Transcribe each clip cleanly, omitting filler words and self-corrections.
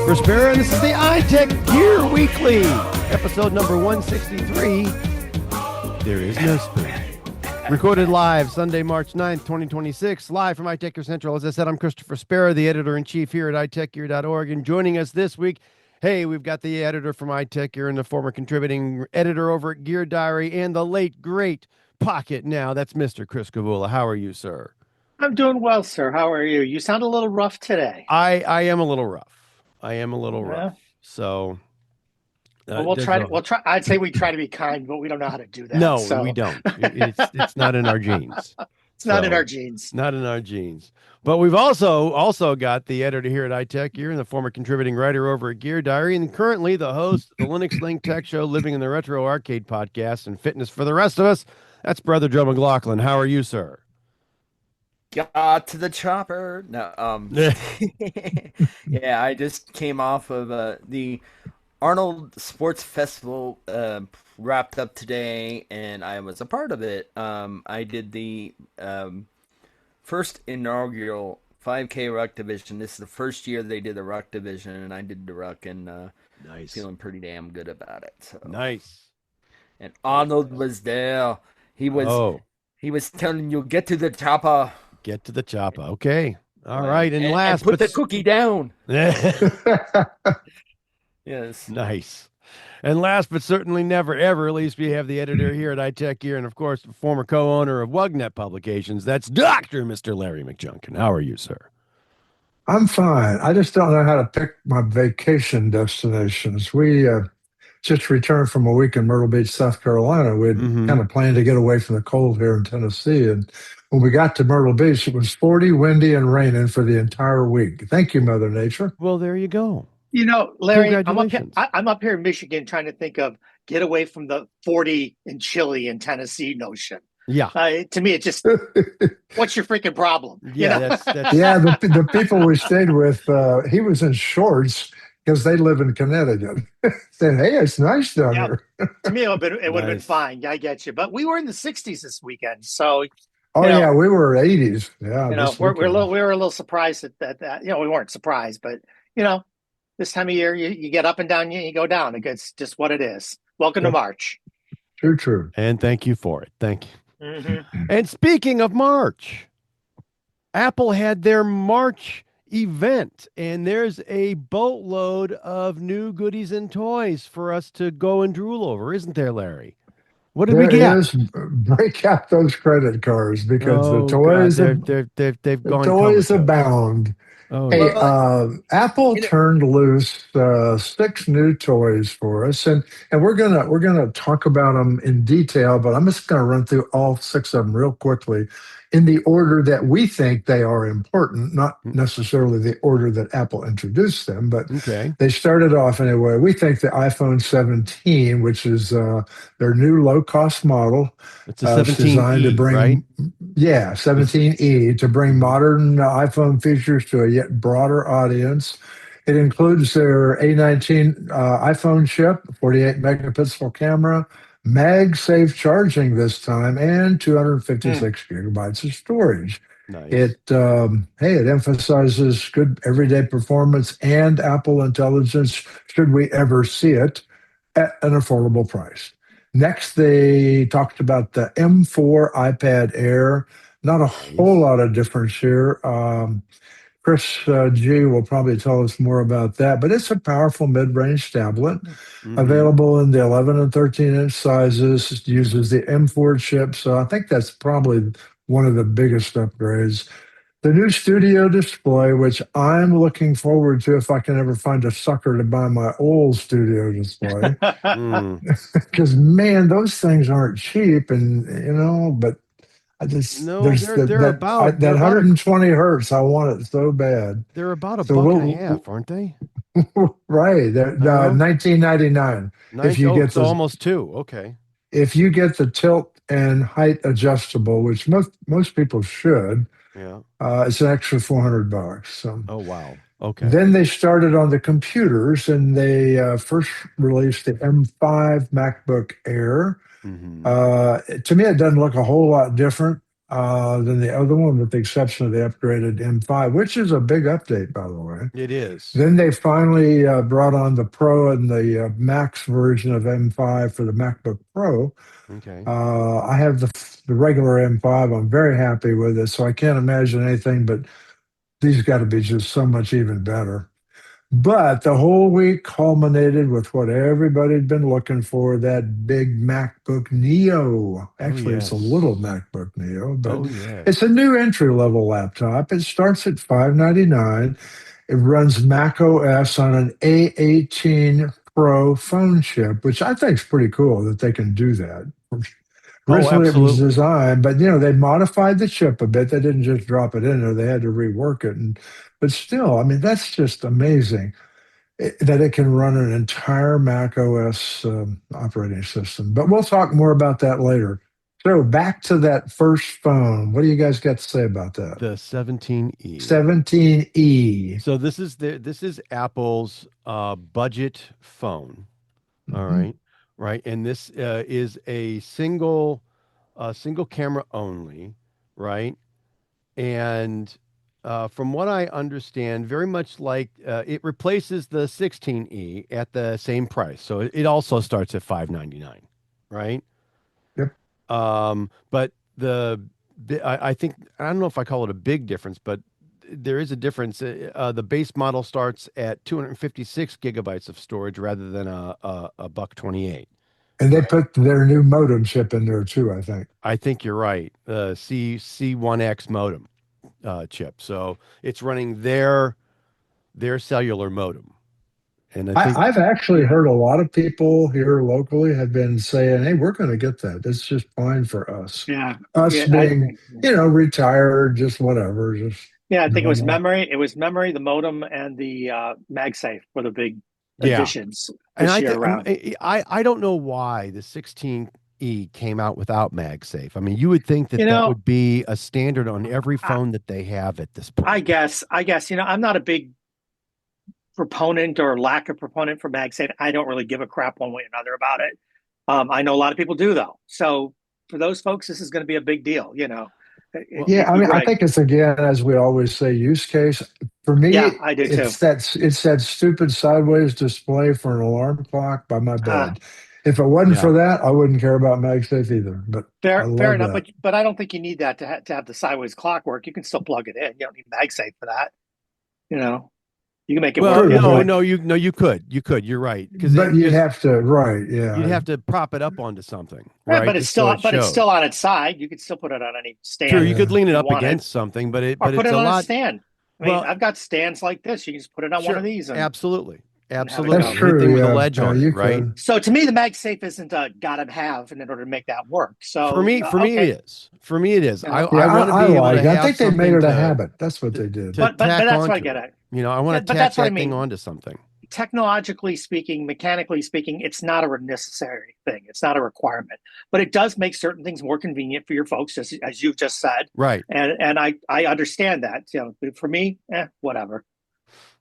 Christopher Spera, and this is the iTechGear Weekly, episode number 163. There is no spoon. Recorded live Sunday, March 9th, 2026, live from iTechGear Central. As I said, I'm Christopher Spera, the editor-in-chief here at iTechGear.org, and joining us this week, hey, we've got the editor from iTechGear and the former contributing editor over at Gear Diary and the late, great Pocket Now. That's Mr. Chris Gavula. How are you, sir? I'm doing well, sir. How are you? You sound a little rough today. I am a little rough. rough. So well, we'll try. I'd say we try to be kind, but we don't know how to do that. No, we don't. It's not in our genes. It's not in our genes. Not in our genes. But we've also got the editor here at iTechGear and the former contributing writer over at Gear Diary, and currently the host of the Linux Link Tech Show, Living in the Retro Arcade podcast, and fitness for the rest of us. That's Brother Joe McLaughlin. How are you, sir? Got to the chopper. No, yeah, I just came off of the Arnold Sports Festival, wrapped up today, and I was a part of it. I did the first inaugural 5K Ruck Division. This is the first year they did the Ruck Division, and I did the Ruck, and nice. Feeling pretty damn good about it. So. Nice. And Arnold was there. He was telling you, get to the chopper. Get to the chopper. Okay. All right. And last, put the cookie down. Yes. Nice. And last but certainly never, ever, at least we have the editor here at iTechGear and, of course, the former co-owner of WUGNET Publications. That's Dr. Mr. Larry McJunkin. How are you, sir? I'm fine. I just don't know how to pick my vacation destinations. We just returned from a week in Myrtle Beach, South Carolina. We'd kind of planned to get away from the cold here in Tennessee. And when we got to Myrtle Beach, it was 40, windy, and raining for the entire week. Thank you, Mother Nature. Well, there you go. You know, Larry, I'm up here in Michigan trying to think of get away from the 40 and chilly in Tennessee notion. Yeah. To me, it just, what's your freaking problem? Yeah, you know? that's... Yeah, the people we stayed with, he was in shorts because they live in Connecticut. Said, hey, it's nice down here. To me, it would have been fine. I get you. But we were in the 60s this weekend, so... yeah, we were 80s. Yeah, we were a little surprised at that. You know, we weren't surprised, but this time of year you get up and down, you go down. It's just what it is. Welcome to March. True. And thank you for it. Thank you. Mm-hmm. And speaking of March, Apple had their March event, and there's a boatload of new goodies and toys for us to go and drool over, isn't there, Larry? What did we get? Break out those credit cards because the toys they've gone. Toys abound. Oh, hey, Apple turned loose 6 new toys for us, and we're gonna talk about them in detail. But I'm just gonna run through all 6 of them real quickly, in the order that we think they are important, not necessarily the order that Apple introduced them, but they started off anyway. We think the iPhone 17, which is their new low-cost model, it's a 17E, designed to bring, right? Yeah, 17E, to bring modern iPhone features to a yet broader audience. It includes their A19 iPhone chip, 48 megapixel camera, MagSafe charging this time, and 256 gigabytes of storage. Nice. It emphasizes good everyday performance and Apple Intelligence, should we ever see it, at an affordable price. Next, they talked about the M4 iPad Air. Not a whole lot of difference here. Chris G will probably tell us more about that, but it's a powerful mid-range tablet, available in the 11 and 13-inch sizes. It uses the M4 chip, so I think that's probably one of the biggest upgrades. The new studio display, which I'm looking forward to if I can ever find a sucker to buy my old studio display. Because, man, those things aren't cheap, and, but I just they're about that 120 hertz. I want it so bad. They're about $1.50, aren't they? Right. They're $19.99. If you get almost $2. Okay. If you get the tilt and height adjustable, which most people should, it's an extra $400. So. Oh wow. Okay. Then they started on the computers, and they first released the M5 MacBook Air. To me, it doesn't look a whole lot different than the other one, with the exception of the upgraded M5, which is a big update, by the way. It is. Then they finally brought on the Pro and the Max version of M5 for the MacBook Pro. Okay. I have the regular M5. I'm very happy with it, so I can't imagine anything but these got to be just so much even better. But the whole week culminated with what everybody'd been looking for, that big MacBook Neo. Actually, it's a yes. little MacBook Neo, but Oh, yes. it's a new entry-level laptop. It starts at $599. It runs Mac OS on an A18 Pro phone chip, which I think is pretty cool that they can do that. Originally, it was absolutely. designed, but they modified the chip a bit. They didn't just drop it in there; they had to rework it. But still, I mean, that's just amazing that it can run an entire Mac OS operating system. But we'll talk more about that later. So back to that first phone. What do you guys got to say about that? The 17E. 17E. So this is Apple's budget phone. All Mhm. right, and this is a single camera only, right? And from what I understand, very much like it replaces the 16E at the same price. So it also starts at $599, right? Yep. But I think, I don't know if I call it a big difference, but there is a difference. The base model starts at 256 gigabytes of storage rather than a buck 28. And they Right. put their new modem chip in there too, I think. I think you're right. C1X modem chip. So it's running their cellular modem. And I think I've actually heard a lot of people here locally have been saying, "Hey, we're going to get that. It's just fine for us." Yeah. Us Yeah. being, retired, just whatever, just Yeah, I think it was normal. memory. It was memory, the modem, and the MagSafe were the big yeah. additions And this year around. I don't know why the 16E came out without MagSafe. I mean, you would think that You that know, would be a standard on every I, phone that they have at this I point. guess, I'm not a big proponent or lack of proponent for MagSafe. I don't really give a crap one way or another about it. I know a lot of people do though. So for those folks, this is going to be a big deal. Well, Yeah, I You're mean, I right. think it's, again, as we always say, use case. For Yeah, me, I do too. it's that stupid sideways display for an alarm clock by my Uh, bed. If it wasn't yeah. for that, I wouldn't care about MagSafe either. But I fair love enough, that. but I don't think you need that to have the sideways clock work. You can still plug it in. You don't need MagSafe for that. You know, you can make it Well, work. True, no, but you could. You're right. Because you'd have to, right? you'd Yeah, have to prop it up onto something, Right, right? Just so it but it's showed. still on its side. You could still put it on any True, stand you could yeah. lean it you up wanted, against something, but or put it's it a on a lot. stand. I mean, Well, I've got stands like this. You can just put it on one of sure, these absolutely, and have it That's go. anything true. with a Yeah, ledge yeah, on it, you right? could. So to me, the MagSafe isn't a gotta have in order to make that work. So For me, it okay, is. For me, it is. you know, I Yeah, want to I be able like to it. I have think they made something it a habit. That's what they did. but tack that's what I onto get it. at. I Yeah, want to but tack that's what I that thing mean. onto something. Technologically speaking, mechanically speaking, it's not a necessary thing. It's not a requirement, but it does make certain things more convenient for your folks, as you've just said. Right, And I understand that. For me, whatever.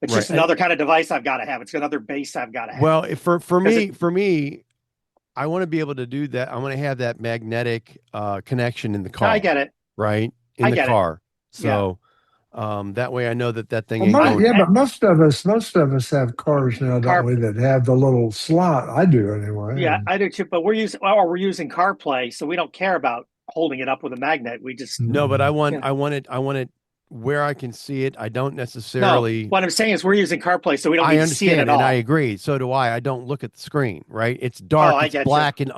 It's right. just another kind of device I've got to have. It's another base I've got to have. Well, for Because it, me, I want to be able to do that. I want to have that magnetic connection in the I car, get it. right? In I the get it. car. Yeah. So that way I know that thing Well, ain't going And but most of us have cars now, don't car, we, that have the little slot? I do anyway. yeah, And I do too. But we're using CarPlay, so we don't care about holding it up with a magnet. We just, No, but you know, I want it where I can see it. I don't no. necessarily. What I'm saying is we're using CarPlay, so we don't I need to see it at understand, and I all. agree. So do I. I don't look at the screen, right? It's Oh, dark, I it's get you. black and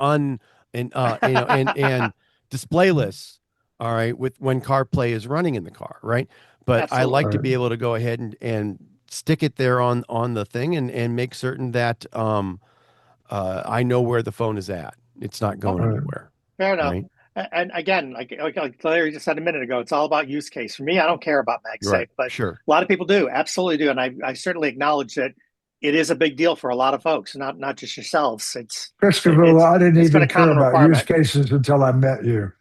and displayless. All right, with when CarPlay is running in the car, right? But I like Absolutely. to be able to go ahead and stick it there on the thing and make certain that I know where the phone is at. It's not going Okay. anywhere, Fair enough. right? And again, like Larry just said a minute ago, it's all about use case. For me, I don't care about You're right. MagSafe, but Sure. a lot of people do, absolutely do. And I certainly acknowledge that it is a big deal for a lot of folks, not just yourselves. Chris Gavula, I didn't It's been a even care common about use requirement. cases until I met you.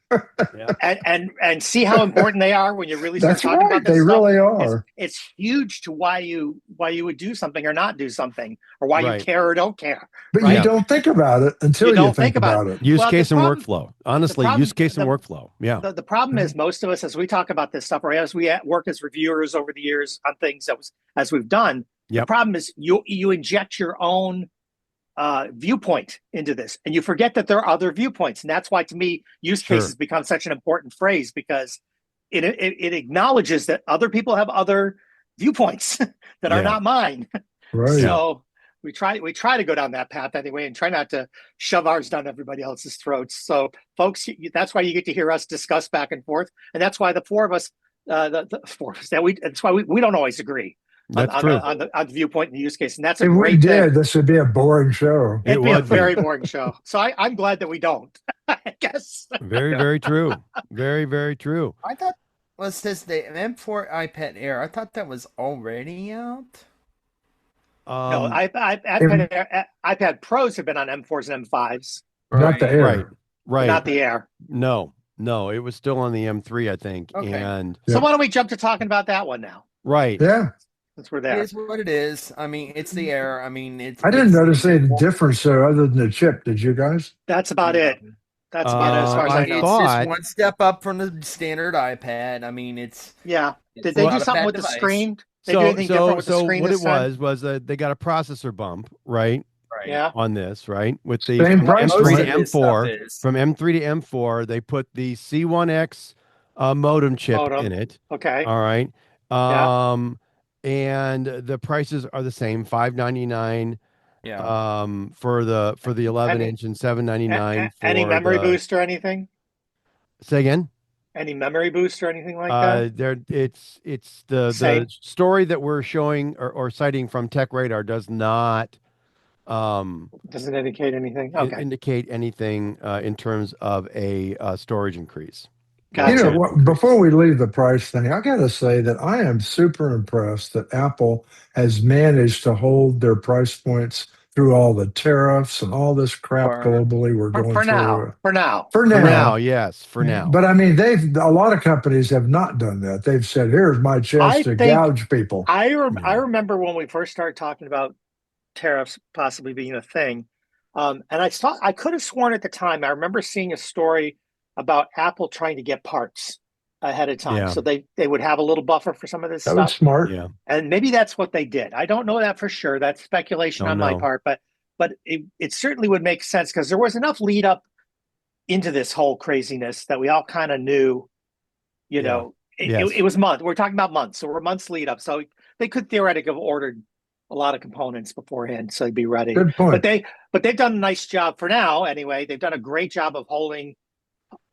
Yeah. And see how important they are when you really start That's talking right. about this They stuff. really It's are. it's huge to why you you would do something or not do something, or why you Right. care or don't care. But right? you don't think about it until you don't think about it. Use Well, case the and problem- workflow. Honestly, problem- use case and the- workflow. Yeah. The problem is most of us, as we talk about this stuff, or as we work as reviewers over the years on things as we've done, the Yep. problem is you inject your own viewpoint into this, and you forget that there are other viewpoints, and that's why, to me, use Sure. cases become such an important phrase, because it acknowledges that other people have other viewpoints that are Yeah. not mine. Right. So we try to go down that path anyway, and try not to shove ours down everybody else's throats. So, folks, that's why you get to hear us discuss back and forth, and that's why the four of us, that's why we don't always agree That's on true. the viewpoint and the use case, and that's a If we great thing. did, this would be a boring show. It'd It be a would be. very boring show. So I'm glad that we don't. I guess. Very, very true. Very, very true. I thought was this the M4 iPad Air? I thought that was already out. No, iPad Pros have been on M4s and M5s, Not the Air. Right. Right. not the Air. No, it was still on the M3, I think. Okay. And So Yeah. why don't we jump to talking about that one now, right. Yeah. since we're It there? is what it is. I mean, it's the Air. I mean, it's. I didn't it's- notice any difference there other than the chip. Did you guys? That's about it. That's about it as far as I I It's know. thought- just one step up from the standard iPad. I mean, it's. Yeah. Did it's they not do a something bad with the device. screen? They do anything different with the screen what this it time? was they got a processor bump, right, Right. Yeah. on this, right? With the Same from price M3 point. to Most of this M4, stuff is. from M3 to M4, they put the C1X modem chip Modem. in it. Okay. All right. Yeah. And the prices are the same, $599 Yeah. for the 11 Any- inch and $799 for Any memory the, boost or anything? Say again. Any memory boost or anything like that? It's the Same. story that we're showing or citing from Tech Radar does not Doesn't indicate anything. Okay. indicate anything in terms of a storage increase. Gotcha. You know what? Before we leave the price thing, I got to say that I am super impressed that Apple has managed to hold their price points through all the tariffs and all this crap For- globally we're going For through. now. For now. For now, yes, for now. But I mean, a lot of companies have not done that. They've said, "Here's my chance I to think- gouge people." I Yeah. remember when we first started talking about tariffs possibly being a thing, and I could have sworn at the time I remember seeing a story about Apple trying to get parts ahead of time, Yeah. so they would have a little buffer for some of this That was stuff, smart. Yeah, and maybe that's what they did. I don't know that for sure. That's speculation Don't on my know. part, but it certainly would make sense because there was enough lead up into this whole craziness that we all kind of knew. You Yeah. know, Yes. it was months. We're talking about months, so we're months lead up. So they could theoretically have ordered a lot of components beforehand, so they'd be ready. Good point. But they've done a nice job for now. Anyway, they've done a great job of holding.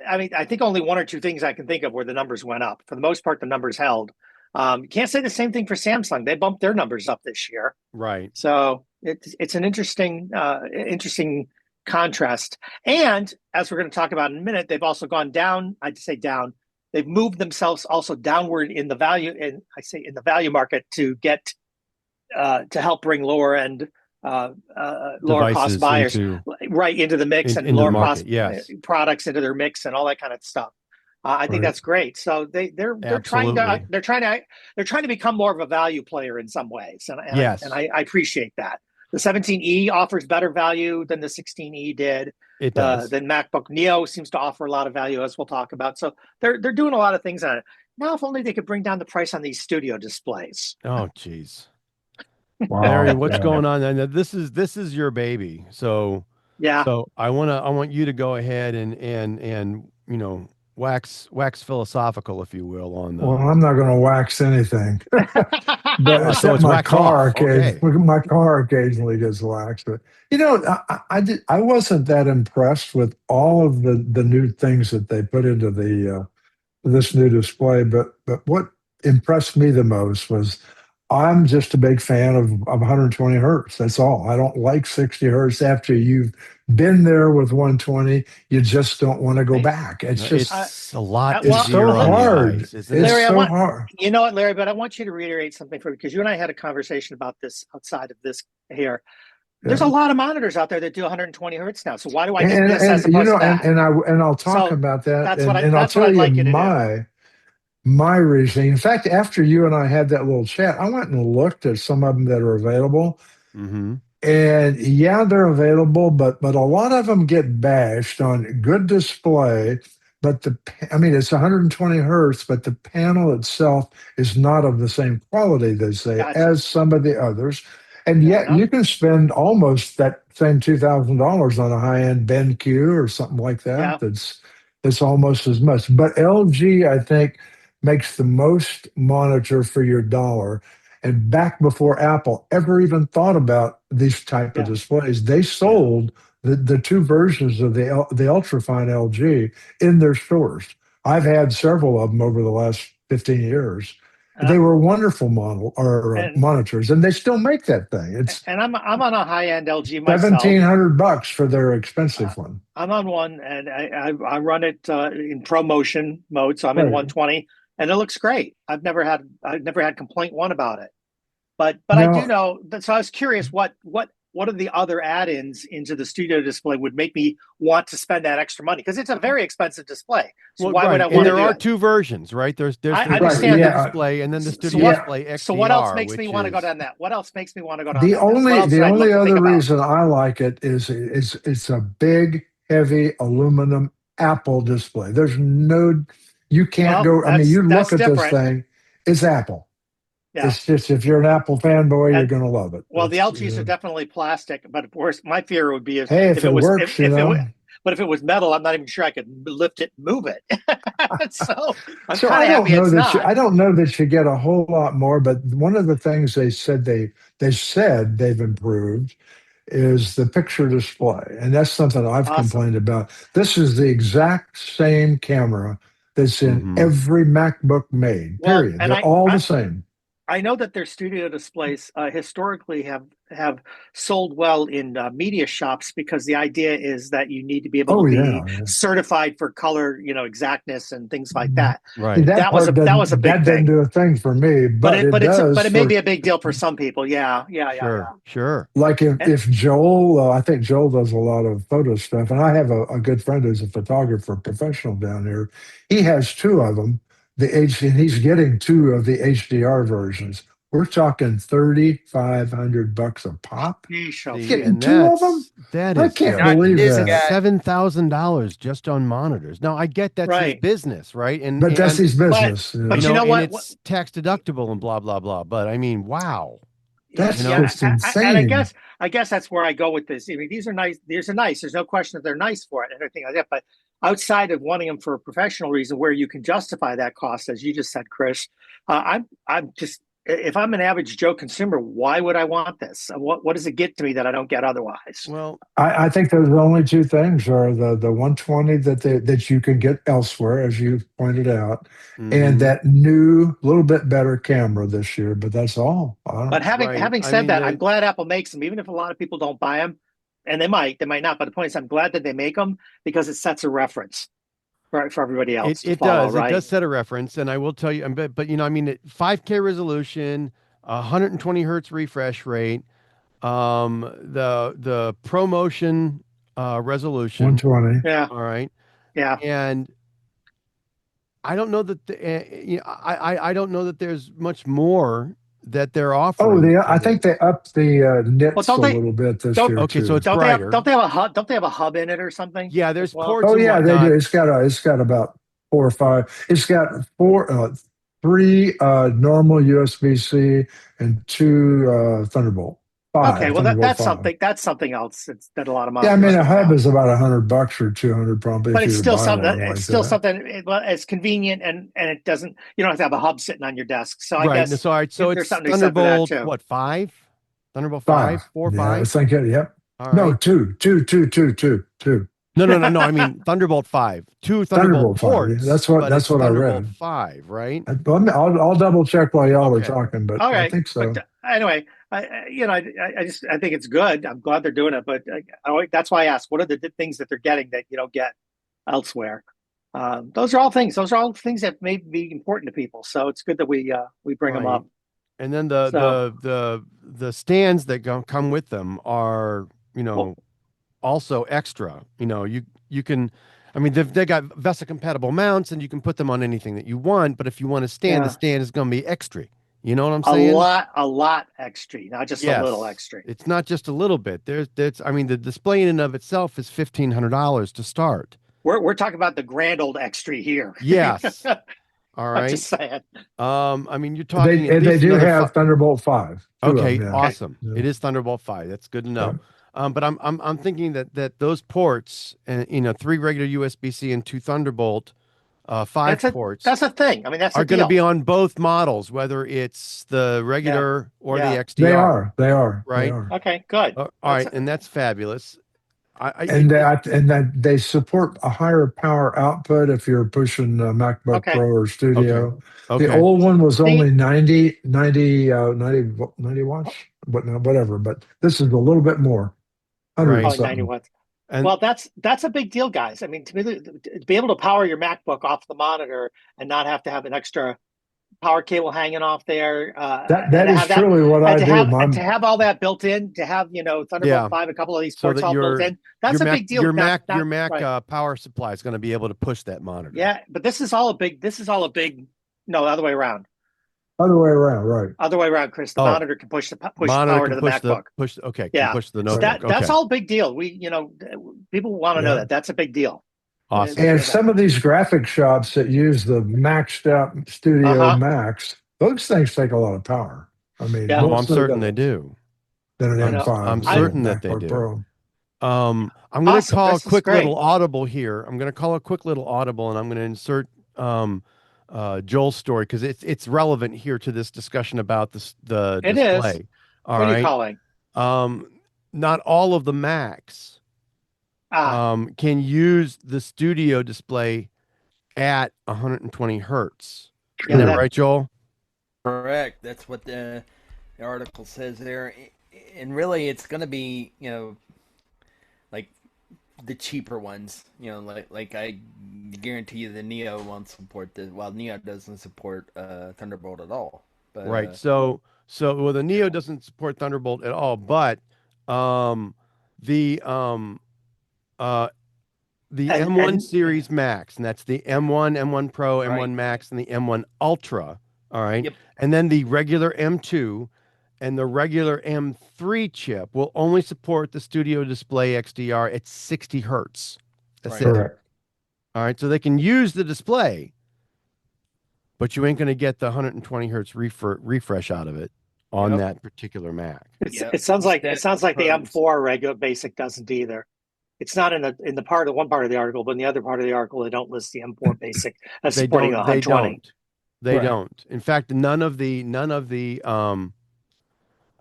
I mean, I think only one or two things I can think of where the numbers went up. For the most part, the numbers held. You can't say the same thing for Samsung. They bumped their numbers up this year. right. So it's an interesting contrast. And as we're going to talk about in a minute, they've also gone down. I'd say down. They've moved themselves also downward in the value, and I say in the value market to get to help bring lower end, lower Devices cost buyers right into the mix and into the lower market, cost yes. products into their mix and all that kind of stuff. I think Right. that's great. So they're trying to become more of a value player in some ways, and Yes. I appreciate that. The 17E offers better value than the 16E did. It does. Then MacBook Neo seems to offer a lot of value, as we'll talk about. So they're doing a lot of things on it. Now, if only they could bring down the price on these studio displays. Oh, geez. Wow. Larry, what's Yeah. going on? And this is your baby. So Yeah. I want you to go ahead and wax philosophical, if you will, on the Well, I'm not going to wax anything, but so except it's my wax car. off. Okay. My car occasionally gets waxed. But I wasn't that impressed with all of the new things that they put into the this new display. But what impressed me the most was I'm just a big fan of 120 hertz. That's all. I don't like 60 hertz. After you've been there with 120, you just don't want to go back. It's just it's a lot Well, it's easier so on the hard. eyes, isn't It's it? Larry, I so want- hard. You know what, Larry, but I want you to reiterate something because you and I had a conversation about this outside of this here. There's a lot of monitors out there that do 120 hertz now. So why do I get this as opposed to that? And I'll talk So about that. that's And, what I- and I'll that's what tell I'd like you you to do. my reasoning. In fact, after you and I had that little chat, I went and looked at some of them that are available. Mm-hmm. And yeah, they're available, but a lot of them get bashed on good display. But I mean, it's 120 hertz, but the panel itself is not of the same quality, they say, Gotcha. as some of the others. And Yeah, yet no. you can spend almost that same $2,000 on a high-end BenQ or something like Yeah. that. That's almost as much. But LG, I think, makes the most monitor for your dollar. And back before Apple ever even thought about these type of Yeah. displays, they sold the two versions of the ultrafine LG in their stores. I've had several of them over the last 15 years. They were wonderful And monitors, and they still make that thing. It's and I'm on a high end LG myself. $1,700 for their expensive one. I'm on one, and I run it in ProMotion mode, so I'm in Right. 120, and it looks great. I've never had complaint one about it. But I do Now, know that. So I was curious, what are the other add-ins into the studio display would make me want to spend that extra money? Because it's a very expensive display. So why would I want to there do are it? two versions, right? There's I the understand studio that. display and then the So studio what? display XDR. So what else makes me which want to go is- down that? What else makes me want to go down the that path? What only else the should I only think other about? reason I like it is it's a big, heavy aluminum Apple display. There's no, you can't Well, go. I mean, you that's look at this different. thing, it's Apple. Yeah. It's just, if you're an Apple fanboy, you're And going to love it. well, the That's, LGs are definitely plastic, but of course, my fear would be hey, if if it it was works, if it was, but if it was metal, I'm not even sure I could lift it and move it. So I'm So kind I of don't happy know it's that not. I don't know that you get a whole lot more, but one of the things they said they've improved is the picture display, and that's something I've Awesome. complained about. This is the exact same camera that's in Mhm. every MacBook made. Well, Period. and They're all the same. I know that their studio displays historically have sold well in media shops because the idea is that you need to be able to Oh be yeah, yeah. certified for color, exactness and things like that. See, Right. that part That was a big that doesn't thing. do a thing for me, But but it does it may for, be a big deal for some people. Yeah, yeah, yeah, yeah. Sure. like, And if Joel, I think Joel does a lot of photo stuff, and I have a good friend who's a photographer, professional down here. He has two of them, and he's getting two of the HDR versions. We're talking $3,500 a pop. Yeesh, See, Getting and two of them? that I is can't God, believe this that. guy. $7,000 just on monitors. Now I get that's his right. business, right? But that's his But business. but you know and what? it's tax deductible and blah blah blah. But I mean, wow. That's Yeah, just and insane. I guess that's where I go with this. I mean, these are nice. These are nice. There's no question that they're nice for it and everything like that. But outside of wanting them for a professional reason, where you can justify that cost, as you just said, Chris, I'm just, if I'm an average Joe consumer, why would I want this? What does it get to me that I don't get otherwise? Well, I think those only two things are the 120 that you can get elsewhere, as you pointed out, and mhm. that new, little bit better camera this year. But that's all. I But don't, Right. having I said mean, that, I'm glad Apple makes them, even if a lot of people don't buy them, and they might not. But the point is, I'm glad that they make them because it sets a reference for everybody else to it follow. does. It Right? does set a reference, and I will tell you. But I mean, 5K resolution, 120 hertz refresh rate, the ProMotion resolution. 120. Yeah. All right, Yeah. and I don't know that I don't know that there's much more that they're Oh, offering. I think they upped the Well, nits don't a they? little bit this Don't year Okay, so too. it's brighter. don't they have a hub? Don't they have a hub in it or something? Yeah, as there's well? ports Oh and yeah, they whatnot. do. It's got about four or five. It's got three normal USB-C and two Thunderbolt Okay, well Thunderbolt 5. that's something else that a lot of Yeah, I mean, monitors a don't hub have. is about $100 or 200 probably But if it's you still buy something. one like It's still that. something. It's convenient and it doesn't. You don't have to have a hub sitting on your desk. So I Right. guess So, all right. So there's it's something to be said for that Thunderbolt, too. what, five? Thunderbolt Five. 5, 4, Yeah, I 5? think it. Yep. All No, right. two. No. I mean, Thunderbolt 5. Two Thunderbolt Thunderbolt 5. Yeah, ports, that's but it's what I Thunderbolt read. 5, right? I'll double check while y'all are Okay. talking, but All I right, think so. but anyway, I think it's good. I'm glad they're doing it, but that's why I asked, what are the things that they're getting that you don't get elsewhere? Those are all things. Those are all things that may be important to people. So it's good that we bring them Right. up. And then So the stands that come with them are, well, also extra. You can I mean, they got VESA compatible mounts, and you can put them on anything that you want. But if you want to stand, the Yeah. stand is going to be extra. You know what I'm A saying? lot extra, not just a little Yes. extra. It's not just a little bit. I mean, the display in and of itself is $1,500 to start. We're talking about the grand old extra here. Yes. All I'm right. just saying. I mean, you're talking at They least do another have Thunderbolt 5. Two of Okay, them, yeah. awesome. Yeah. It is Thunderbolt 5. That's good to know. Yeah. But I'm thinking that those ports, and 3 regular USB-C and 2 Thunderbolt 5 ports That's a thing. I mean, that's are a going to deal. be on both models, whether it's the regular or the Yeah. XDR. They are. Right? They are. Okay, good. All right, and that's fabulous. And that they support a higher power output if you're pushing a MacBook Okay. Pro or Studio. Okay. The old one was only See? 90 watts, whatever. But this is a little bit more, 100 Right. and Oh, 90 something. watts. And Well, that's a big deal, guys. I mean, to me, to be able to power your MacBook off the monitor and not have to have an extra power cable hanging off there, That and is have that, truly what I and do. to have all that built in, to have Thunderbolt yeah, 5, a couple of these so ports that all built in, that's a big deal. your Not Mac right. power supply is going to be able to push that monitor. Yeah, but this is all a big. No, other way around. Other way around, right? Other way around, Chris. The monitor can push the monitor power can to the push MacBook. can Yeah. push the So notebook. that's all a big deal. People want to know Yeah. that. That's a big deal. Awesome. And some of these graphic shops that use the maxed out Studio Max, those things take a lot of power. I mean, Yeah. I'm certain they do. Than an I know. M5. I'm or certain that they MacBook do. Pro. I'm going to Awesome. call a This is quick great. little audible here. I'm going to call a quick little audible, and I'm going to insert Joel's story because it's relevant here to this discussion about the It display. is. All What right. are you calling? Not all of the Macs can use the studio display at 120 hertz. Yeah, Is that right, Joel? Correct. That's what the article says there. And really, it's going to be, like the cheaper ones. Like I guarantee you the Neo won't support this. Well, Neo doesn't support Thunderbolt at all. But, right. So well, the Neo doesn't support Thunderbolt at all, but the M1 series Max, and that's the M1, M1 Pro, M1 Max, and the M1 Ultra. All right. Yep. And then the regular M2 and the regular M3 chip will only support the Studio Display XDR at 60 hertz. That's it. Correct. All right. So they can use the display, but you ain't going to get the 120 hertz refresh out of it on that particular Mac. It sounds like the M4 regular basic doesn't either. It's not in the one part of the article, but in the other part of the article, they don't list the M4 basic as supporting 120. They don't. In fact, none of the the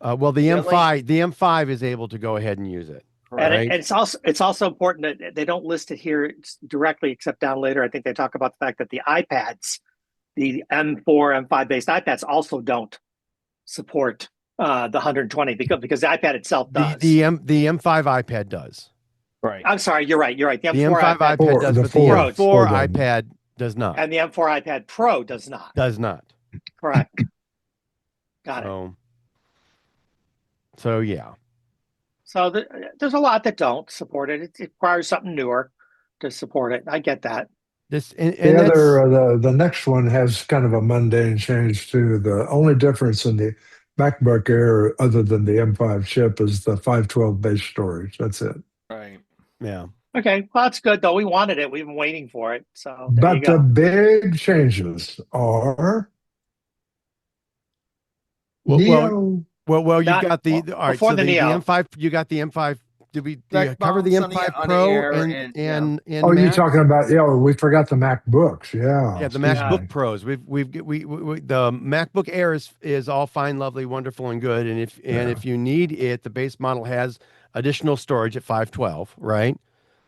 M5 is able to go ahead and use it. And it's also important that they don't list it here directly, except down later. I think they talk about the fact that the iPads, the M4, M5 based iPads, also don't support the 120 because the iPad itself does. The M5 iPad does. Right. I'm sorry, you're right. The M5 iPad does, but the M4 iPad does not. And the M4 iPad Pro does not. Does not. Correct. Got it. So yeah. So there's a lot that don't support it. It requires something newer to support it. I get that. The next one has kind of a mundane change too. The only difference in the MacBook Air, other than the M5 chip, is the 512 base storage. That's it. Right. Yeah. Okay. Well, that's good though. We wanted it. We've been waiting for it. So but the big changes are Well, you got the all right. before So the the Neo. M5, you got the M5. Did we cover the Xbox M5 on Pro Air and oh, you're Mac? talking about we forgot the MacBooks. Yeah, the MacBook Pros. We the MacBook Air is all fine, lovely, wonderful, and good. And if you need it, the base model has additional storage at 512, right?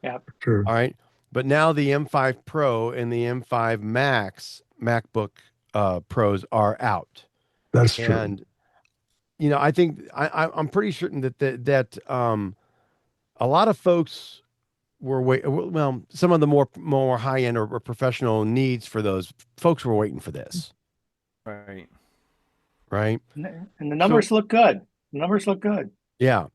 Yeah, true. All right, but now the M5 Pro and the M5 Max MacBook Pros are out. That's true. And I think I'm pretty certain that a lot of folks were some of the more high end or professional needs for those folks were waiting for this. Right. Right. And the numbers look good. The numbers look good. Yeah.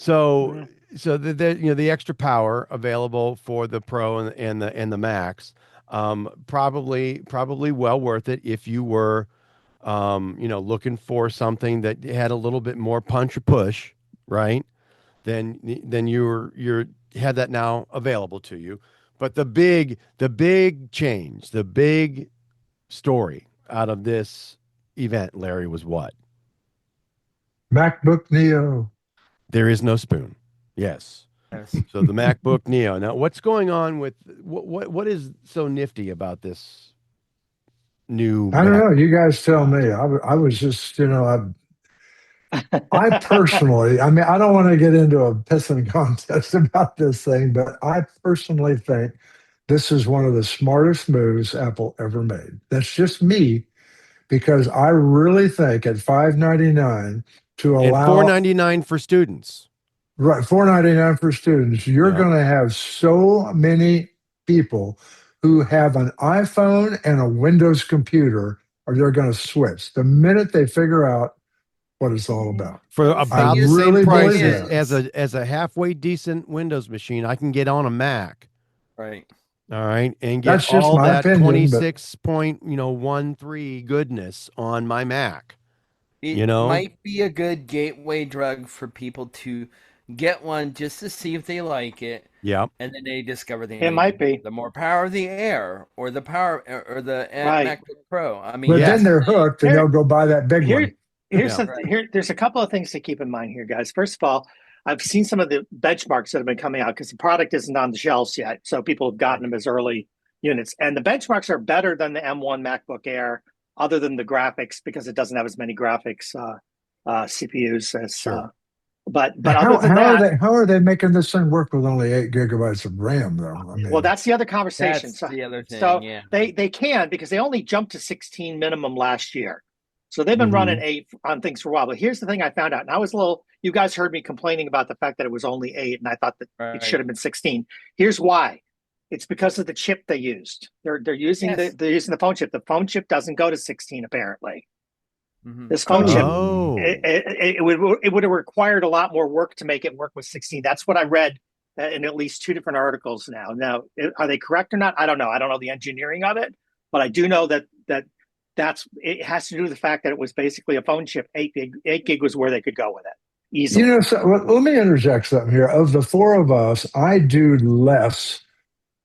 So the extra power available for the Pro and the Max, probably well worth it if you were looking for something that had a little bit more punch or push, right? Then you're had that now available to you. But the big change, the big story out of this event, Larry, was what? MacBook Neo. There is no spoon. Yes. Yes. So the MacBook Neo. Now, what's going on with what is so nifty about this new I don't Mac? know. You guys tell me. I was just, I personally, I mean, I don't want to get into a pissing contest about this thing, but I personally think this is one of the smartest moves Apple ever made. That's just me, because I really think at $599 to And allow $499 for students. right $499 for students, you're Yeah. going to have so many people who have an iPhone and a Windows computer, or they're going to switch the minute they figure out what it's all about. For I about the really same price believe as a halfway decent Windows machine, I can get on a Mac. Right. All right, and get That's just all my that opinion, but 26.13 goodness on my Mac. It know? might be a good gateway drug for people to get one just to see if they like it, Yep. and then they discover they It need might be. the more power of the Air or the power or the Right. MacBook Pro. I mean, but Yeah. then they're hooked and Here- they'll go buy that big Here, one. here's Yeah. there's a couple of things to keep in mind here, guys. First of all, I've seen some of the benchmarks that have been coming out because the product isn't on the shelves yet, so people have gotten them as early units, and the benchmarks are better than the M1 MacBook Air, other than the graphics, because it doesn't have as many graphics CPUs as. Sure. But other than that, how are they making this thing work with only 8 GB of RAM though? I mean, well, that's the other conversation. that's So, the other thing. so Yeah. they can, because they only jumped to 16 minimum last year. So they've been Mhm. running 8 on things for a while. But here's the thing I found out, and I was you guys heard me complaining about the fact that it was only 8, and I thought that it Right. should have been 16. Here's why. It's because of the chip they used. They're using Yes. they're using the phone chip. The phone chip doesn't go to 16 apparently. Mhm. This phone chip Oh. it would have required a lot more work to make it work with 16. That's what I read in at least 2 different articles now. Now, are they correct or not? I don't know. I don't know the engineering of it, but I do know that it has to do with the fact that it was basically a phone chip. 8 gig was where they could go with it easily. let me interject something here. Of the four of us, I do less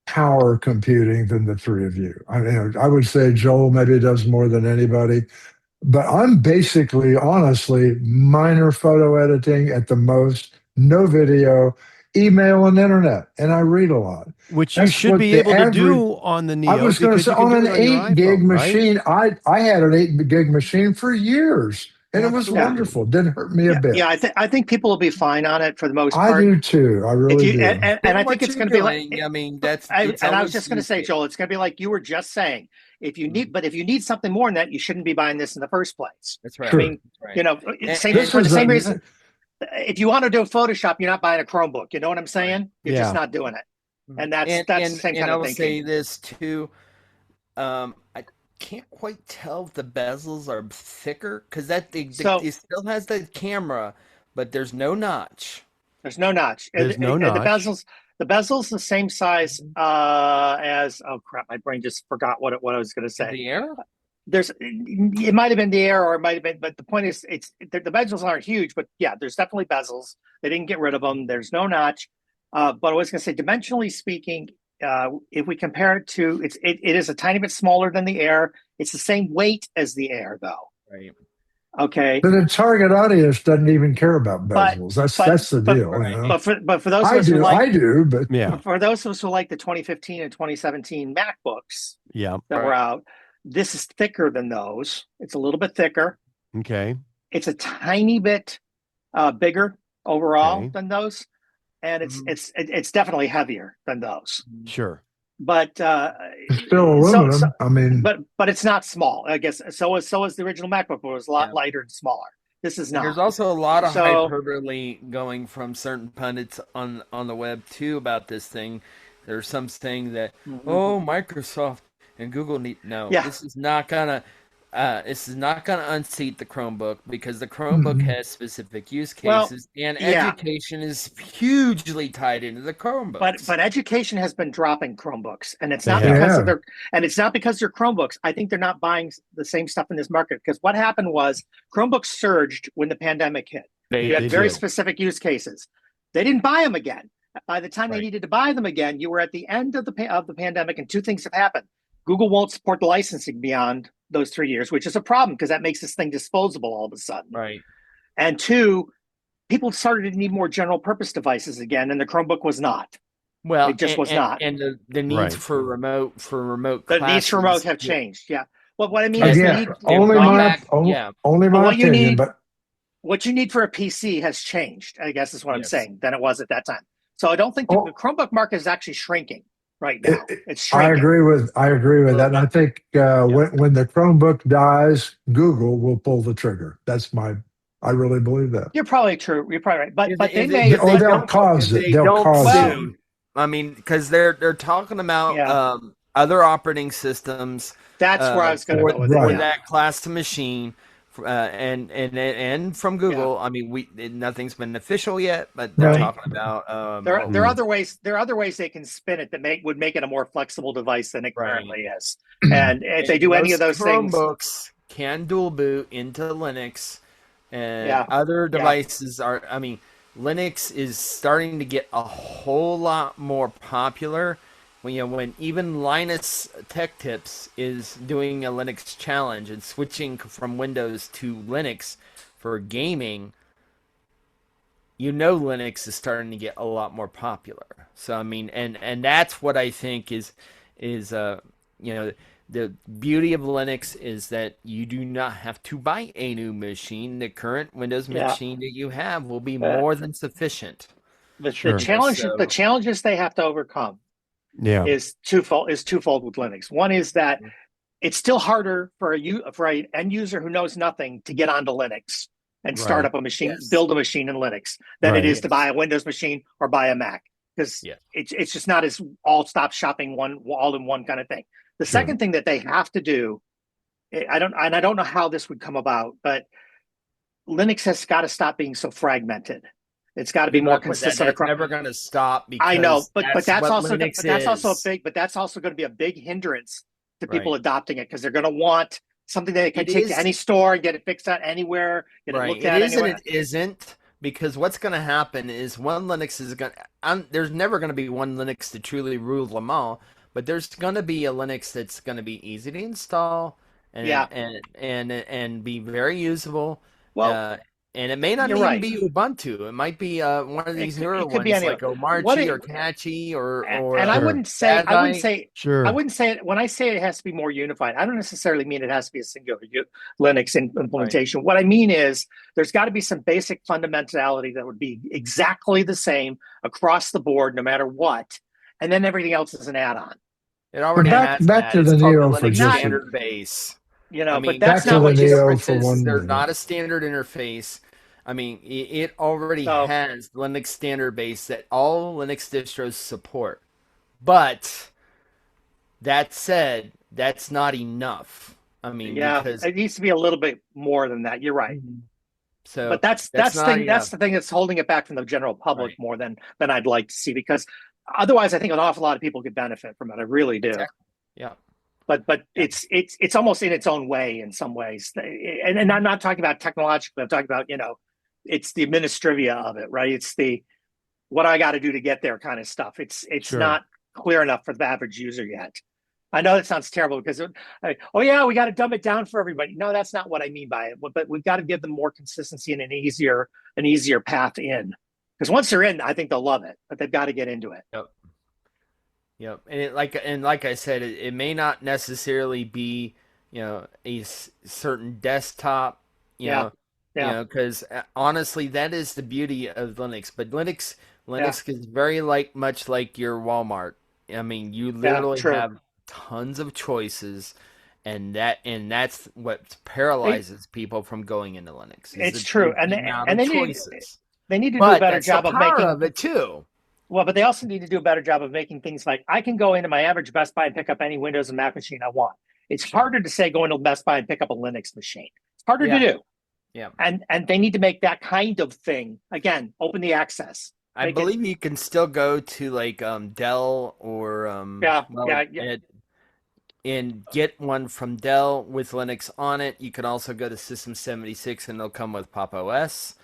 power computing than the three of you. I mean, I would say Joel maybe does more than anybody, but I'm basically, honestly, minor photo editing at the most, no video, email and internet, and I read a lot. Which you That's should what be the able to average- do on the Neo. I was going to because say, you can on do an it on your 8 gig iPhone, right? machine, I had an 8 gig machine for years, and it was Absolutely. wonderful. Didn't hurt me a bit. Yeah, I think people will be fine on it for the most I part. do too. I really do. And I think What it's you're going to be like. doing, I mean, that's. I it's was always just going to say, used- Joel, it's going to be like you were just saying. If you need something more than that, you shouldn't be buying this in the first place. That's right. Sure. I mean, That's right. same This for the is same a- reason. If you want to do Photoshop, you're not buying a Chromebook. You know what I'm saying? You're Yeah. just not doing it. And that's the same kind I of will say thinking. this too. I can't quite tell if the bezels are thicker because it still has the camera, but there's no notch. There's no notch. There's no notch. The bezel's the same size as. Oh crap! My brain just forgot what I was going to say. The Air? It might have been the Air, or it might have been, but the point is, the bezels aren't huge, but yeah, there's definitely bezels. They didn't get rid of them. There's no notch. But I was going to say, dimensionally speaking, if we compare it to, it is a tiny bit smaller than the Air. It's the same weight as the Air, though. Right. Okay. But the target audience doesn't even care about But- bezels. That's the deal. right. You know? But for those of I us who do, like, but Yeah. for those of us who like the 2015 and 2017 MacBooks Yeah. that Right. were out, this is thicker than those. It's a little bit thicker. Okay. It's a tiny bit bigger overall Okay. than those, and Mhm. it's definitely heavier than those. Sure. But it's still aluminum. I mean, but it's not small. I guess so is the original MacBook, but it was a lot Yeah. lighter and smaller. This is not. There's also a lot of So- hyperbole going from certain pundits on the web too about this thing. There's some saying that Mhm. oh, Microsoft and Google need no. Yeah. This is not gonna. this is not going to unseat the Chromebook because the Chromebook has specific use Well, cases, and yeah. education is hugely tied into the Chromebooks. But education has been dropping Chromebooks, and it's They not have. because Yeah. of their and it's not because they're Chromebooks. I think they're not buying the same stuff in this market because what happened was Chromebooks surged when the pandemic hit. You had They very did. specific use cases. They didn't buy them again. By the time they Right. needed to buy them again, you were at the end of the pandemic, and two things have happened. Google won't support the licensing beyond those 3 years, which is a problem because that makes this thing disposable all of a sudden. Right. And two, people started to need more general purpose devices again, and the Chromebook was not. Well, It just was not. And the needs Right. for remote The needs for remote classes have changed. Yeah. Well, what I mean Yes, is, Again, you need, only brought my back- only, yeah. only But my what you opinion, need- but what you need for a PC has changed, I guess is what I'm Yes. saying, than it was at that time. So I don't think Oh. the Chromebook market is actually shrinking right now. It's I shrinking. agree with that. And I think when the Chromebook dies, Google will pull the trigger. I really believe that. You're probably true. You're probably right. But If they if may. if Or they'll don't- cause if it. they They'll don't cause Well- it. soon. I mean, because they're talking about Yeah. other operating systems. That's where I was going to for- go with right. it. For that class of machine, and from Google. I mean, nothing's been official yet, but they're Right. talking about. There are other ways. There are other ways they can spin it that would make it a more flexible device than it Right. currently is. And if they do any of those things, Chromebooks can dual boot into Linux, and Yeah. other devices are. I mean, Linux is starting to get a whole lot more popular. When even Linus Tech Tips is doing a Linux challenge and switching from Windows to Linux for gaming, Linux is starting to get a lot more popular. So I mean, and that's what I think is the beauty of Linux is that you do not have to buy a new machine. The current Windows Yeah. machine that you have will be more than sufficient. Sure. the challenges they have to overcome Yeah. is twofold with Linux. One is that it's still harder for an end user who knows nothing to get onto Linux and start Right. up a machine, Yes. build a machine in Linux than Right. it is to buy a Windows machine or buy a Mac, because Yes. it's just not as all-stop shopping all in one kind of thing. The Sure. second thing that they have to do, I don't know how this would come about, but Linux has got to stop being so fragmented. It's got to be more consistent That's across. never going to stop. Because I know, but that's what also Linux is. but that's also going to be a big hindrance to people Right. adopting it because they're going to want something they can It take is- to any store and get it fixed out anywhere, get it Right. looked It at is and anywhere. it isn't, because what's going to happen is one Linux is going. There's never going to be one Linux to truly rule them all, but there's going to be a Linux that's going to be easy to install and Yeah. and be very usable. Well, And it may not you're even right. be Ubuntu. It might be one of these It newer could ones be any like of- Omarchi what it- or Catchy or and I Sure. wouldn't say Sure. I wouldn't say it when I say it has to be more unified. I don't necessarily mean it has to be a singular Linux implementation. What I mean is there's got to be some basic fundamentality that would be exactly the same across the board, no matter what, and then everything else is an add-on. It already back- has back that. to It's the called Neo the for Linux just a- standard base. But mean, that's back not to what the you. Neo difference for is one There's minute. not a standard interface. I mean, it already So- has Linux standard base that all Linux distros support. But that said, that's not enough. I mean, Yeah, because it needs to be a little bit more than that. You're right. so But that's not the thing. That's enough. the thing that's holding it back from the general public Right. more than I'd like to see. Because otherwise, I think an awful lot of people could benefit from it. I really do. Exactly. Yeah. But it's almost in its own way in some ways. And I'm not talking about technologically. I'm talking about it's the administrivia of it, right? It's the what I got to do to get there kind of stuff. It's Sure. not clear enough for the average user yet. I know that sounds terrible because we got to dumb it down for everybody. No, that's not what I mean by it. But we've got to give them more consistency and an easier path in. Because once they're in, I think they'll love it. But they've got to get into it. Yep. And like I said, it may not necessarily be certain desktop. Yeah. Because honestly, that is the beauty of Linux. But Linux is very much like your Walmart. I mean, you literally true. have tons of choices, and that's what paralyzes people from going into Linux. is It's the- true. the And amount they of need choices. they need to do But a better that's job the of power making of it too. Well, but they also need to do a better job of making things like I can go into my average Best Buy and pick up any Windows and Mac machine I want. It's harder to say go into Best Buy and pick up a Linux machine. It's harder to do. Yeah. And they need to make that kind of thing. Again, open the access. I believe you can still go to like Dell or and get one from Dell with Linux on it. You can also go to System 76 and they'll come with Pop OS.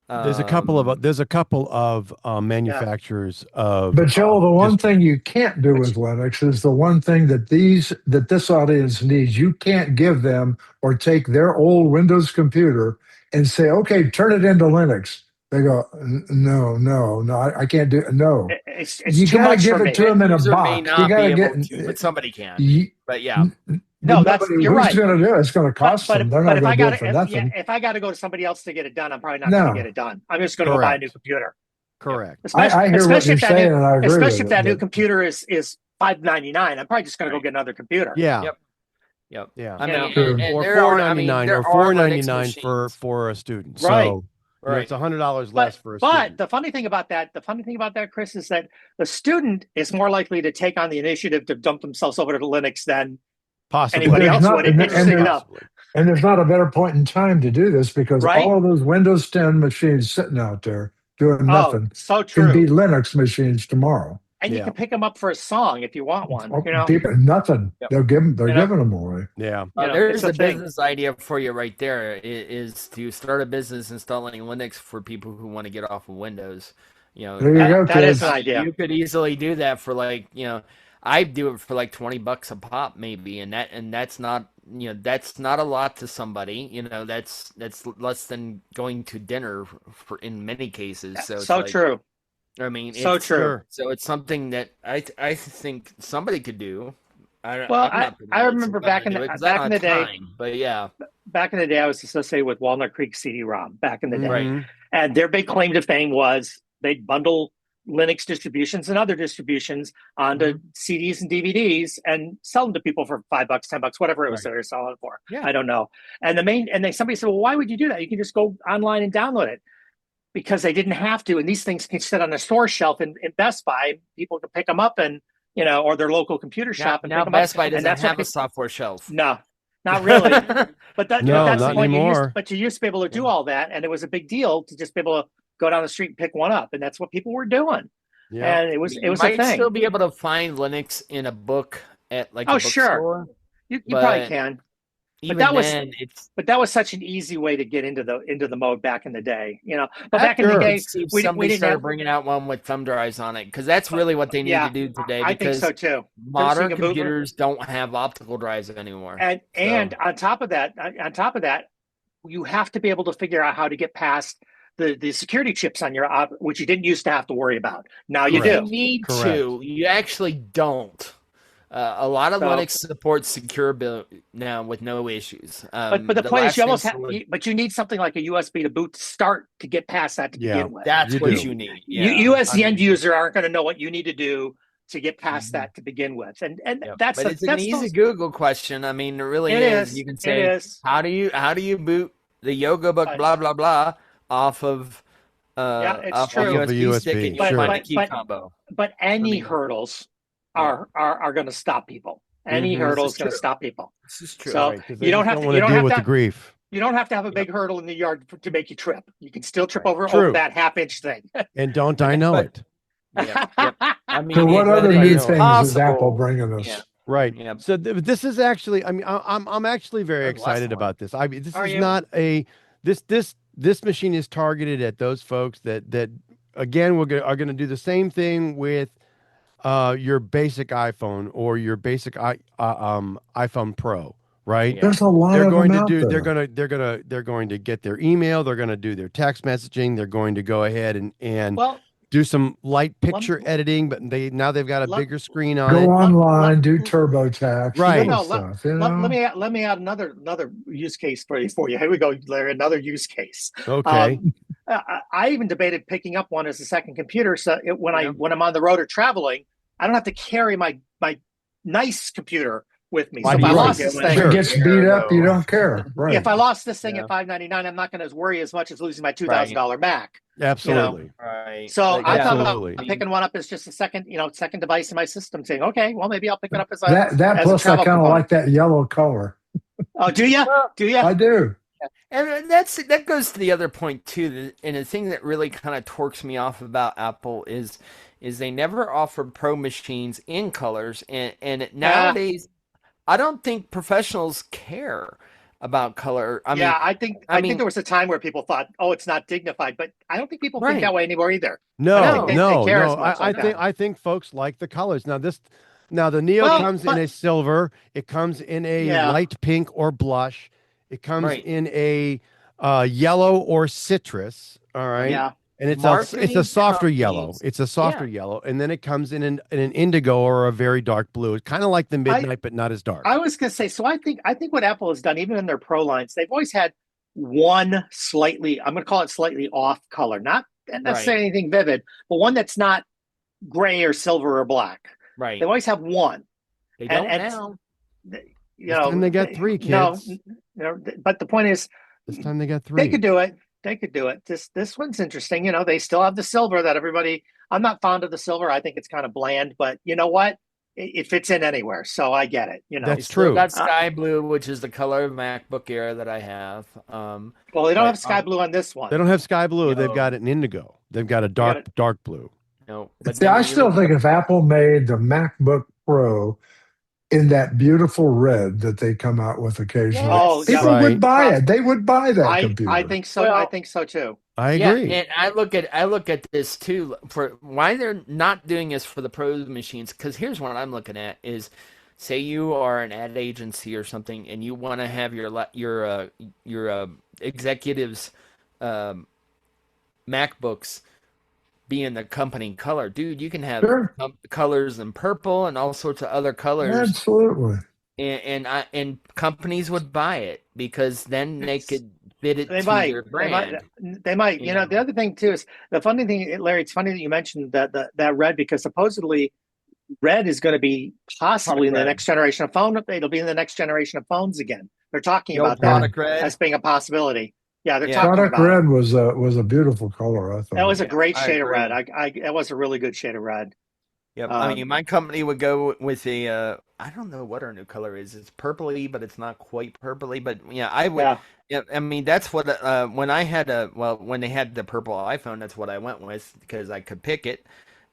There's a couple of manufacturers of. But Joel, the one thing you can't do with Linux is the one thing that this audience needs. You can't give them or take their old Windows computer and say, "Okay, turn it into Linux." They go, "No, I can't do it." No, it's you too gotta much give for it me. to them in a User may box. not You gotta be get, able to, but somebody can. But No, you're right. Who's going to do it? It's going to cost them. They're not going to do it for nothing. If I got to go to somebody else to get it done, I'm probably not going to get it done. I'm just going to go buy a new computer. Correct. I hear what you're saying, and I agree. Especially if that new computer is $599, I'm probably just going to go get another computer. Yeah. Yep. Yeah. I mean, or $499 or $499 for a student. Right. So it's $100 less for a student. But the funny thing about that, Chris, is that the student is more likely to take on the initiative to dump themselves over to Linux than possibly anybody else would. And there's not a better point in time to do this because all of those Windows 10 machines sitting out there doing nothing can be Linux machines tomorrow. And you can pick them up for a song if you want one. Nothing. They're giving them away. Yeah. There's a business idea for you right there. Is to start a business installing Linux for people who want to get off of Windows. There you go, that is an idea. You could easily do that for I do it for like $20 a pop maybe, and that's not that's not a lot to somebody. That's less than going to dinner in many cases. So true. I mean, so true. So it's something that I think somebody could do. I remember back in the day. But yeah, back in the day, I was associated with Walnut Creek CD-ROM back in the day, right. And their big claim to fame was they'd bundle Linux distributions and other distributions onto CDs and DVDs and sell them to people for $5, $10, whatever it was they were selling it for. Yeah. I don't know. And somebody said, well, why would you do that? You can just go online and download it. Because they didn't have to, and these things can sit on a store shelf in Best Buy. People can pick them up and or their local computer shop and pick them Best up. Buy doesn't have a software shelf. No, not really. But that's the point. Anymore. But you used to be able to do all that, and it was a big deal to just be able to go down the street and pick one up, and that's what people were doing. Yeah. And it was a thing. You might still be able to find Linux in a book at a bookstore. You probably can. But that was such an easy way to get into the mode back in the day, But back in the day, we didn't start bringing out one with thumb drives on it because that's really what they need to do today. I think so too. Modern computers don't have optical drives anymore. And on top of that, you have to be able to figure out how to get past the security chips on your which you didn't used to have to worry about. Now you do. You need to. You actually don't. A lot of Linux supports secure build now with no issues. But the point is, you almost have, but you need something like a USB to boot to start to get past that to begin with. That's what you need. You as the end user aren't going to know what you need to do to get past that to begin with, and that's it's an easy Google question. I mean, it really is. You can say, how do you boot the Yoga Book blah blah blah off of it's true. Off of a USB stick, and you find a key combo. But any hurdles are going to stop people. Any hurdle is going to stop people. This is true. So you don't have to deal with the grief. You don't have to have a big hurdle in the yard to make you trip. You can still trip over that half-inch thing. And don't I know it? I mean, so what other new things is Apple bringing us? Yeah. Right. Yeah. So this is actually. I mean, I'm actually very excited about this. This machine is targeted at those folks that again are going to do the same thing with your basic iPhone or your basic iPhone Pro, right? Yeah. There's a lot they're of going them to do. out there. They're going to get their email. They're going to do their text messaging. They're going to go ahead and do some light picture editing, but they've got a bigger screen on it. Go online, do TurboTax, right? Let me add another use case for you. Here we go, Larry. Another use case. Okay. I even debated picking up one as a second computer, so when I'm on the road or traveling, I don't have to carry my nice computer with me. Why So if do I you lost like this it? thing, If it gets beat up, you don't care. Right. if I lost this thing Yeah. at $599, I'm not going to worry as much as losing my Right. $2,000 Mac. Absolutely. Right. So Like, I thought Absolutely. about picking one up as just a second, second device in my system, saying, okay, well, maybe I'll pick it up as That as a plus I travel kind of component. like that yellow color. Oh, do you? Well, Do you? I do. and that goes to the other point too. And the thing that really kind of torques me off about Apple is they never offer Pro machines in colors, and nowadays I don't think professionals care about color. I mean, I think there was a time where people thought, oh, it's not dignified, but I don't think people think Right. that way anymore either. I No, don't think they no, care no. as much I like think that. I think folks like the colors. Now the Neo Well, comes in but- a silver. It comes in a Yeah. light pink or blush. It comes Right. in a yellow or citrus. All right. Yeah. And it's Marketing a softer yellow. companies- It's a softer yellow, and then it comes in an indigo or a very dark blue. It's kind of like the midnight, but not as dark. I was going to say, so I think what Apple has done, even in their Pro lines, they've always had one slightly, I'm going to call it slightly off color, not necessarily anything vivid, but one that's not gray or silver or black. Right. They always have one. They and- don't and- now. You This time they got three, kids. But the point is, This time they got three. they could do it. They could do it. This one's interesting. They still have the silver that everybody. I'm not fond of the silver. I think it's kind of bland. But you know what? It fits in anywhere, so I get it. That's Still true. got sky blue, which is the color of MacBook Air that I have. Well, they don't have sky blue on this one. They don't have sky blue. They've No. got it in indigo. They've got a got dark blue. No, but See, then I you still look- think if Apple made the MacBook Pro in that beautiful red that they come out with occasionally, Oh, yeah. people Right. would buy it. They would buy that I computer. think so. Well- I think so too. I agree. and I look at this too for why they're not doing this for the Pro machines. Because here's what I'm looking at is, say you are an ad agency or something, and you want to have your executives' MacBooks be in the company color, dude. You can have Sure. colors in purple and all sorts of other colors. Absolutely. And companies would buy it because then they could fit it They to might. their brand. They might. You know. The other thing too is the funny thing, Larry. It's funny that you mentioned that red, because supposedly red is going to be possibly in the Red. next generation of phone. It'll be in the next generation of phones again. They're talking The old about that product red. as being a possibility. Yeah, they're Yeah. talking Product about red it. was a beautiful color, I thought. That was a Yeah, great I shade of agree. red. That was a really good shade of red. Yep. I Um, mean, my company would go with a I don't know what our new color is. It's purpley, but it's not quite purplely. But yeah, I would. Yeah. Yeah, I mean, that's what when I had when they had the purple iPhone, that's what I went with because I could pick it,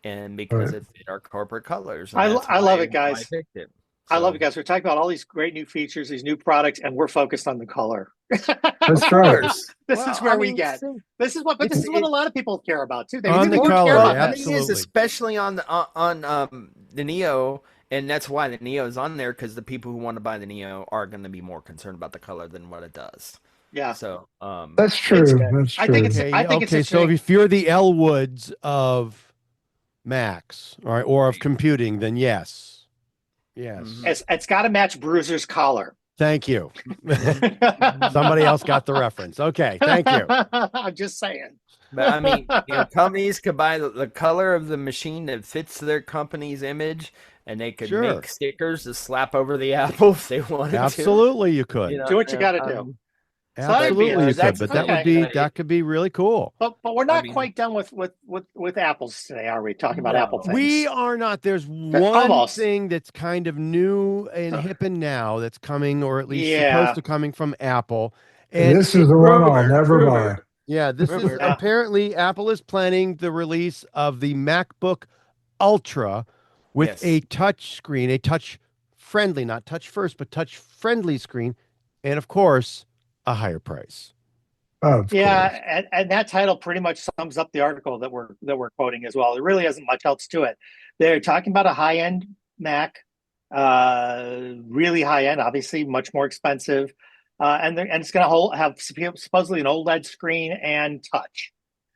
and because Right. it fit our corporate colors. And I that's love why it, guys. I picked it. I love So- it, guys. We're talking about all these great new features, these new products, and we're focused on the color. That's Of right. course. This Well, is where I we mean, get. see, This is what a lot of people care about too. They On really the do color, care about yeah, that. the thing is, absolutely. especially on the Neo, and that's why the Neo is on there because the people who want to buy the Neo are going to be more concerned about the color than what it does. Yeah. So That's true. That's true. I think it's- Okay, I think it's okay. So interesting. if you're the Elwoods of Macs, all right, or of computing, then yes, yes. Mhm. It's got to match Bruiser's collar. Thank you. Somebody else got the reference. Okay, thank you. I'm just saying. But I mean, companies could buy the color of the machine that fits their company's image, and they could Sure. make stickers to slap over the Apple if they wanted to. Absolutely, you could. You know, Do what you gotta do. So Absolutely, you could. that's But that would okay. be that could be really cool. But we're not mean- quite done with apples today, are we? Talking about No. Apple things. We are not. There's one Almost. thing that's kind of new and hip and now that's coming, or at least Yeah. supposed to coming from Apple. And this is the one I'll never buy. Yeah, this is Yeah. apparently Apple is planning the release of the MacBook Ultra with Yes. a touch screen, a touch friendly, not touch first, but touch friendly screen, and of course, a higher price. Of course. Yeah, and that title pretty much sums up the article that we're quoting as well. There really isn't much else to it. They're talking about a high-end Mac, really high-end, obviously much more expensive, and it's going to have supposedly an OLED screen and touch.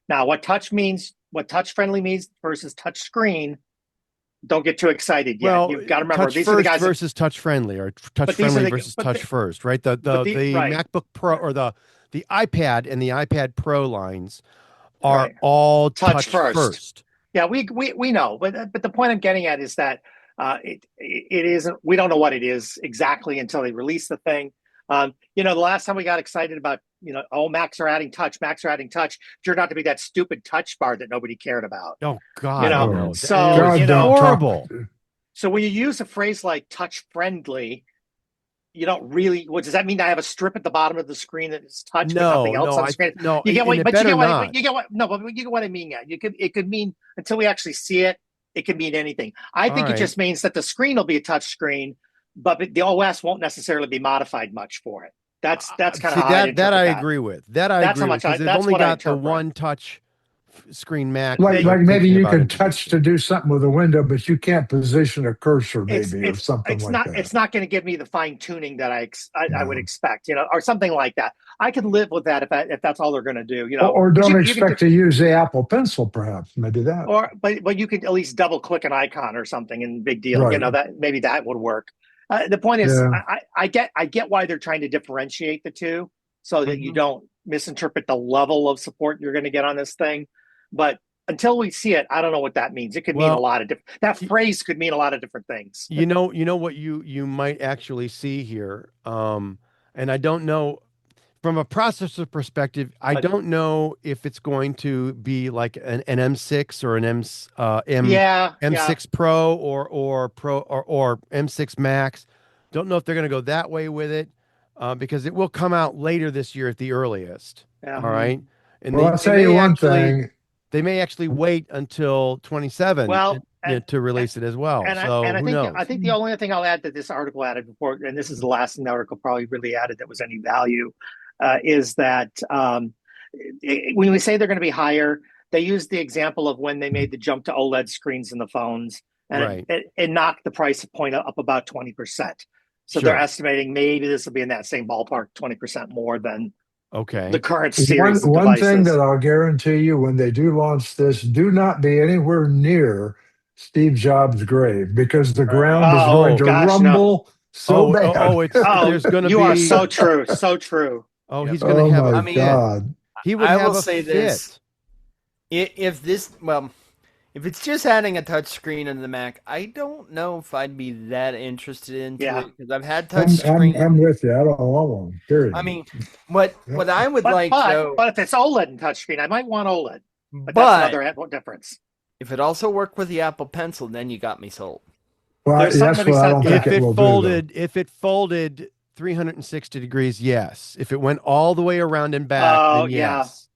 Now, what touch friendly means versus touch screen, don't get too excited yet. Well, You've got to remember touch these first are the guys. versus touch friendly, or touch But these are friendly the- versus but touch the- first, right? The right. MacBook Pro or the iPad and the iPad Pro lines are Right. all Touch touch first. first. Yeah, we know, but the point I'm getting at is that It isn't. We don't know what it is exactly until they release the thing. The last time we got excited about, Macs are adding touch, Macs are adding touch, turned out to be that stupid touch bar that nobody cared about. Oh God, no. So God, don't horrible. So when you use a phrase like touch friendly, you don't really. What does that mean? I have a strip at the bottom of the screen that is touch, but nothing else on the screen. No, you get what, it but you better get what, not. you get what. No, but you get what I mean. Yeah, it could mean until we actually see it. It could mean anything. I think it just means that the screen will be a touch screen, but the OS won't necessarily be modified much for it. That's kind of how that I agree with. That I agree with, because they've only got the one touch screen Mac. Like maybe you can touch to do something with a window, but you can't position a cursor, maybe, or something like that. It's not going to give me the fine tuning that I would expect, or something like that. I could live with that if that's all they're going to do, Or don't expect to use the Apple Pencil, perhaps, maybe that. But you could at least double click an icon or something, and big deal. Right. That maybe that would work. The point is, I get why they're trying to differentiate the two so that you don't misinterpret the level of support you're going to get on this thing. But until we see it, I don't know what that means. It could mean a lot of different. That phrase could mean a lot of different things. You know what you might actually see here, and I don't know from a processor perspective. I don't know if it's going to be like an M6 or an M6 Pro or M6 Max. Don't know if they're going to go that way with it, because it will come out later this year at the earliest. Yeah. All right. And I'll tell you one thing. They may actually wait until 27 to release it as well. I think the only thing I'll add that this article added before, and this is the last thing the article probably really added that was any value, is that when we say they're going to be higher, they use the example of when they made the jump to OLED screens in the phones, and it knocked the price point up about 20%. So they're estimating maybe this will be in that same ballpark, 20% more than the current series of one devices. thing that I'll guarantee you, when they do launch this, do not be anywhere near Steve Jobs' grave, because the ground is going to rumble so bad. There's going to be. You are so true, so true. Oh, he's going to have. I mean, God. He would have a fit. This: if it's just adding a touch screen in the Mac, I don't know if I'd be that interested into it, because I've had touch screen. I'm with you. I don't want one. Period. I mean, what I would like, but if it's OLED and touchscreen, I might want OLED. But that's another difference. If it also worked with the Apple Pencil, then you got me sold. Well, that's what I don't think it will do. If it folded 360 degrees, yes. If it went all the way around and back, then yes.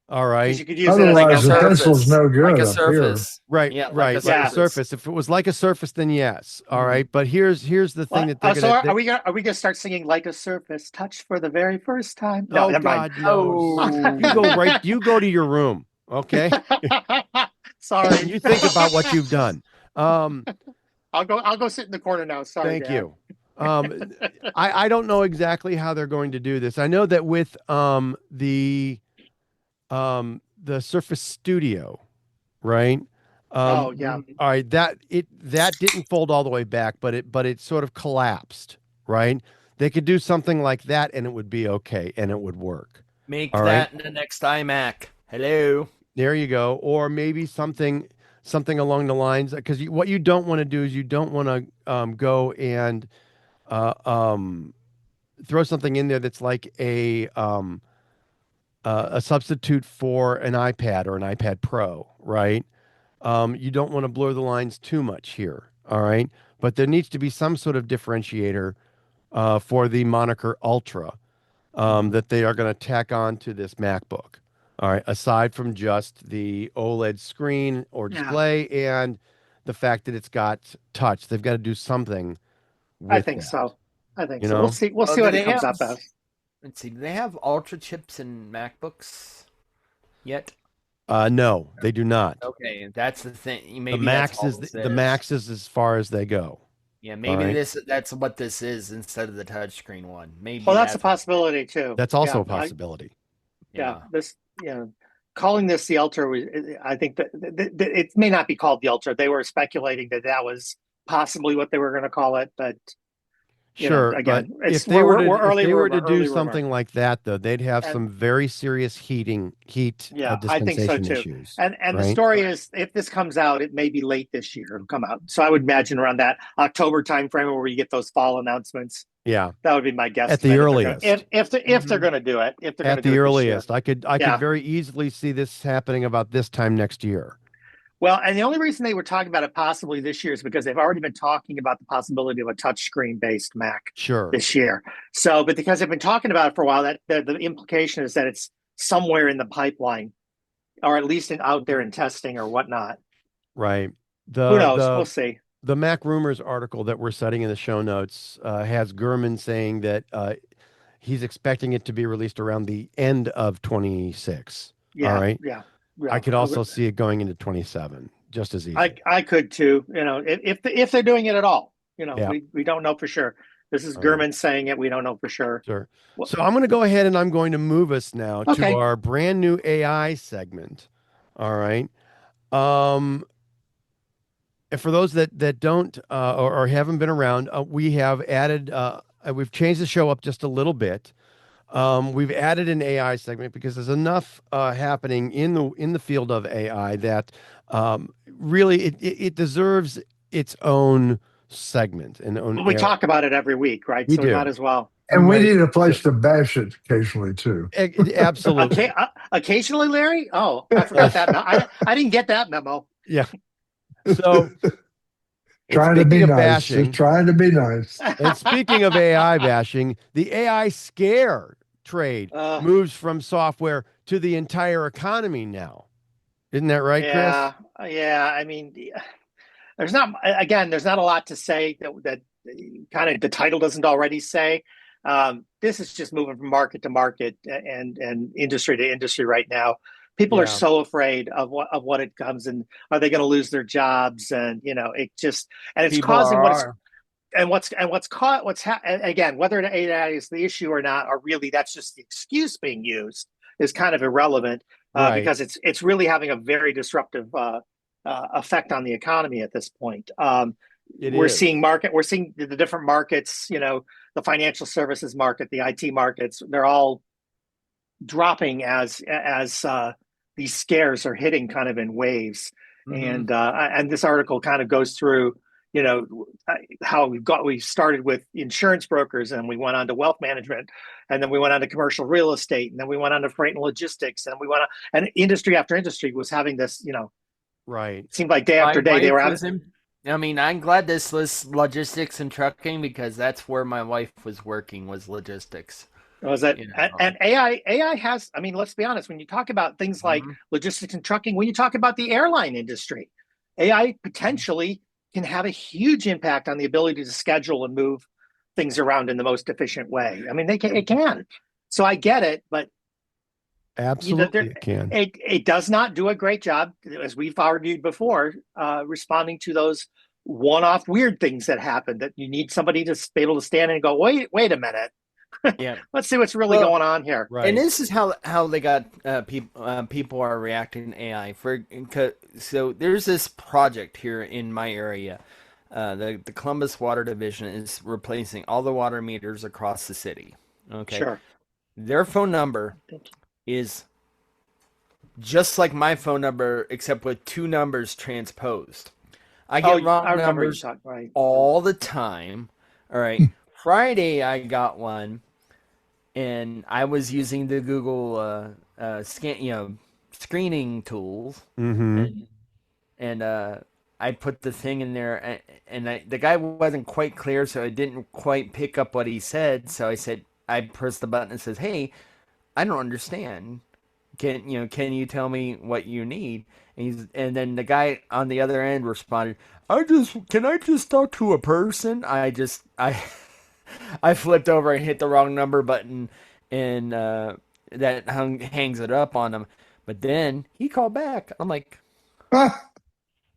All right. You could use otherwise, the pencil's no good. Like a Surface. Right. Like a Surface. If it was like a Surface, then yes. All right. But here's the thing that they're going to. Are we gonna start singing "Like a Surface Touch" for the very first time? No, God, no. You go to your room. Okay. Sorry. You think about what you've done. I'll go sit in the corner now. Sorry. Thank you. I don't know exactly how they're going to do this. I know that with the Surface Studio, right? Oh yeah. All right. That didn't fold all the way back, but it sort of collapsed, right? They could do something like that, and it would be okay, and it would work. Make that in the next iMac. Hello. There you go. Or maybe something along the lines, because what you don't want to do is you don't want to go and throw something in there that's like a substitute for an iPad or an iPad Pro, right? You don't want to blur the lines too much here, all right? But there needs to be some sort of differentiator for the moniker Ultra that they are going to tack on to this MacBook, all right? Aside from just the OLED screen or display and the fact that it's got touch, they've got to do something with I think so. We'll see what it comes up as. Let's see. Do they have Ultra chips in MacBooks yet? No, they do not. Okay, that's the thing. Maybe the Max is as far as they go. Yeah, maybe that's what this is instead of the touchscreen one. Maybe. Well, that's a possibility too. That's also a possibility. Calling this the Ultra, I think that it may not be called the Ultra. They were speculating that was possibly what they were going to call it, but Sure, but again, if it's they were to we're if early they were rumor, to do early rumor. something like that, though, they'd have And some very serious heat yeah, I think so dispensation too. issues, And the right? story is, if this comes out, it may be late this year. It'll come out. So I would imagine around that October timeframe where you get those fall announcements. Yeah, That would be my at the guesstimate if they're going earliest. if they're Mhm. going to do it. If they're going At to do the it this year. earliest, I could Yeah. very easily see this happening about this time next year. Well, and the only reason they were talking about it possibly this year is because they've already been talking about the possibility of a touchscreen based Mac Sure. this year. So, but because they've been talking about it for a while, that the implication is that it's somewhere in the pipeline, or at least out there in testing or whatnot. Right. Who The knows? We'll the see. the Mac Rumors article that we're setting in the show notes has Gurman saying that he's expecting it to be released around the end of 26. All Yeah, right. yeah, I yeah. could also see it going into 27 just as I easily. I could too. If they're doing it at all, Yeah. we don't know for sure. This is All right. Gurman saying it. We don't know for sure. Sure. Well, So I'm going to go ahead and I'm going to move us now to okay. our brand new AI segment. All right. Um, and for those that don't or haven't been around, we have added we've changed the show up just a little bit. We've added an AI segment because there's enough happening in the field of AI that really it deserves its own segment and own Well, we era. talk about it every week, right? We So we might do. as well. And we Might- need a place to bash it occasionally too. Absolutely. Occasionally, Larry. Oh, I forgot that. I didn't get that memo. Yeah. So Trying to speaking be of nice. bashing, Just trying to be nice. and speaking of AI bashing, the AI scare trade moves from software to the entire economy now. Isn't that right, Chris? Yeah. I mean, there's not a lot to say that kind of the title doesn't already say. This is just moving from market to market and industry to industry right now. People are so afraid of what it comes, and are they going to lose their jobs? And it just, and it's People causing are. again, whether the AI is the issue or not, or really that's just the excuse being used, is kind of irrelevant Right. because it's really having a very disruptive effect on the economy at this point. We're seeing the different markets, the financial services market, the IT markets, they're all dropping as these scares are hitting kind of in waves. Mhm. And this article kind of goes through, how we started with insurance brokers, and we went on to wealth management, and then we went on to commercial real estate, and then we went on to freight and logistics, and and industry after industry was having this, Right. it seemed like day after My day they were wife having. was in. I mean, I'm glad this lists logistics and trucking because that's where my wife was working, was logistics. Was that You know. and AI has, I mean, let's be honest, when you talk about things like Mhm. logistics and trucking, when you talk about the airline industry, AI potentially can have a huge impact on the ability to schedule and move things around in the most efficient way. I mean, it can. So I get it, but Absolutely it can. it does not do a great job, as we've argued before, responding to those one-off weird things that happen, that you need somebody to be able to stand in and go, wait a minute. Yeah. Let's see what's really going on here. Right. And this is how they got people are reacting to AI. So there's this project here in my area. The Columbus Water Division is replacing all the water meters across the city. Okay. Sure. Their phone number is just like my phone number, except with two numbers transposed. I get wrong numbers right. all the time. All right. Friday I got one, and I was using the Google screening tools, Mm-hmm. and I put the thing in there, and the guy wasn't quite clear, so I didn't quite pick up what he said. So I pressed the button and says, "Hey, I don't understand. Can you tell me what you need?" And then the guy on the other end responded, Can I just talk to a person?" I flipped over and hit the wrong number button, and that hangs it up on him. But then he called back. I'm like,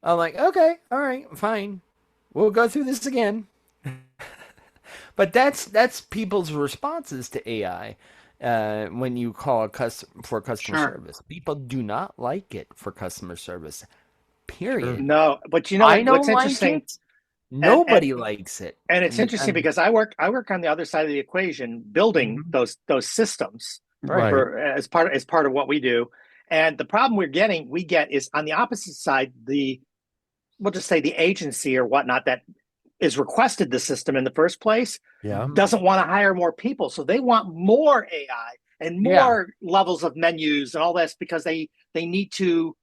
okay, all right, fine. We'll go through this again. But that's people's responses to AI. When you call for customer service, people do not like it for customer service. Period. No, but I don't what's like interesting? it. Nobody likes it. And it's interesting because I work on the other side of the equation, building those systems Right. as part of what we do. And the problem we get is on the opposite side, we'll just say the agency or whatnot that is requested the system in the first place doesn't want to hire more people. So they want more AI and more levels of menus and all this because they need to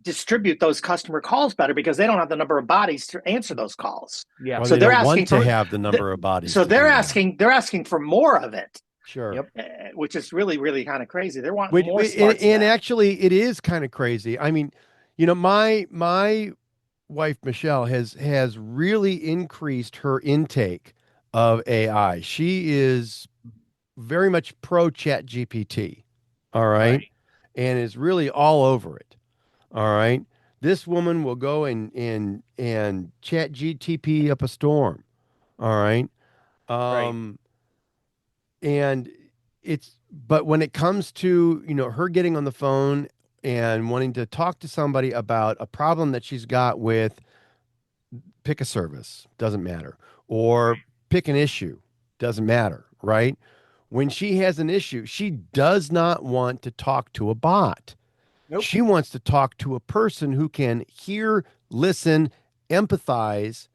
distribute those customer calls better because they don't have the number of bodies to answer those calls. Yeah. Well, so they're asking want to have the number of bodies. So they're asking for more of it. Sure. Which is really, really kind of crazy. They're wanting more smarts. And actually, it is kind of crazy. I mean, my wife Michelle has really increased her intake of AI. She is very much pro Chat GPT. All right. And is really all over it. All right. This woman will go and Chat GTP up a storm. All right. And but when it comes to, her getting on the phone and wanting to talk to somebody about a problem that she's got with pick a service, doesn't matter, or pick an issue, doesn't matter, right? When she has an issue, she does not want to talk to a bot. Nope. She wants to talk to a person who can hear, listen, empathize,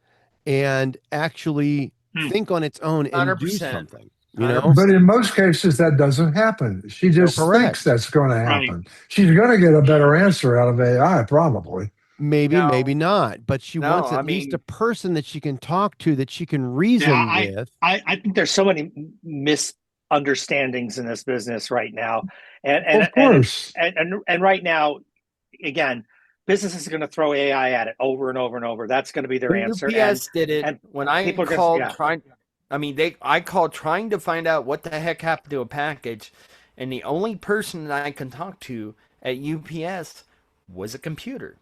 and actually think on its own and 100%. Do something. But in most cases, that doesn't happen. She just thinks that's going to happen. Right. She's going to get a better answer out of AI, probably. Maybe not. But she wants at least a person that she can talk to, that she can reason with. I think there's so many misunderstandings in this business right now. And of course. And right now, again, businesses are going to throw AI at it over and over and over. That's going to be their answer. UPS did it. And when I called I called trying to find out what the heck happened to a package, and the only person that I can talk to at UPS was a computer.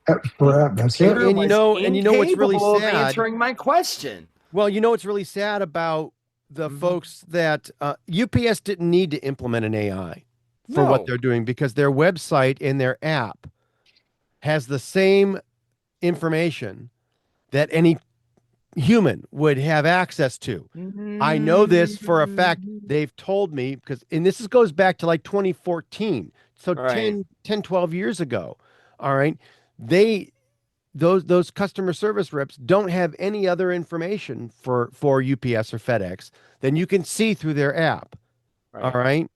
That's it. And you know what's really sad? Answering my question. Well, what's really sad about the folks that UPS didn't need to implement an AI for what they're doing, because their website and their app has the same information that any human would have access to. I know this for a fact. They've told me, and this goes back to like 2014. So 10, 12 years ago. All right. Those customer service reps don't have any other information for UPS or FedEx than you can see through their app. All right.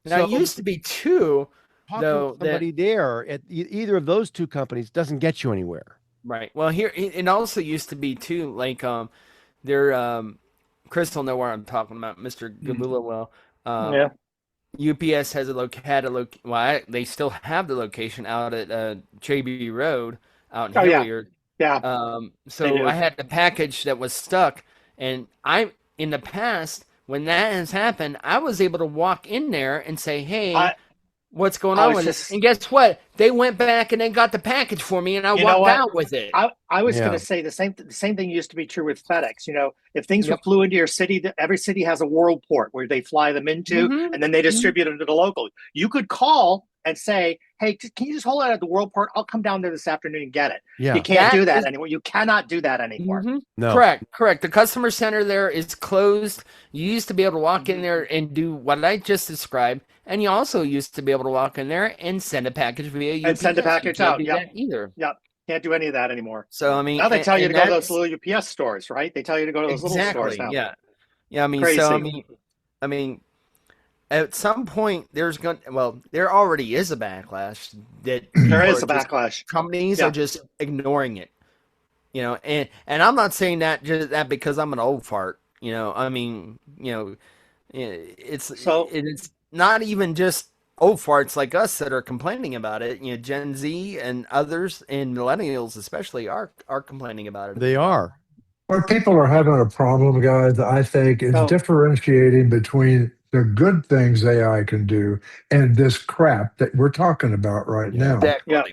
Now, it used to be too, though, somebody there at either of those two companies doesn't get you anywhere. Right. Well, here it also used to be too, like Chris will know where I'm talking about, Mr. Gavula. UPS has they still have the location out at JB Road out in Hilliard. So I had a package that was stuck, and in the past, when that has happened, I was able to walk in there and say, "Hey, what's going on with this?" And guess what? They went back and they got the package for me, and I walked out with it. I was going to say the same thing used to be true with FedEx. If things flew into your city, every city has a world port where they fly them into, and then they distribute them to the local. You could call and say, "Hey, can you just hold it at the world port? I'll come down there this afternoon and get it." Yeah. You can't do that anymore. You cannot do that anymore. No. Correct. The customer center there is closed. You used to be able to walk in there and do what I just described. And you also used to be able to walk in there and send a package via UPS. And send a package out. Either. Yep. Can't do any of that anymore. So, now they tell you to go to those little UPS stores, right? They tell you to go to those little stores now. Yeah. I mean, at some point there already is a backlash that there is a backlash. Companies are just ignoring it. And I'm not saying that because I'm an old fart. It's not even just old farts like us that are complaining about it. Gen Z and others, and millennials especially, are complaining about it. They are. Where people are having a problem, guys, I think, is differentiating between the good things AI can do and this crap that we're talking about right now.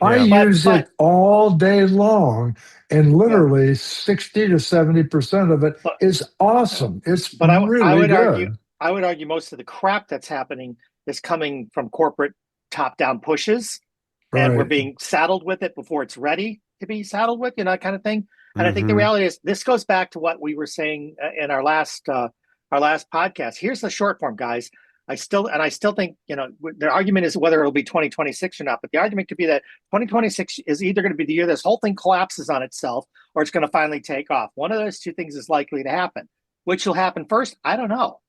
I use it all day long, and literally 60 to 70% of it is awesome. It's really good. I would argue most of the crap that's happening is coming from corporate top-down pushes, and we're being saddled with it before it's ready to be saddled with, that kind of thing. And I think the Mhm. reality is this goes back to what we were saying in our last podcast. Here's the short form, guys. I still think, the argument is whether it'll be 2026 or not, but the argument could be that 2026 is either going to be the year this whole thing collapses on itself or it's going to finally take off. One of those two things is likely to happen. Which will happen first? I don't know.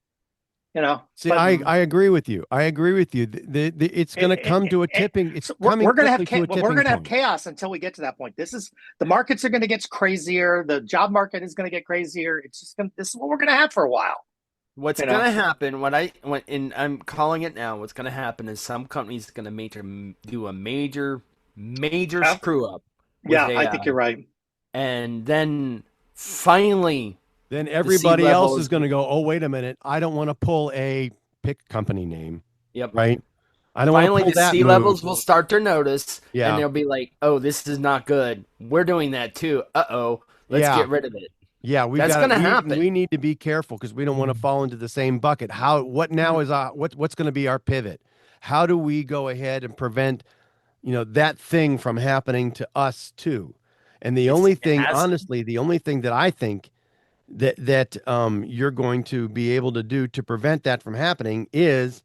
See, But I agree with you. I agree with you. It's going to come to a tipping. It's coming we're going to have quickly to a we're tipping going to have point. chaos until we get to that point. The markets are going to get crazier. The job market is going to get crazier. This is what we're going to have for a while. What's going to happen? And I'm calling it now. What's going to happen is some companies are going to do a major screw up. Yeah, I think you're right. And then finally, then everybody else is going to go, oh, wait a minute. I don't want to pull a pick company name. Yep. Right. I don't want to pull the that C-levels will start to notice. Yeah. And they'll be like, oh, this is not good. We're doing that too. Uh-oh. Let's get rid of it. Yeah, that's going to happen. We need to be careful because we don't want to fall into the same bucket. What now is what's going to be our pivot? How do we go ahead and prevent, that thing from happening to us too? And the only thing that I think that you're going to be able to do to prevent that from happening is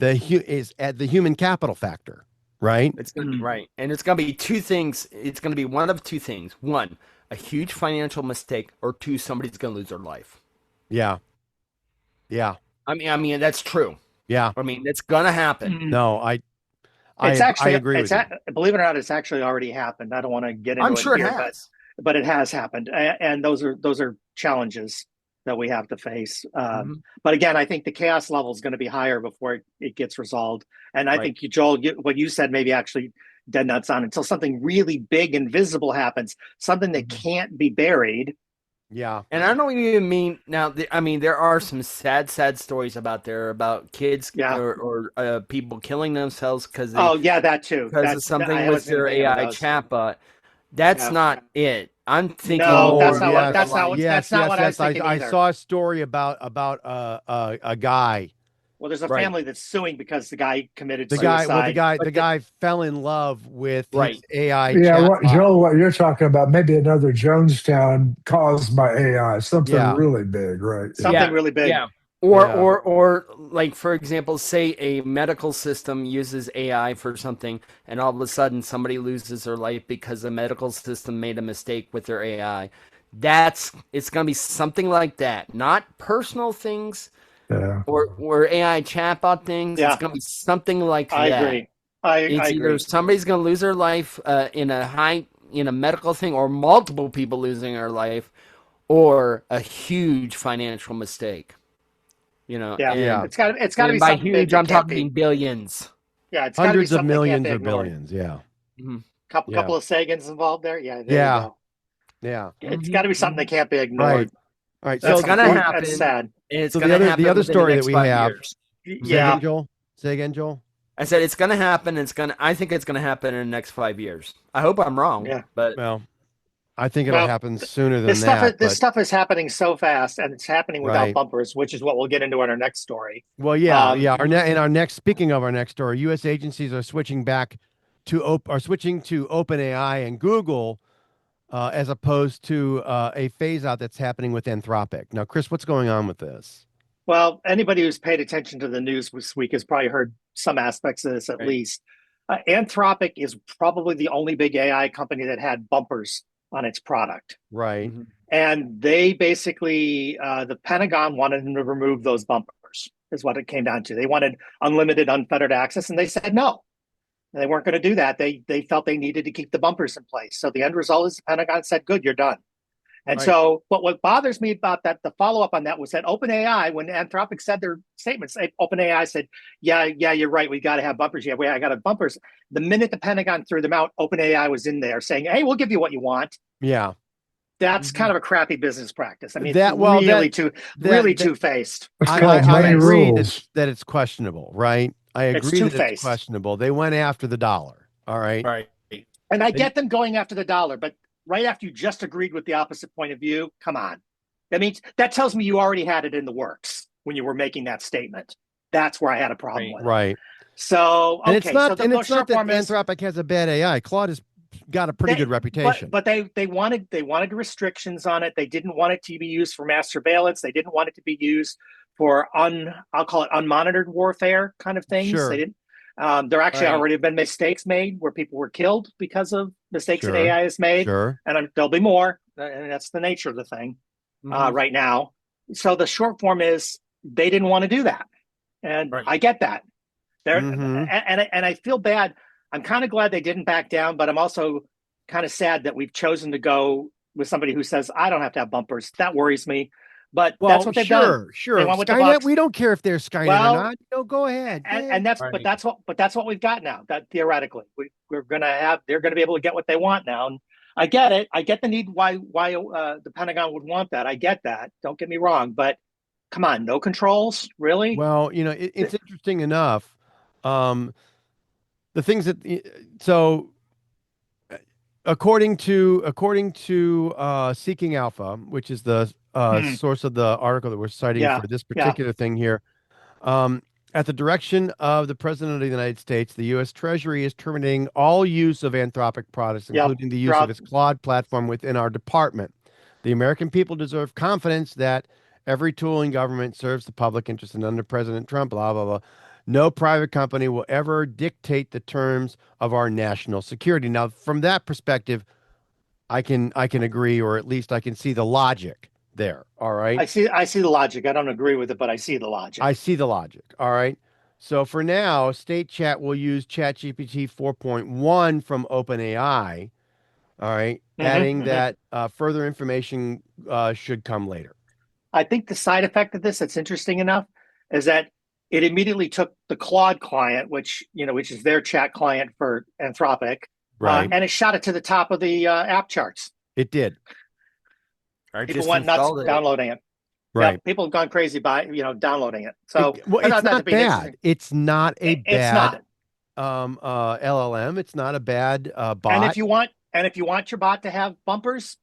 at the human capital factor, right? It's going to be right. And it's going to be two things. It's going to be one of two things. One, a huge financial mistake, or two, somebody's going to lose their life. Yeah. Yeah. I mean, that's true. Yeah. I mean, it's going to happen. No, I agree with you. Believe it or not, it's actually already happened. I don't want to get into I'm sure here, it has. but it has happened. And those are challenges that we have to face. But again, I think the chaos level is going to be higher before it gets resolved. And I think, Joel, what you said maybe actually dead nuts on until something really big and visible happens, something that can't be buried. Yeah. And I don't even mean now. There are some sad stories about kids or people killing themselves because that too, because of something with their AI chatbot. That's not it. I'm thinking. No, that's not what I was thinking I either. saw a story about a guy. Well, there's a family that's suing because the guy committed suicide. The guy fell in love with his AI. Yeah, Joel, what you're talking about, maybe another Jonestown caused by AI, something really big, right? Something really big. Yeah. Or like, for example, say a medical system uses AI for something, and all of a sudden somebody loses their life because the medical system made a mistake with their AI. It's going to be something like that, not personal things. Yeah. Or AI chatbot things. It's going to be something like that. I agree. I agree. Either somebody's going to lose their life in a medical thing, or multiple people losing their life, or a huge financial mistake. It's got to be by something huge. big. I'm talking billions. Yeah, it's hundreds of millions or ignored. billions. Yeah. Mm-hmm. Couple of Sagans involved there. Yeah. There yeah. You go. Yeah. It's got to be something that can't be ignored. All right. That's going to happen. That's sad. It's going to happen. The other story that we have. Years. Say again, Joel. I said it's going to happen. I think it's going to happen in the next 5 years. I hope I'm wrong. Yeah. But I think it'll happen sooner than that. This stuff is happening so fast, and it's happening without bumpers, which is what we'll get into in our next story. Well, speaking of our next story, U.S. agencies are switching to OpenAI and Google, as opposed to a phase out that's happening with Anthropic. Now, Chris, what's going on with this? Well, anybody who's paid attention to the news this week has probably heard some aspects of this at least. Anthropic is probably the only big AI company that had bumpers on its product. Right. Mm-hmm. And they basically, the Pentagon wanted them to remove those bumpers, is what it came down to. They wanted unlimited, unfettered access, and they said no. They weren't going to do that. They felt they needed to keep the bumpers in place. So the end result is the Pentagon said, good, you're done. And so what bothers me about that, the follow-up on that was that OpenAI, when Anthropic said their statements, OpenAI said, yeah, you're right. We got to have bumpers. Yeah, I got to have bumpers. The minute the Pentagon threw them out, OpenAI was in there saying, hey, we'll give you what you want. Yeah. That's kind of a crappy business practice. I mean, really two-faced. I agree that it's questionable, right? I agree that it's questionable. They went after the dollar. All right. Right. And I get them going after the dollar, but right after you just agreed with the opposite point of view, come on. That tells me you already had it in the works when you were making that statement. That's where I had a problem with it. Right. So, and it's not that Anthropic has a bad AI. Claude is got a pretty good reputation. But they wanted restrictions on it. They didn't want it to be used for mass surveillance. They didn't want it to be used for I'll call it unmonitored warfare kind of things. Sure. They didn't. There actually Right. already have been mistakes made where people were killed because of mistakes that Sure. AI has made, Sure. and there'll be more. And that's the nature of the thing Mhm. right now. So the short form is they didn't want to do that, and Right. I get that. There Mhm. and I feel bad. I'm kind of glad they didn't back down, but I'm also kind of sad that we've chosen to go with somebody who says I don't have to have bumpers. That worries me. But Well, that's what they've done. sure. They went with the Skynet, Bucks. we don't care if they're Skynet or Well, not. No, go ahead. and that's Right. but that's what we've got now. That theoretically they're gonna be able to get what they want now. And I get it. I get the need why the Pentagon would want that. I get that. Don't get me wrong, but come on, no controls, really? Well, it's interesting enough. The things that so according to Seeking Alpha, which is the source of the article that we're citing Yeah, for this yeah. particular thing here, at the direction of the President of the United States, the U.S. Treasury is terminating all use of Anthropic products, Yep. including the use of Throughout- its Claude platform within our department. The American people deserve confidence that every tool in government serves the public interest, and under President Trump, blah, blah, blah. No private company will ever dictate the terms of our national security. Now, from that perspective, I can agree, or at least I can see the logic there. All right. I see the logic. I don't agree with it, but I see the logic. I see the logic. All right. So for now, State Chat will use ChatGPT 4.1 from OpenAI. All right. Adding that further information should come later. I think the side effect of this that's interesting enough is that it immediately took the Claude client, which is their chat client for Anthropic, Right. and it shot it to the top of the app charts. It did. I People just went nuts installed it. downloading it. Right. Yeah, people have gone crazy by downloading it. So It's I thought not that'd be bad. interesting. It's not a It's bad not. LLM. It's not a bad bot. And if you want your bot to have bumpers,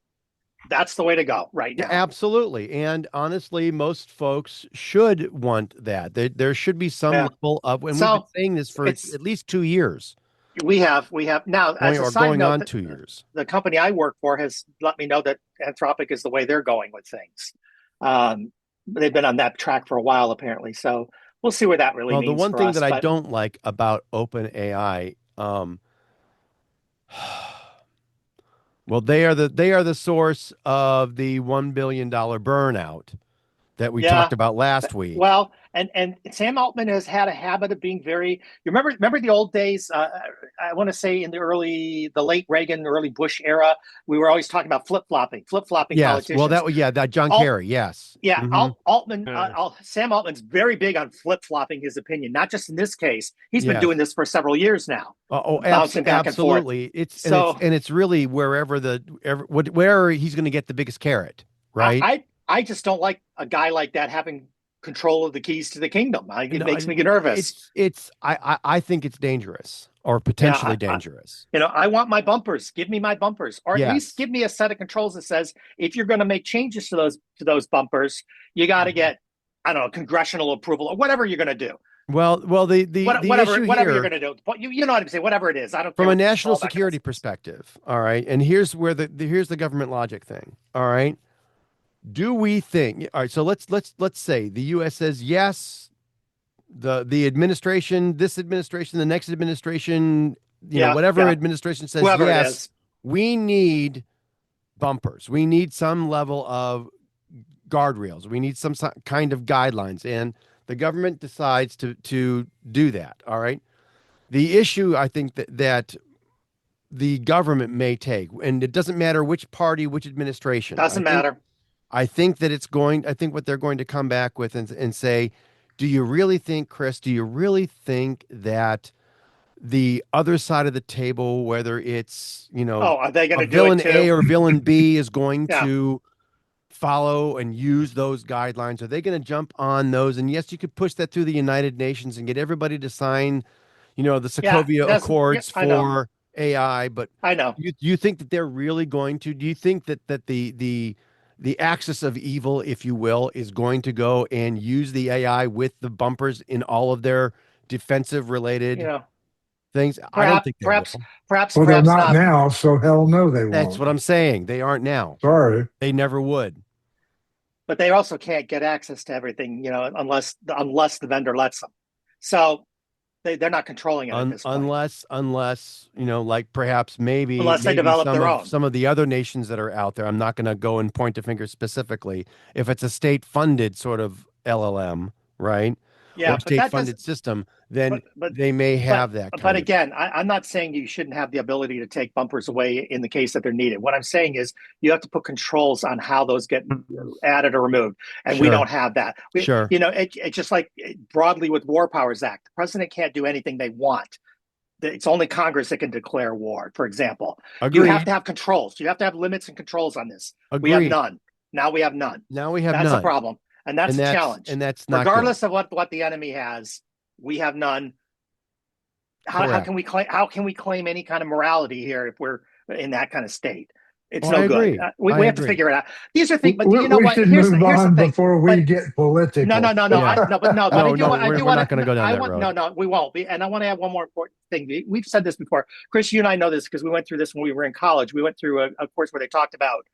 that's the way to go right now. Yeah, absolutely. And honestly, most folks should want that. There should be some level of, and we've been saying this for at least 2 years. We have now, as a side going note, on 2 years. The company I work for has let me know that Anthropic is the way they're going with things. They've been on that track for a while, apparently. So we'll see where that really means. The one for thing us, that I don't like about OpenAI, well, they are the source of the $1 billion burnout that we talked about last week. Well, and Sam Altman has had a habit of being very. You remember the old days? I want to say in the late Reagan, early Bush era, we were always talking about flip flopping Yes, politicians. well, that John Kerry, yes, yeah. Mhm. Altman, Sam Altman's very big on flip flopping his opinion. Not just in this case; he's been doing this for several years now. Bouncing back absolutely. And forth. It's really wherever he's going to get the biggest carrot, right? I just don't like a guy like that having control of the keys to the kingdom. It makes me nervous. I think it's dangerous or potentially dangerous. I want my bumpers. Give me my bumpers, or at least give me a set of controls that says if you're going to make changes to those bumpers, you got to get congressional approval or whatever you're going to do. Well, the issue whatever here, you're going to do, you know what I'm saying. Whatever it is, I don't. From a national security perspective, all right. And here's where here's the government logic thing. All right. Do we think? All right, so let's say the U.S. says yes, the administration, this administration, the next administration, whatever administration says yes, we need bumpers. We need some level of guardrails. We need some kind of guidelines, and the government decides to do that. All right. The issue I think that the government may take, and it doesn't matter which party, which administration. Doesn't matter. I think what they're going to come back with and say, do you really think, Chris, that the other side of the table, whether it's, are they going to do villain it too? A or villain B is going to follow and use those guidelines? Are they going to jump on those? And yes, you could push that through the United Nations and get everybody to sign, the Sokovia Accords for AI. But I know. You think that they're really going to? Do you think that the axis of evil, if you will, is going to go and use the AI with the bumpers in all of their defensive related things. I don't think they will. Perhaps Well, they're not not. now, so hell no, they That's won't. what I'm saying. They aren't now. Sorry. They never would. But they also can't get access to everything, unless the vendor lets them. So they're not controlling it at this point. Unless like perhaps maybe They develop their own. some of the other nations that are out there. I'm not going to go and point a finger specifically. If it's a state funded sort of LLM, right? Yeah, or state funded system, then they may have that. But again, I'm not saying you shouldn't have the ability to take bumpers away in the case that they're needed. What I'm saying is you have to put controls on how those get added or removed, and we don't have that. Sure. It's just like broadly with War Powers Act. The president can't do anything they want. It's only Congress that can declare war, for example. Agreed. You have to have controls. You have to have limits and controls on this. Agreed. We have none. Now we have none. That's a problem. And that's the challenge. And that's not regardless of what the enemy has, we have none. How can we claim any kind of morality here if we're in that kind of state? It's no good. We have to figure it out. These are things, but you know what? Here's the thing. Before we get political. No. We're not going to go down that road. No, we won't. And I want to add one more important thing. We've said this before. Chris, you and I know this because we went through this when we were in college. We went through a course where they talked about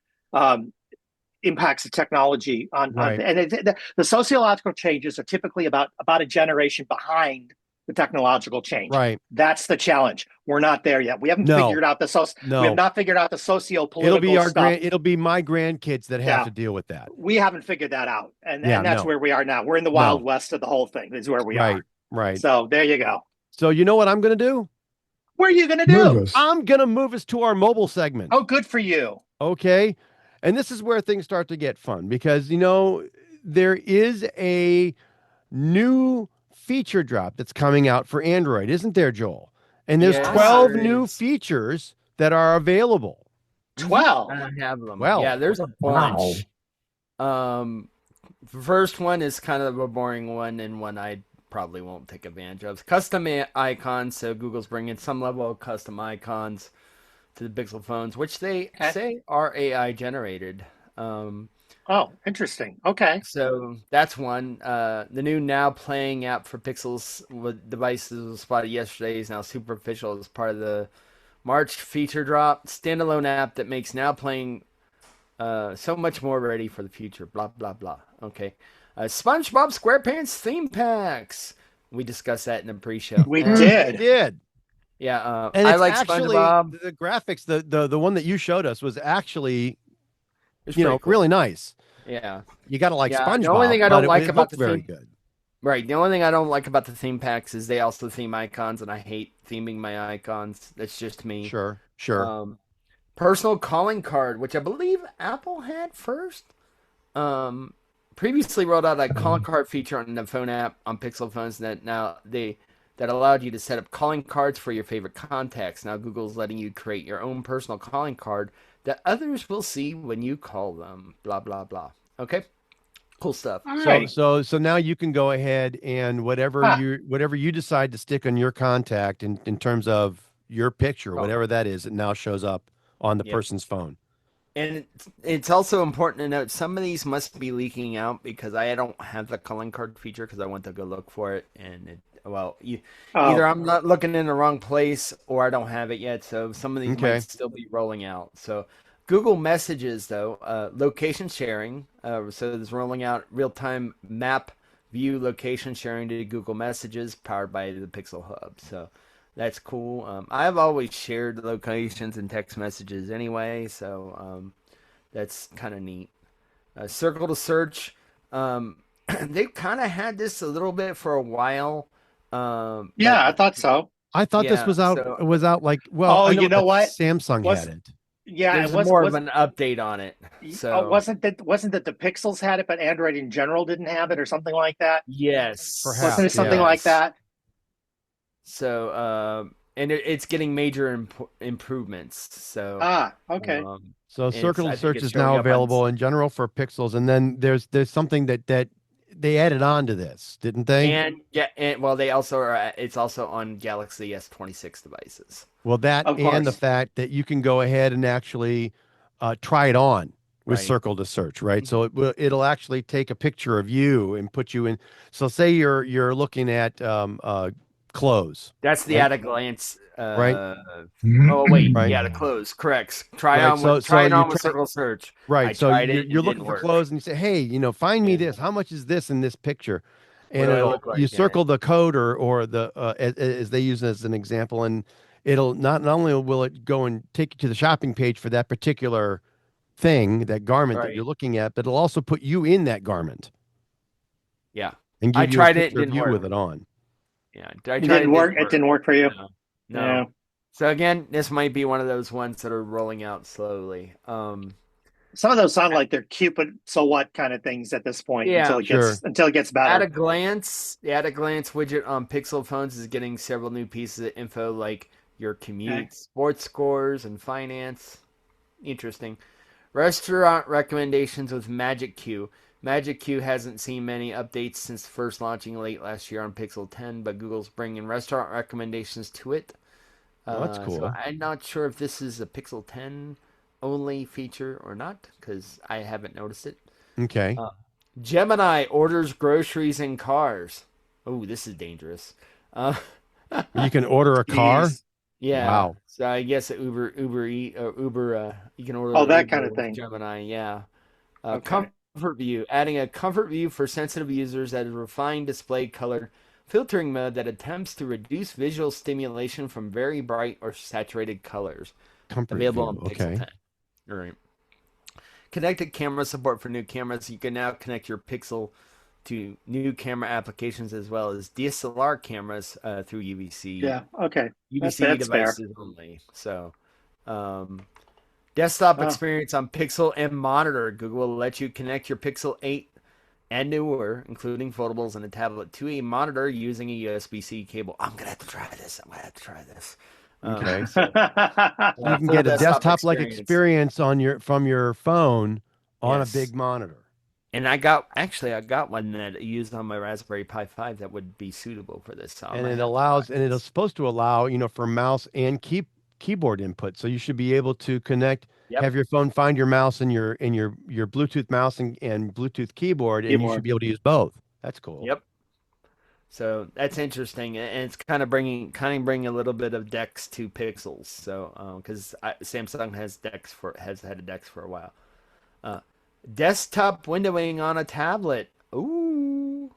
impacts of technology on the sociological changes are typically about a generation behind the technological change. Right. That's the challenge. We're not there yet. We haven't figured out we have not figured out the socio-political stuff. It'll be my grandkids that have to deal with that. We haven't figured that out. And that's where we are now. We're in the wild west of the whole thing. Is where we are. Right. So there you go. So you know what I'm going to do? What are you going to do? I'm going to move us to our mobile segment. Oh, good for you. Okay. And this is where things start to get fun because, there is a new feature drop that's coming out for Android, isn't there, Joel? And there's 12 new features that are available. 12? I don't have them. Well, yeah, there's a bunch. The first one is kind of a boring one and one I probably won't take advantage of. Custom icons. So Google's bringing some level of custom icons to the Pixel phones, which they say are AI generated. Oh, interesting. Okay. So that's one. The new Now Playing app for Pixels with devices was spotted yesterday is now super official as part of the March feature drop. Standalone app that makes Now Playing so much more ready for the future. Blah, blah, blah. Okay. SpongeBob SquarePants theme packs. We discussed that in the pre-show. We did. Yeah, and I like actually, SpongeBob. The graphics, the one that you showed us was actually, cool. really nice. Yeah, you got to like SpongeBob. The only thing I don't like about the very good. Right. The only thing I don't like about the theme packs is they also theme icons, and I hate theming my icons. That's just me. Sure. Personal calling card, which I believe Apple had first. Previously rolled out a calling card feature on the phone app on Pixel phones that allowed you to set up calling cards for your favorite contacts. Now Google's letting you create your own personal calling card that others will see when you call them. Blah blah blah. Okay, cool stuff. Right. So now you can go ahead and whatever you decide to stick on your contact in terms of your picture, whatever that is, it now shows up on the person's phone. And it's also important to note some of these must be leaking out because I don't have the calling card feature because I went to go look for it and either I'm not looking in the wrong place or I don't have it yet. So some of these might still be rolling out. So Google Messages though, location sharing. So it's rolling out real-time map view location sharing to Google Messages powered by the Pixel Hub. So that's cool. I've always shared locations and text messages anyway, so that's kind of neat. Circle to search. They've kind of had this a little bit for a while. I thought so. I thought this was out. It was out like you know what? Samsung had it. Yeah, it was more of an update on it. So wasn't that the Pixels had it, but Android in general didn't have it, or something like that? Yes, perhaps. Wasn't it something like that? So, and it's getting major improvements. So, okay. So Circle to Search is now available in general for Pixels, and then there's something that they added on to this, didn't they? And they also are. It's also on Galaxy S26 devices. Well, that and the fact that you can go ahead and actually try it on with Circle to Search, right? Mm-hmm. So it'll actually take a picture of you and put you in. So say you're looking at close. That's the Right. at a glance. Right. Oh wait, Right. yeah, the close. Correct. Try Right, on so- with try it so you on with try- circle search. Right. I So tried you're, it. you're It looking didn't for work. clothes and you say, hey, find me Yeah. this. How much is this in this picture? What And do I look like you in circle the code or the as they use it as an example, and it'll not only will it go and take you to the shopping page for that particular thing, that garment that Right. you're looking at, but it'll also put you in that garment Yeah. and I give you a tried it. It picture of didn't you work. with it on. Yeah. I It tried didn't work. It didn't work for you. No. No. Yeah. So again, this might be one of those ones that are rolling out slowly. Some of those sound like they're Cupid, so what kind of things at this point Yeah. until it Sure. gets At better. a glance, the at a glance widget on Pixel phones is getting several new pieces of info like your commute, Okay. sports scores, and finance. Interesting. Restaurant recommendations with Magic Q. Magic Q hasn't seen many updates since first launching late last year on Pixel 10, but Google's bringing restaurant recommendations to it. Well, that's So cool. I'm not sure if this is a Pixel 10 only feature or not, because I haven't noticed it. Okay. Gemini orders groceries in cars. Oh, this is dangerous. You can order a car. Jeez. Yeah. Wow. So I guess Uber you can order Oh, that Uber kind of with thing. Gemini, yeah. Okay. Comfort view, adding a comfort view for sensitive users that is refined display color filtering mode that attempts to reduce visual stimulation from very bright or saturated colors. Comfort Available view. on Pixel Okay. 10. All right. Connected camera support for new cameras. You can now connect your Pixel to new camera applications as well as DSLR cameras through UVC. Yeah. Okay. UVC That's fair. devices only. So, desktop Oh. experience on Pixel and monitor. Google will let you connect your Pixel 8 and newer, including foldables and a tablet, to a monitor using a USB-C cable. I'm gonna have to try this. Okay. So, You can full get a desktop desktop-like experience from your phone on Yes. a big monitor. And I got one that I used on my Raspberry Pi 5 that would be suitable for this. So I And might it have to allows, try and this. it's supposed to allow, for mouse and keyboard input. So you should be able to connect, Yep. have your phone find your mouse and your Bluetooth mouse and Bluetooth keyboard, and you should be able to use both. That's cool. Yep. So that's interesting, and it's kind of bringing a little bit of DeX to Pixels. So because Samsung has had a DeX for a while. Desktop windowing on a tablet. Ooh,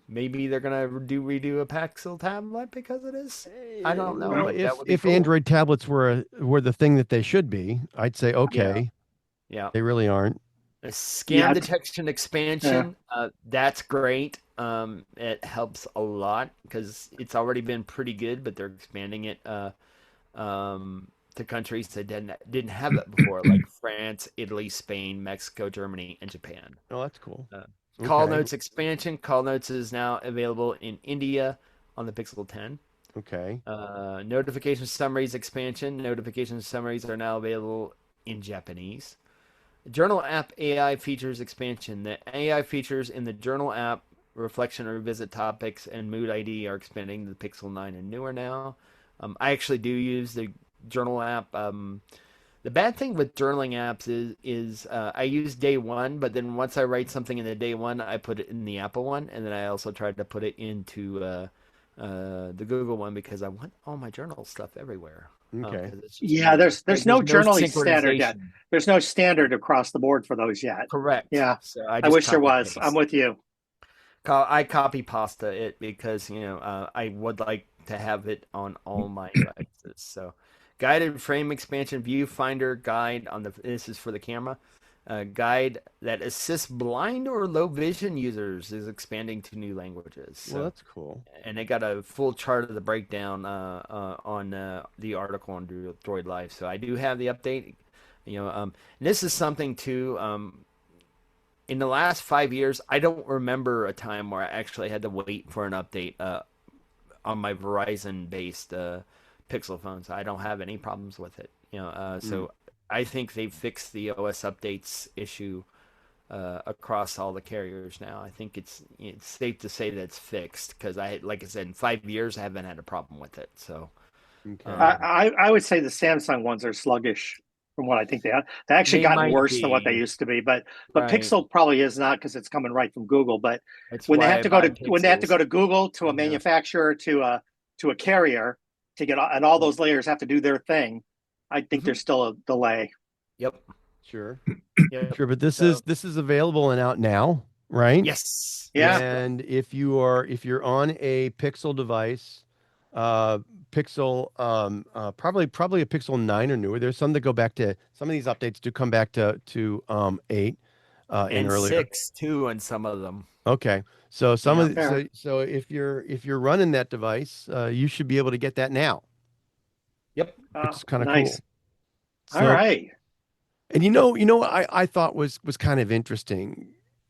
maybe they're gonna redo a Pixel tablet because of this. I don't know. Well, but that would be if cool. Android tablets were the thing that they should be, I'd say okay. Yeah. They really aren't. A scan Yeah. detection expansion, that's great. It helps a lot because it's already been pretty good, but they're expanding it to countries that didn't have it before, like France, Italy, Spain, Mexico, Germany, and Japan. Oh, that's cool. Call Okay. Notes expansion. Call Notes is now available in India on the Pixel 10. Okay. Notification summaries expansion. Notification summaries are now available in Japanese. Journal app AI features expansion. The AI features in the Journal app, reflection or revisit topics, and mood ID are expanding to the Pixel 9 and newer now. I actually do use the Journal app. The bad thing with journaling apps is I use day one, but then once I write something in the day one, I put it in the Apple one, and then I also tried to put it into the Google one because I want all my journal stuff everywhere. Okay. 'Cause it's just Yeah, weird. there's no journaling synchronization. standard yet. There's no standard across the board for those yet. Correct. Yeah. So I just wish there copy was. paste. I'm with you. I copy pasta it because I would like to have it on all my devices. So, guided frame expansion viewfinder guide this is for the camera. Guide that assists blind or low vision users is expanding to new languages. So, Well, that's cool. and they got a full chart of the breakdown on the article on Droid Life. So I do have the update. And this is something too. In the last 5 years, I don't remember a time where I actually had to wait for an update on my Verizon-based Pixel phones. I don't have any problems with it. So I think they've fixed the OS updates issue across all the carriers now. I think it's safe to say that it's fixed because like I said, in 5 years I haven't had a problem with it. So Okay. I would say the Samsung ones are sluggish from what I think they are. They actually They gotten might worse than what they be. used to be, but Right. Pixel probably is not because it's coming right from Google. But That's when they why have I to go buy to when they have to Pixels. go to Google to a Yeah. manufacturer to to a carrier to get, and all those layers have to do their thing, I think there's still a delay. Yep. Sure. Yep. Sure, but this So- is available and out now, right? Yes. Yeah. And if you're on a Pixel device, Pixel probably a Pixel 9 or newer. There's some that go back to, some of these updates do come back to 8 and And earlier. 6 too in some of them. Okay. So some Yeah. of the, so if you're running that device, you should be able to get that now. Yep. Which is kind of Nice. cool. All right. And I thought was kind of interesting.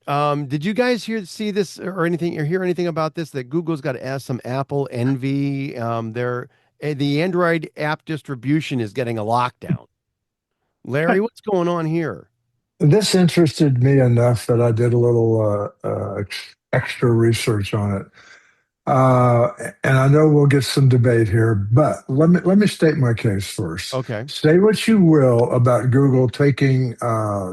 Did you guys see this or anything or hear anything about this, that Google's got some Apple envy? The Android app distribution is getting a lockdown. Larry, what's going on here? This interested me enough that I did a little extra research on it. And I know we'll get some debate here, but let me state my case first. Okay. Say what you will about Google taking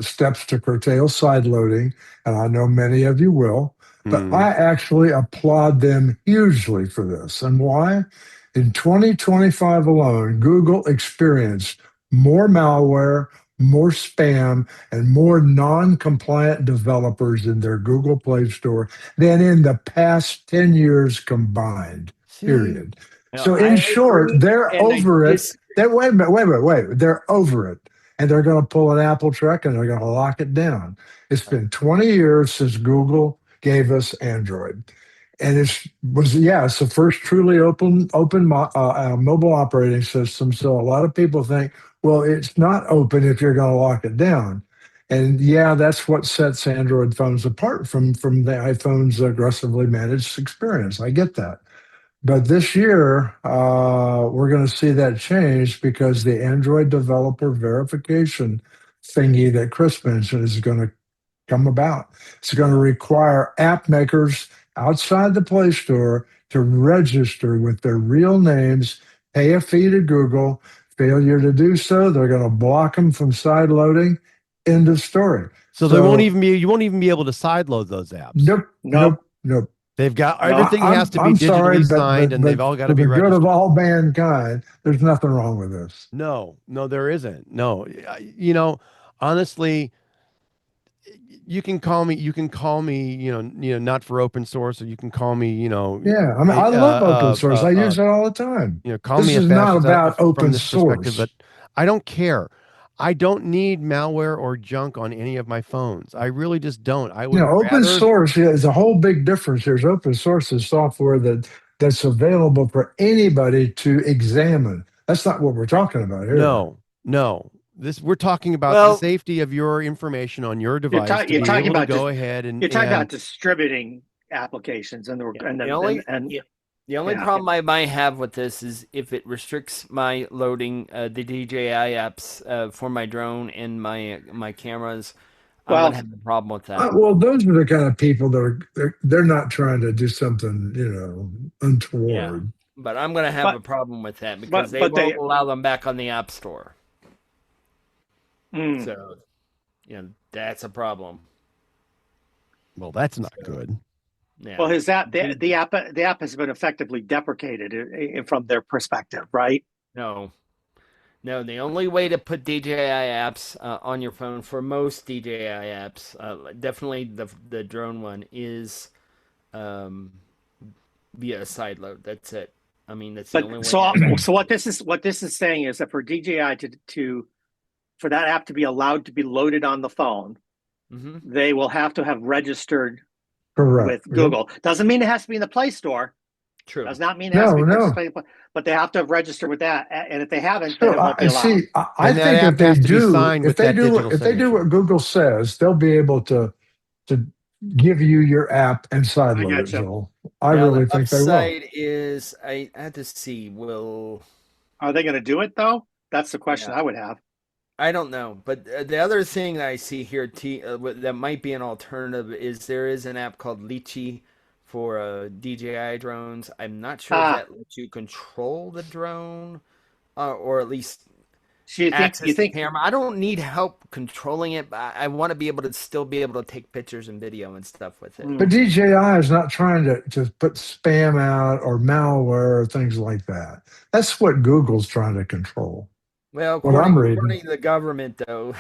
steps to curtail side loading, and I know many of you will, but I actually applaud them hugely for this. And why? In 2025 alone, Google experienced more malware, more spam, and more non-compliant developers in their Google Play Store than in the past 10 years combined, period. So in short, they're over it. Wait a minute. They're over it. And they're going to pull an Apple trick and they're going to lock it down. It's been 20 years since Google gave us Android. And it's the first truly open mobile operating system. So a lot of people think, well, it's not open if you're going to lock it down. And that's what sets Android phones apart from the iPhone's aggressively managed experience. I get that. But this year, we're going to see that change because the Android developer verification thingy that Chris mentioned is going to come about. It's going to require app makers outside the Play Store to register with their real names, pay a fee to Google. Failure to do so, they're going to block them from side loading. End of story. So you won't even be able to side load those apps. Nope. They've got everything has to be digitally signed, and they've all got to be registered. For the good of all mankind, there's nothing wrong with this. No, there isn't. No, honestly, you can call me, not for open source, or you can call me, Yeah, I mean, I love open source. I use it all the time. Call this me. This is not about open source. But I don't care. I don't need malware or junk on any of my phones. I really just don't. I would open source is a whole big difference. There's open source is software that's available for anybody to examine. That's not what we're talking about here. No. We're talking about the safety of your information on your device. You're talking about distributing applications, and the only problem I might have with this is if it restricts my loading the DJI apps for my drone and my cameras. I'm gonna have a problem with that. Well, those are the kind of people that they're not trying to do something untoward. Yeah. But I'm gonna have a problem with that because they won't allow them back on the App Store. So, that's a problem. Well, that's not good. Yeah. Well, the app has been effectively deprecated from their perspective, right? No. The only way to put DJI apps on your phone for most DJI apps, definitely the drone one, is via a side load. That's it. I mean, that's the only way. So what this is saying is that for DJI for that app to be allowed to be loaded on the phone, they will have to have registered with Google. Yep. Doesn't mean it has to be in the Play Store. True. Does not mean it has to be purchased, but they have to have registered with that. And if they haven't, then it won't be allowed. See, I think if they do what Google says, they'll be able to give you your app and side load it. Joel. I really think they will. Upside is I had to see. Are they going to do it though? That's the question I would have. I don't know, but the other thing that I see here that might be an alternative is there is an app called Litchi for DJI drones. I'm not sure if that lets you control the drone, or at least So you access the think camera. I don't need help controlling it, but I want to be able to still be able to take pictures and video and stuff with it. But DJI is not trying to put spam out or malware or things like that. That's what Google's trying to control. Well, What I'm reading. according to the government, though,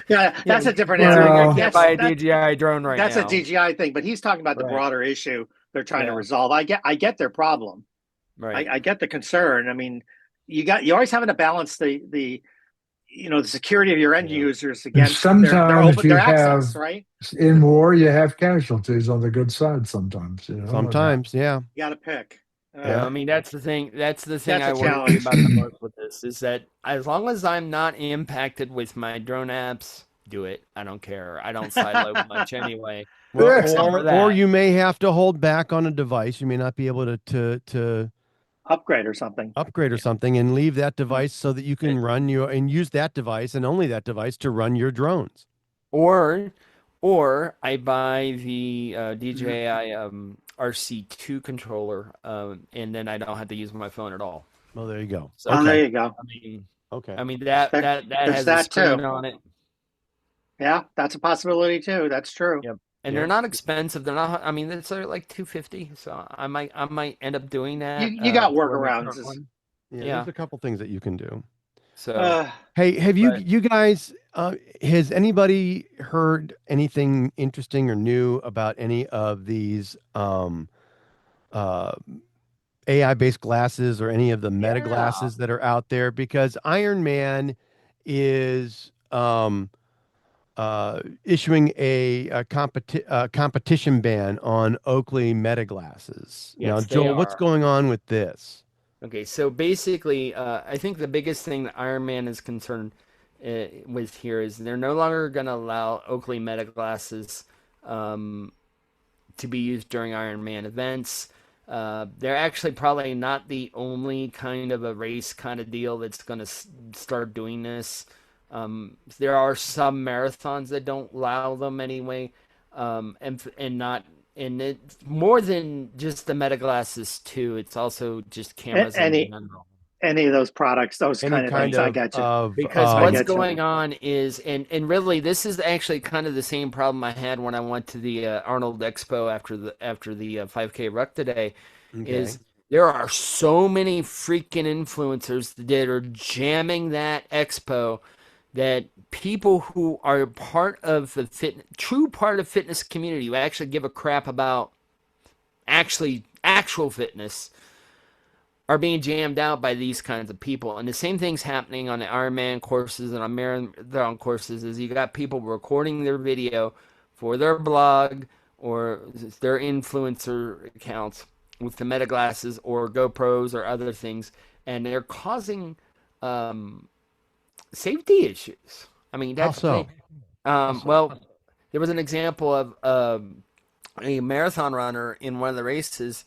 yeah, that's you a different can't area. buy That's a DJI drone right that's now. a DJI thing, but he's talking about the Right. broader issue they're trying to Yeah. resolve. I get their problem. Right. I get the concern. I mean, you always having to balance the security of your end users And against sometimes you their have, access, right? in war, you have casualties on the good side sometimes, you know. Sometimes, yeah. You got to pick. Yeah, I mean that's the thing. That's the thing That's a I worry challenge. about the most with this is that as long as I'm not impacted with my drone apps, do it. I don't care. I don't silo much anyway. Well, Except for or that. you may have to hold back on a device. You may not be able to Upgrade or something. upgrade or something and leave that device so that you can run and use that device and only that device to run your drones. Or I buy the DJI RC2 controller, and then I don't have to use my phone at all. Well, there you go. So, Oh, there you go. Okay. I mean that There's has that a screen too. on it. Yeah, that's a possibility too. That's true. Yep. And they're not expensive. They're not. I mean, it's like $250. So I might end up doing that. You got for the workarounds. current one. Yeah, there's a couple things that you can do. So Hey, have you guys? Has anybody heard anything interesting or new about any of these AI-based glasses or any of the meta glasses that are out there? Because Iron Man is issuing a competition ban on Oakley meta glasses. Yes, Now, they Joel, what's are. going on with this? Okay, so basically, I think the biggest thing that Iron Man is concerned with here is they're no longer going to allow Oakley meta glasses to be used during Iron Man events. They're actually probably not the only kind of a race kind of deal that's going to start doing this. There are some marathons that don't allow them anyway, and it's more than just the meta glasses too. It's also just cameras in general. Any of those products, those kind of things. I got you. Because what's going on is, and really, this is actually kind of the same problem I had when I went to the Arnold Expo after the 5K Ruck today. Is there are so many freaking influencers that are jamming that expo that people who are part of the true part of fitness community, who actually give a crap about actual fitness, are being jammed out by these kinds of people. And the same thing's happening on the Ironman courses and on marathon courses. Is you got people recording their video for their blog or their influencer accounts with the meta glasses or GoPros or other things, and they're causing safety issues. I mean, that's the thing. Well, there was an example of a marathon runner in one of the races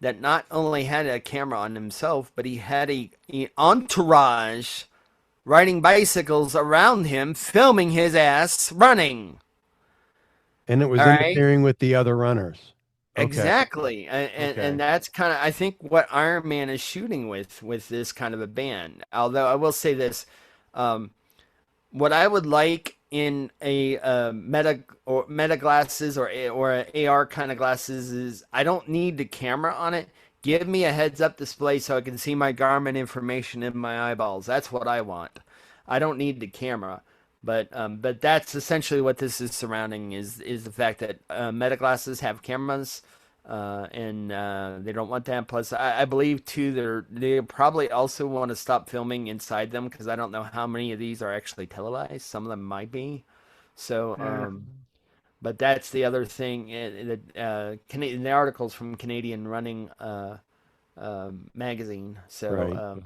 that not only had a camera on himself, but he had an entourage riding bicycles around him, filming his ass running. And it was interfering with the other runners. Okay. Exactly. And that's kind of, I think, what Iron Man is shooting with this kind of a ban. Although I will say this, what I would like in a meta glasses or an AR kind of glasses is I don't need the camera on it. Give me a heads-up display so I can see my Garmin information in my eyeballs. That's what I want. I don't need the camera. But that's essentially what this is surrounding is the fact that meta glasses have cameras, and they don't want that. Plus, I believe too they probably also want to stop filming inside them because I don't know how many of these are actually televised. Some of them might be. So, but that's the other thing. The articles from Canadian Running magazine. So,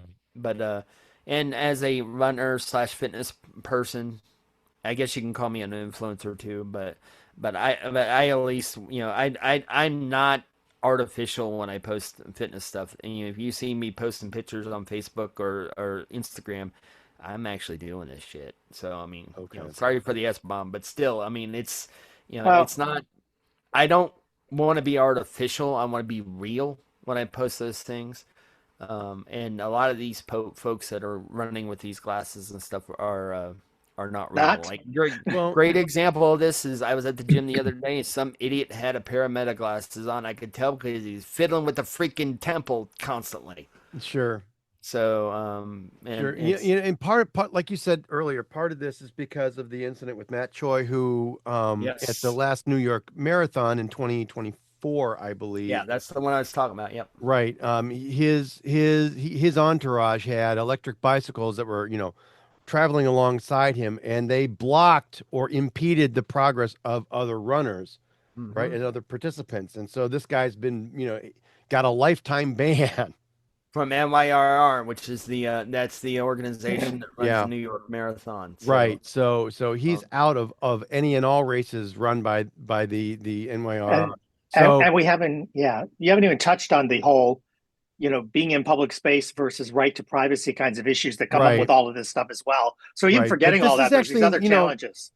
and as a runner / fitness person, I guess you can call me an influencer too, but I at least, I'm not artificial when I post fitness stuff. And if you see me posting pictures on Facebook or Instagram, I'm actually doing this shit. So I mean, sorry for the S-bomb, but still, I mean, it's it's not. I don't want to be artificial. I want to be real when I post those things. And a lot of these folks that are running with these glasses and stuff are not real. Not Like Well, great example of this is I was at the gym the other day. Some idiot had a pair of Meta glasses on. I could tell because he's fiddling with the freaking temple constantly. sure. So and Sure. it's And part, like you said earlier, part of this is because of the incident with Matt Choi, who at the yes, last New York Marathon in 2024, I yeah, believe. that's the one I was talking about. Yep. Right. His entourage had electric bicycles that were, traveling alongside him, and they blocked or impeded the progress of other runners, right, Hmm. and other participants. And so this guy's been, got a lifetime ban. From NYRR, which is that's the organization that runs the Yeah. New York Marathon. So Right. So he's um, out of any and all races run by the NYR. and So and we haven't, yeah, you haven't even touched on the whole, being in public space versus right to privacy kinds of issues that come up with right, all of this stuff as well. So even right. But forgetting all this is that, there's these actually, other challenges.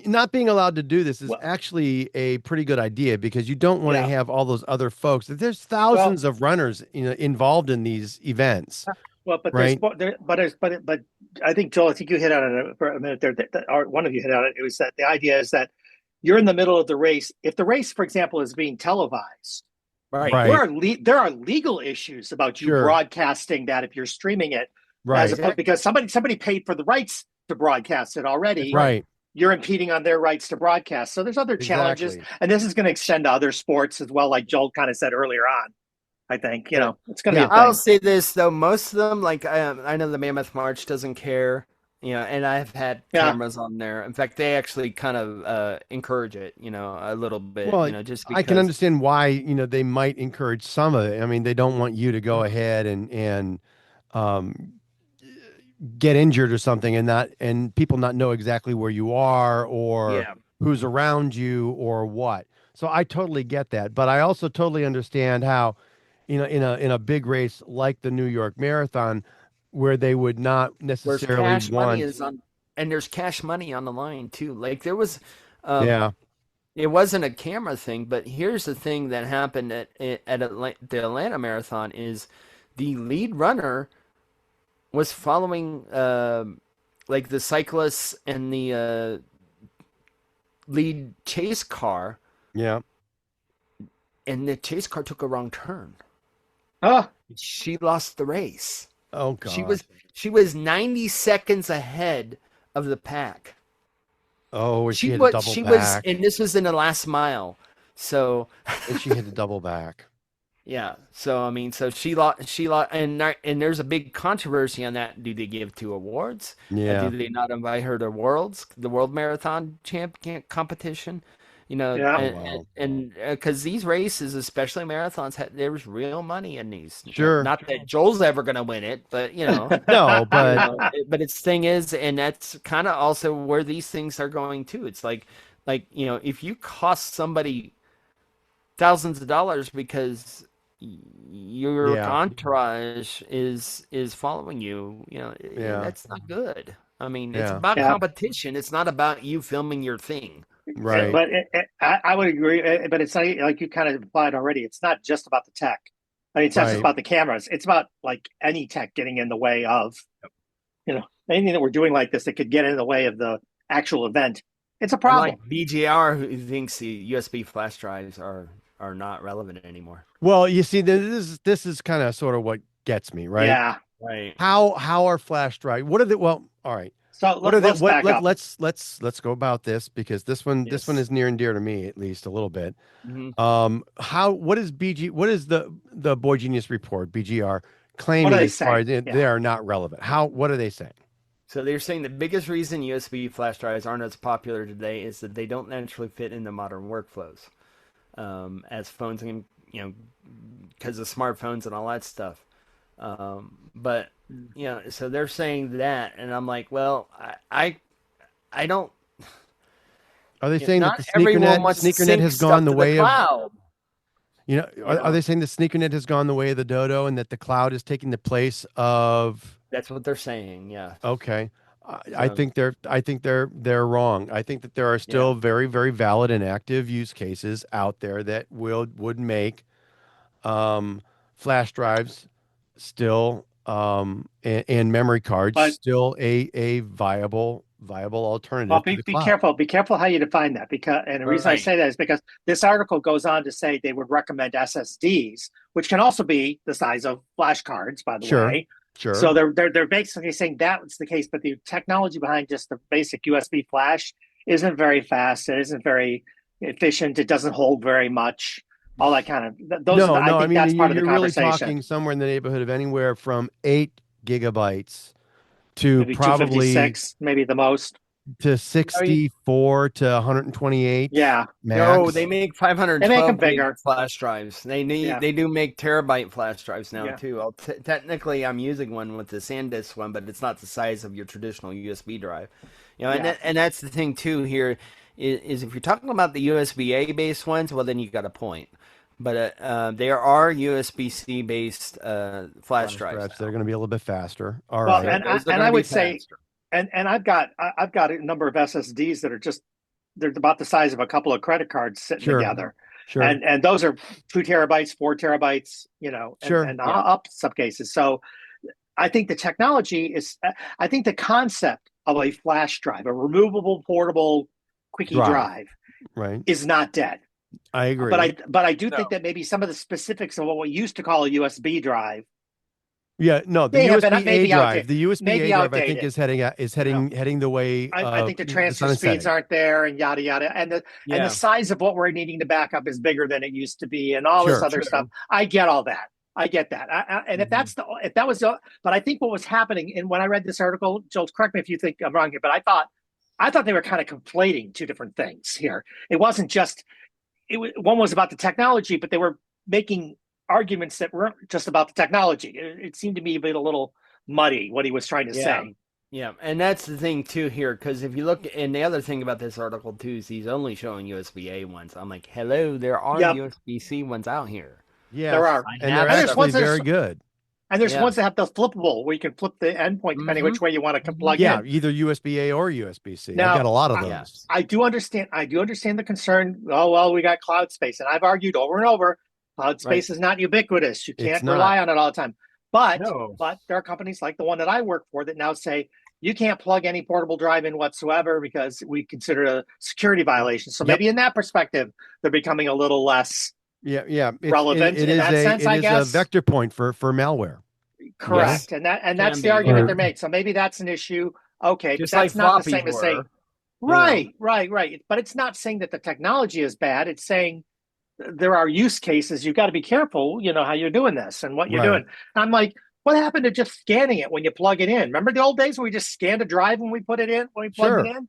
not being allowed to do this is Well, actually a pretty good idea because you don't want to yeah. have all those other folks. There's Well, thousands of runners, involved in these events, well, but right? but I think Joel, I think you hit on it for a minute there. Or one of you hit on it. It was that the idea is that you're in the middle of the race. If the race, for example, is being televised, right, there Right. are there are legal issues about you Sure. broadcasting that if you're streaming it, as Right. opposed exactly. because somebody paid for the rights to broadcast it That's already. right. Right. You're impeding on their rights to broadcast. So there's other challenges, Exactly. and this is going to extend to other sports as well, like Joel kind of said earlier on. I think Yeah. it's going to Yeah. be a I'll thing. say this though, most of them, like I know the Mammoth March doesn't care, and I've had Yeah, cameras on there. In fact, they actually kind of encourage it, a little bit, Well, just I can because. understand why, they might encourage some of it. I mean, they don't want you to go ahead and um, get injured or something and people not know exactly where you are or Yeah, who's around you or what. So I totally get that, but I also totally understand how, in a big race like the New York Marathon, where they would not where's necessarily cash money want. is on, and there's cash money on the line too. Like there was, Yeah, it wasn't a camera thing, but here's the thing that happened the Atlanta Marathon is the lead runner was following like the cyclists and the lead chase car, yeah. and the chase car took a wrong turn. oh, She lost the race. Oh She God. was she was 90 seconds ahead of the pack. Oh, and she She had to was double she was back, and this was in the last mile. So and she had to double back. yeah. So I mean, so she lost and there's a big controversy on that. Do they give two awards? Do Yeah. they not invite her to the World Marathon champ competition? yeah. Oh And wow. because these races, especially marathons, there's real money in these. Sure. Not that Joel's ever going to win it, but No, but but its thing is, and that's kind of also where these things are going too. It's like if you cost somebody thousands of dollars because your yeah, entourage is following you, yeah, that's not good. I mean, it's yeah. about Yeah. competition. It's not about you filming your thing. Right. But I would agree. But it's not like you kind of implied already. It's not just about the tech. I mean, it's not just Right. about the cameras. It's about like any tech getting in the way of, anything that we're doing like this that could get in the way of the actual event. It's a Unlike problem. BGR, who thinks the USB flash drives are not relevant anymore. Well, you see, this is kind of sort of what gets me, right? Yeah. Right. How are flash drive? What are the well? All right. So What are they? let's back up. Let's go about this because this one Yes. is near and dear to me at least a little bit. Hmm. What is what is the Boy Genius report BGR What claiming are they as far saying? as they Yeah. are not relevant? What are they saying? So they're saying the biggest reason USB flash drives aren't as popular today is that they don't naturally fit into modern workflows, as phones and because of smartphones and all that stuff. But so they're saying that, and I'm like, well, I don't. Are they saying that Not the everyone wants to sneakernet sync has gone stuff the to the way of cloud. are they saying the sneakernet has gone the way of the dodo and that the cloud is taking the place of That's what they're saying. Yeah. okay. I So think they're wrong. I think that there are yeah. still very, very valid and active use cases out there that would make flash drives still, and memory cards But still a viable well, alternative to be the be cloud. careful. Be careful how you define that. Because, and the reason I Right. say that is because this article goes on to say they would recommend SSDs, which can also be the size of flash cards, by the Sure, way. So sure. they're basically saying that's the case, but the technology behind just the basic USB flash isn't very fast. It isn't very efficient. It doesn't hold very much. All that kind of those. Are No, the, I no. I think mean, that's part of the you're really conversation. talking somewhere in the neighborhood of anywhere from 8 GB to Maybe two fifty probably six, maybe the most. to I mean, 64 to 128 Yeah, no, they max. make they make them 512 gig bigger. flash drives. Yeah, They do make terabyte flash drives now yeah, too. Technically, I'm using one with the SanDisk one, but it's not the size of your traditional USB drive. yeah. And that's the thing too here is if you're talking about the USB-A based ones, well then you got a point. But there are USB-C based flash drives That are now. going to be a little bit faster. All Well, right. So those are and going I to be would say, faster. and I've got a number of SSDs that are just they're about the size of a couple of credit cards sitting Sure, together, sure, and those are 2 TB, 4 TB, sure. and Yeah. up some cases. So I think the technology is, I think the concept of a flash drive, a removable portable quickie Drive, drive, right? is not dead. I agree. But I do No. think that maybe some of the specifics of what we used to call a USB drive Yeah, no, the may have been USB-A maybe drive, outdated. the USB-A Maybe drive, I think outdated. is heading the way I think the the transfer sun is speeds setting. aren't there, and yada yada, and the Yeah. size of what we're needing to back up is bigger than it used to be, and all this Sure. other stuff. I get all that. I get that. And if that's if that was but I think what was happening, and when I read this article, Joel, correct me if you think I'm wrong here, but I thought they were kind of conflating two different things here. It wasn't just one was about the technology, but they were making arguments that weren't just about the technology. It seemed to me a bit a little muddy what he was trying to Yeah. say. Yeah, and that's the thing too here, because if you look, and the other thing about this article too is he's only showing USB-A ones. I'm like, hello, there are Yep, USB-C ones out here. there Yes, are. I and they're have And there's stuff. actually ones that very are good. And there's Yeah. ones that have the flippable where you can flip the endpoint depending Mm-hmm. which way you want to plug Yeah, in. either USB-A or USB-C. I've Now, got a lot of I, those. Yes. I do understand. I do understand the concern. Oh well, we got cloud space, and I've argued over and over. Cloud Right. space is not ubiquitous. You It's can't not. rely on it all the time. But No. there are companies like the one that I work for that now say you can't plug any portable drive in whatsoever because we consider it a security violation. So Yep. maybe in that perspective, they're becoming a little less Yeah. relevant in that sense. It I is a guess. vector point for malware. Correct. Yes. And that's Can the be. argument Right. they're making. So maybe that's an issue. Okay, but Just like that's not the floppies same as saying were. You know. right. But it's not saying that the technology is bad. It's saying there are use cases. You've got to be careful, how you're doing this and what you're Right. doing. I'm like, what happened to just scanning it when you plug it in? Remember the old days where we just scanned a drive when we put it in, when we plugged Sure. it in?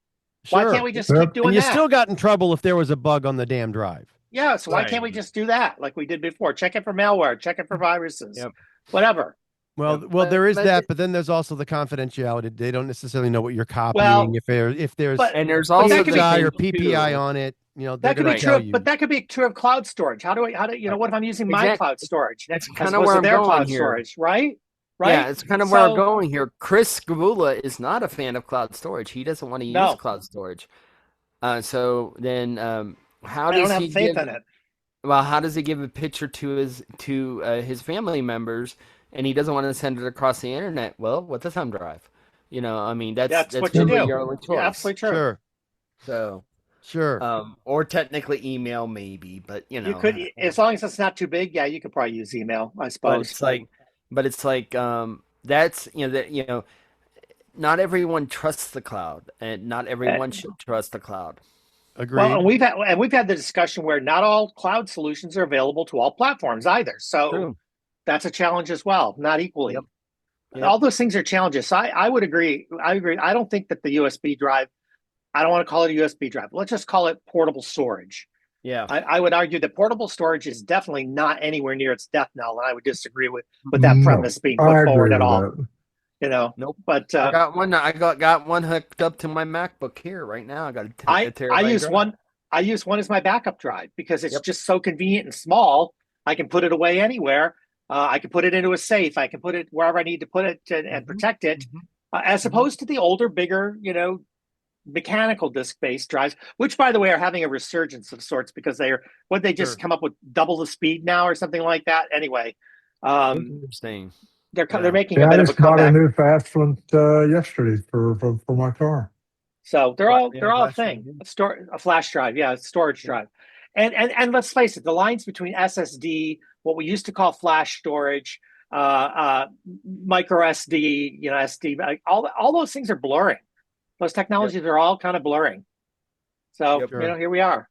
Why Sure. can't we just Yep. keep doing And you that? still got in trouble if there was a bug on the damn drive. Yeah, so why Right. can't we just do that like we did before? Check it for malware, check it for viruses, Yep. whatever. Well, Yep. there is But that, but then there's also the confidentiality. They don't necessarily know what you're copying. Well, If there's but and there's But also that could be- the PHI thing or PPI too. on it, they're that could going be to true, tell you. but that could be true of cloud storage. What if I'm using my Exactly. cloud storage That's as kind of opposed where to I'm their going cloud here. storage, right? Yeah, it's kind of where I'm So- going here. Chris Gavula is not a fan of cloud storage. He doesn't want to No. use cloud storage. So then, how I don't does have he faith give? in it. Well, how does he give a picture to his family members, and he doesn't want to send it across the internet? Well, with a thumb drive, I mean that's What you really do. your only choice. Yeah, absolutely true. Sure, So, sure. or technically email maybe, but You could, as long as it's not too big, yeah, you could probably use email, I but suppose. it's like that's not everyone trusts the cloud, and not everyone should trust the cloud. Agreed. Well, and we've had the discussion where not all cloud solutions are available to all platforms either. So True. that's a challenge as well, not equally. Yep. And all those things are challenges. So I would agree. I agree. I don't think that the USB drive, I don't want to call it a USB drive. Let's just call it portable storage. Yeah. I would argue that portable storage is definitely not anywhere near its death knell, and I would disagree with that No, premise being I put agree forward at with all. that. Nope. But I got one. I got one hooked up to my MacBook here right now. I got a I terabyte use drive. one. I use one as my backup drive because it's Yep. just so convenient and small. I can put it away anywhere. I can put it into a safe. I can put it wherever I need to put it and protect it, as opposed to the older, bigger, mechanical disk-based drives, which, by the way, are having a resurgence of sorts because they just Sure. come up with double the speed now or something like that. Anyway, Interesting. they're making Yeah, a I bit of a just bought a comeback. new fast one yesterday for my car. So they're all a flash thing. drive, A flash drive, yeah, storage drive. And let's face it, the lines between SSD, what we used to call flash storage, micro SD, SD, all those things are blurring. Those technologies are all kind of blurring. So Sure. here we are.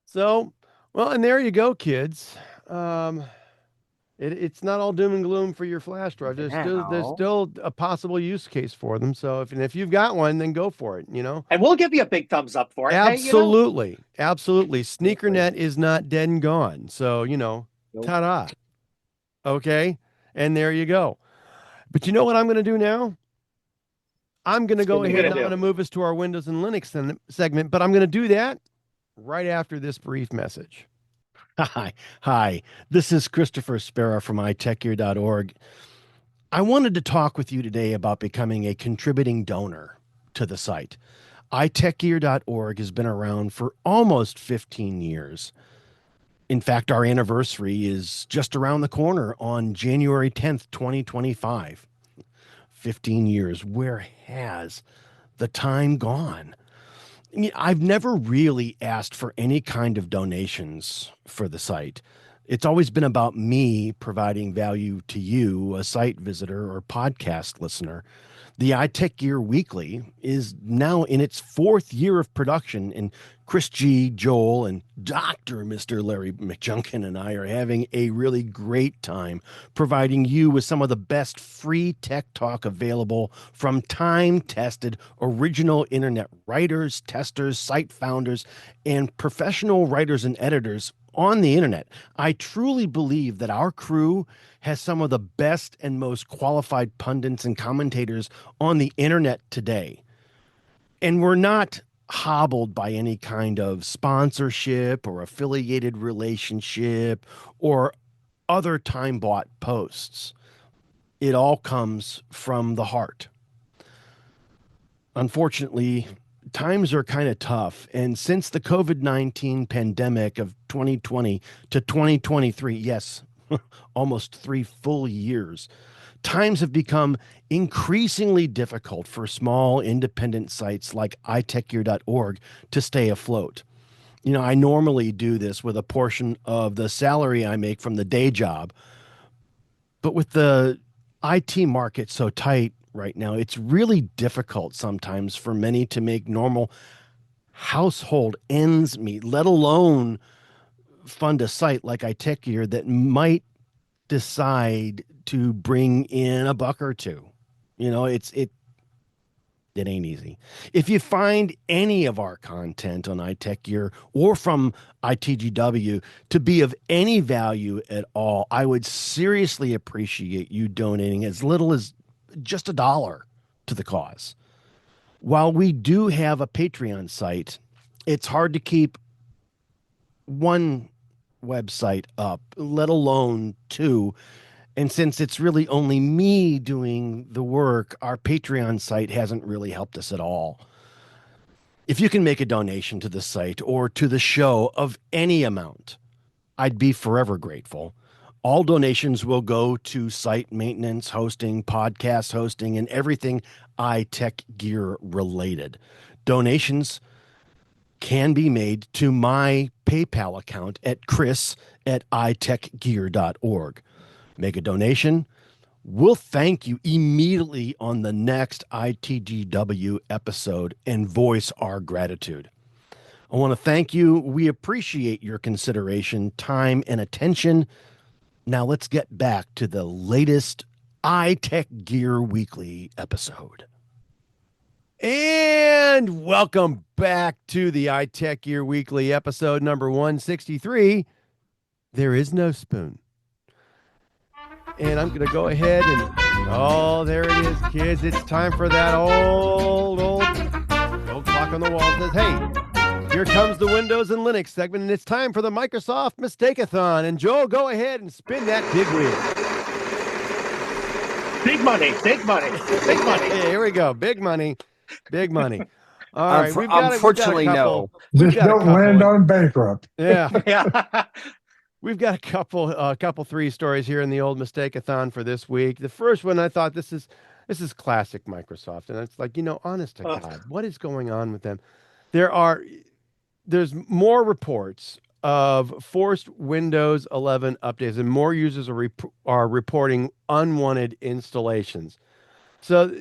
So, well, and there you go, kids. It's not all doom and gloom for your flash drive. There's still a possible use case for them. So if you've got one, then go for it. And we'll give you a big thumbs up for it. Absolutely, absolutely. SneakerNet is not dead and gone. So ta-da. Okay, and there you go. But you know what I'm going to do now? I'm going to go ahead and I'm going to move us to our Windows and Linux segment, but I'm going to do that right after this brief message. Hi, this is Christopher Spera from iTechGear.org. I wanted to talk with you today about becoming a contributing donor to the site. iTechGear.org has been around for almost 15 years. In fact, our anniversary is just around the corner on January 10th, 2025. 15 years. Where has the time gone? I've never really asked for any kind of donations for the site. It's always been about me providing value to you, a site visitor or podcast listener. The iTechGear Weekly is now in its 4th year of production, and Chris G, Joel, and Dr. Mr. Larry McJunkin and I are having a really great time providing you with some of the best free tech talk available from time-tested original internet writers, testers, site founders, and professional writers and editors on the internet. I truly believe that our crew has some of the best and most qualified pundits and commentators on the internet today. And we're not hobbled by any kind of sponsorship or affiliated relationship or other time-bought posts. It all comes from the heart. Unfortunately, times are kind of tough. And since the COVID-19 pandemic of 2020 to 2023, yes, almost 3 full years, times have become increasingly difficult for small independent sites like iTechGear.org to stay afloat. I normally do this with a portion of the salary I make from the day job, but with the IT market so tight right now, it's really difficult sometimes for many to make normal household ends meet, let alone fund a site like iTechGear that might decide to bring in a buck or two. It ain't easy. If you find any of our content on iTechGear or from ITGW to be of any value at all, I would seriously appreciate you donating as little as just $1 to the cause. While we do have a Patreon site, it's hard to keep one website up, let alone 2. And since it's really only me doing the work, our Patreon site hasn't really helped us at all. If you can make a donation to the site or to the show of any amount, I'd be forever grateful. All donations will go to site maintenance, hosting, podcast hosting, and everything iTechGear related. Donations can be made to my PayPal account at chris@itechgear.org. Make a donation. We'll thank you immediately on the next ITGW episode and voice our gratitude. I want to thank you. We appreciate your consideration, time, and attention. Now let's get back to the latest iTechGear Weekly episode. And welcome back to the iTechGear Weekly episode number 163. There is no spoon. And I'm going to go ahead and, there it is, kids. It's time for that old clock on the wall that says, hey, here comes the Windows and Linux segment, and it's time for the Microsoft Mistake-a-thon. And Joel, go ahead and spin that big wheel. Big money, big money, big money. Hey, here we go. Big money, big money. All right. Unfortunately, no. Just don't land on bankrupt. Yeah. Yeah. We've got a couple three stories here in the old Mistake-a-thon for this week. The first one, I thought this is classic Microsoft, and it's like, honest to Ugh. God, what is going on with them? There's more reports of forced Windows 11 updates, and more users are reporting unwanted installations. So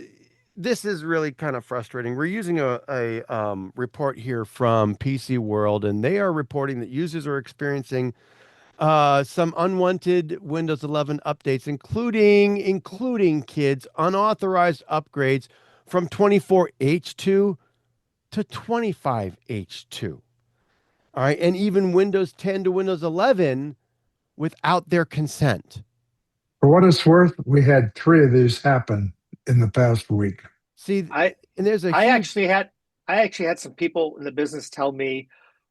this is really kind of frustrating. We're using a report here from PC World, and they are reporting that users are experiencing some unwanted Windows 11 updates, including kids unauthorized upgrades from 24H2 to 25H2. All right, and even Windows 10 to Windows 11 without their consent. For what it's worth, we had 3 of these happen in the past week. See, I and there's a I huge actually had some people in the business tell me,